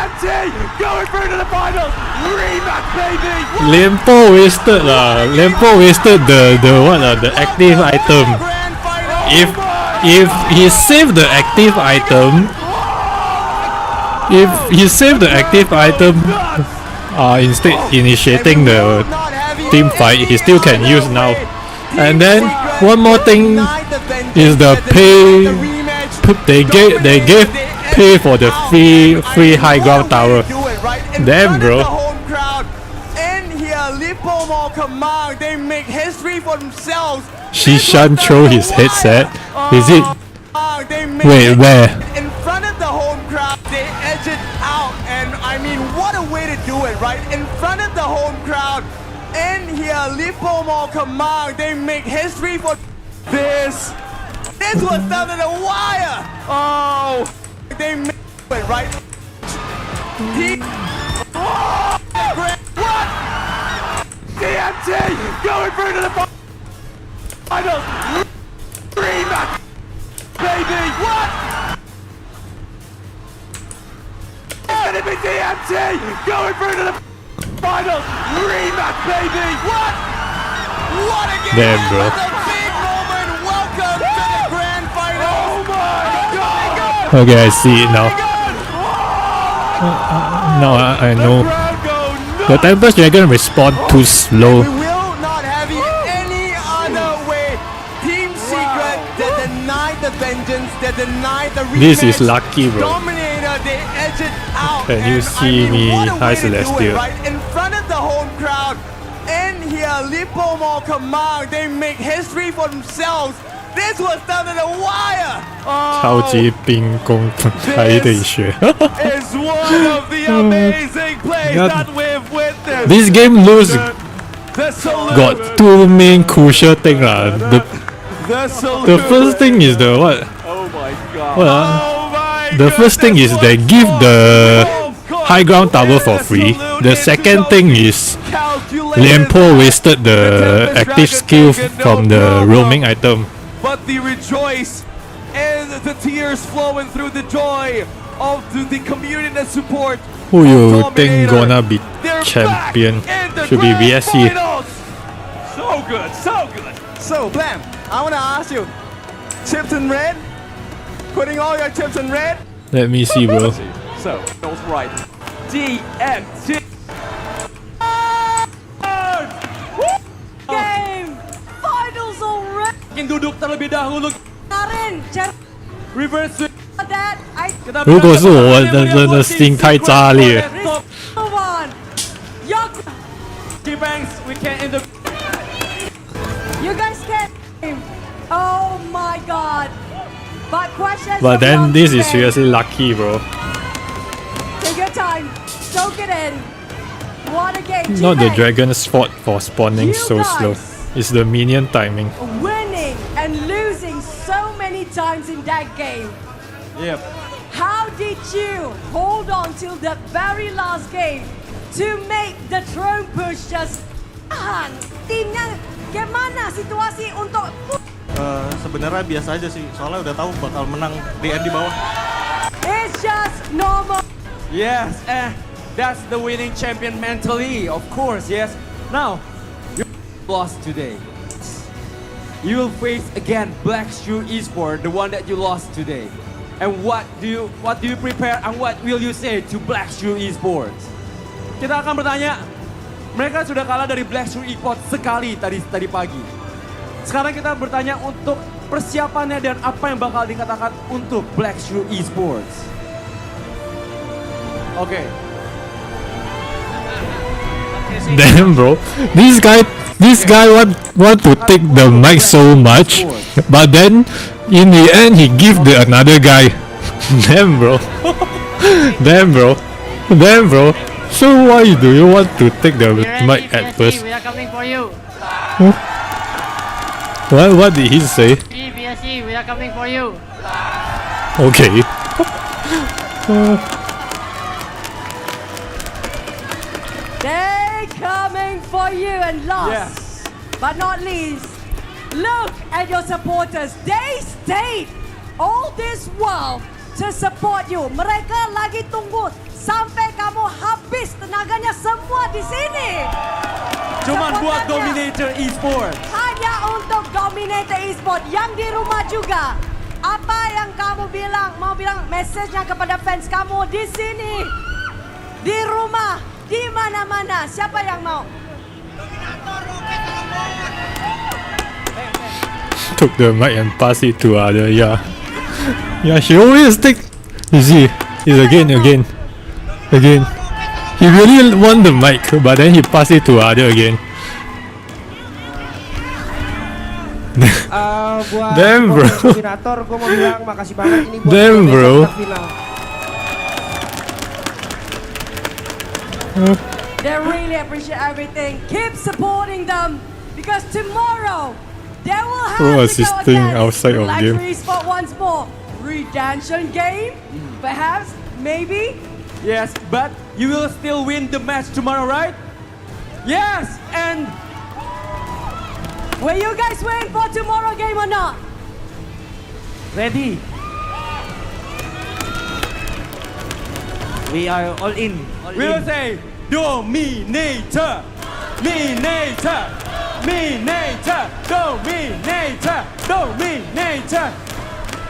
Going through to the finals. Rematch, baby. Lempo wasted lah. Lempo wasted the active item. If he saved the active item, instead initiating the team fight, he still can use now. And then one more thing is the pay. They gave pay for the free high ground tower. Damn, bro. They make history for themselves. Shishan throw his headset. Is it? Wait, where? In front of the home crowd, they edge it out, and I mean, what a way to do it, right? In front of the home crowd, and here, Lipomo Command, they make history for this. This was down to the wire. Oh, they make it, right? What? DMT going through to the finals. Rematch, baby. What? It's gonna be DMT going through to the finals. Rematch, baby. What? What a game! Damn, bro. What a big moment. Welcome to the grand final. Oh my God! Okay, I see it now. Now I know. The Tempest Dragon respond too slow. We will not have it any other way. Team Secret, they denied the vengeance, they denied the rematch. This is lucky, bro. Dominator, they edge it out. Can you and see me, what a High way to do it, Celestial? right in front of the home crowd. And here, Lipomo Command, they make history for themselves. This was down to the wire. 超级兵工台的学。 Is one of the amazing plays that we've witnessed. This game lose The salute. got two main crucial thing lah. The salute. The first thing is the what? Oh my God. What Oh my The first thing is they give the high ground tower for free. The second thing is Lianpo wasted the active skill from the roaming item. But the rejoice and the tears flowing through the joy of the community and support. Who you of think Dominator. gonna be They're champion? back in the Should be grand VSC. finals. So good, so good. So, Blam, I want to ask you, chips in red? Putting all your chips in red? Let me see, bro. So, that was right. DMT. Game finals already. Yang duduk terlebih dahulu. Kemarin, Reverse swing. that I 如果是我的心太炸裂。 one. Banks, we can't end the. You guys can. Oh my God. But questions. But from then beyond this is today. seriously lucky, bro. Take your time. Soak it in. What a game. Not the Teammate dragon's fault for spawning You so guys. slow. It's the minion timing. winning and losing so many times in that game. Yep. How did you hold on till the very last game to make the throne push just tahan? Timnya gimana situasi untuk Sebenarnya biasa aja sih, soalnya udah tahu bakal menang di end di bawah. it's just normal. Yes, that's the winning champion mentally, of course, yes. Now, you lost today. You will face again Black Shoe Esport, the one that you lost today. And what do you prepare and what will you say to Black Shoe Esports? Kita akan bertanya, mereka sudah kalah dari Black Shoe Esports sekali tadi pagi. Sekarang kita bertanya untuk persiapannya dan apa yang bakal dikatakan untuk Black Shoe Esports. Oke. Damn, bro. This guy want to take the mic so much, but then in the end he give the another guy. Damn, bro. Damn, bro. Damn, bro. So why do you want to take the mic at first? We are coming for you. What did he say? BSC, we are coming for you. Okay. They coming for you and last, Yes. but not least, look at your supporters. They stayed all this while to support you. Mereka lagi tunggu sampai kamu habis tenaganya semua di sini. Cuman buat Supporternya Dominator Esports. hanya untuk Dominator Esports yang di rumah juga. Apa yang kamu bilang? Mau bilang message-nya kepada fans kamu di sini, di rumah, di mana-mana. Siapa yang mau? Took the mic and passed it to other. Yeah, yeah. She always take. You see, it's again. He really want the mic, but then he passed it to other again. Buat Damn, bro. Dominator, gue mau bilang makasih banget ini buat Damn, bro. final. They really appreciate everything. Keep supporting them because tomorrow they will have Bro, to go assisting against outside of game. Luxury Spot once more. Redemption game, perhaps, maybe. Yes, but you will still win the match tomorrow, right? Yes, and Will you guys win for tomorrow game or not? Ready? We are all in. All we will in. say Dominator, Dominator, Dominator, Dominator, Dominator.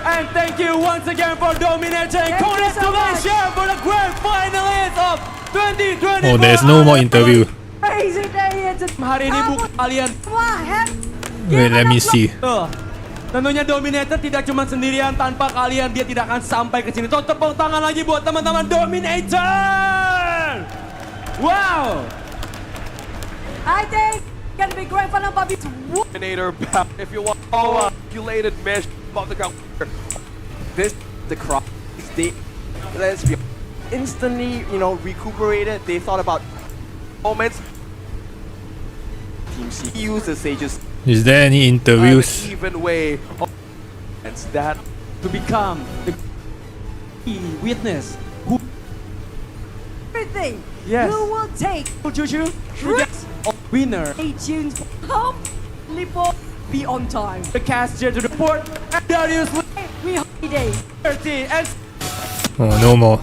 And thank you once again for Dominator and Thank you so congratulations for the grand finalist of 2024. Oh, there's no more interview. Crazy day here to Hari ini bukan kalian. Wait, let me see. Tentunya Dominator tidak cuma sendirian, tanpa kalian dia tidak akan sampai ke sini. Tepuk tangan lagi buat teman-teman Dominator. Wow. I think gonna be great fun, Bobby. Dominator, if you want calculated mesh about the ground. This the crowd. They let's be instantly, recuperated. They thought about Moments. Team C use the Sages. Is there any interviews? An even way of that To become the witness who Everything. Yes. Who will take Choo-choo winner. Stay tuned. Home. Lipo. Be on time. The cast here to report and Darius We holiday. 30 and Oh, no more.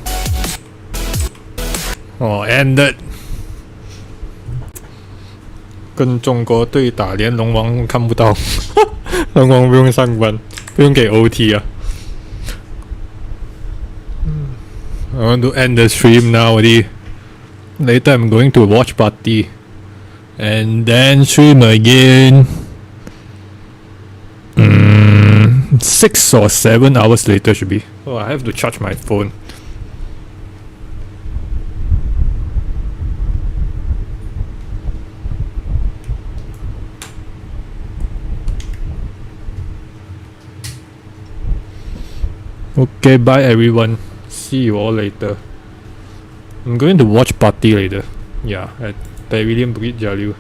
Oh, ended. 跟中国队打，连龙王看不到，龙王不用上班，不用给 OT 啊。I want to end the stream now already. Later I'm going to watch party. And then stream again. 6 or 7 hours later should be. Oh, I have to charge my phone. Okay, bye everyone. See you all later. I'm going to watch party later. Yeah, at Pavilion Bukit Jalil.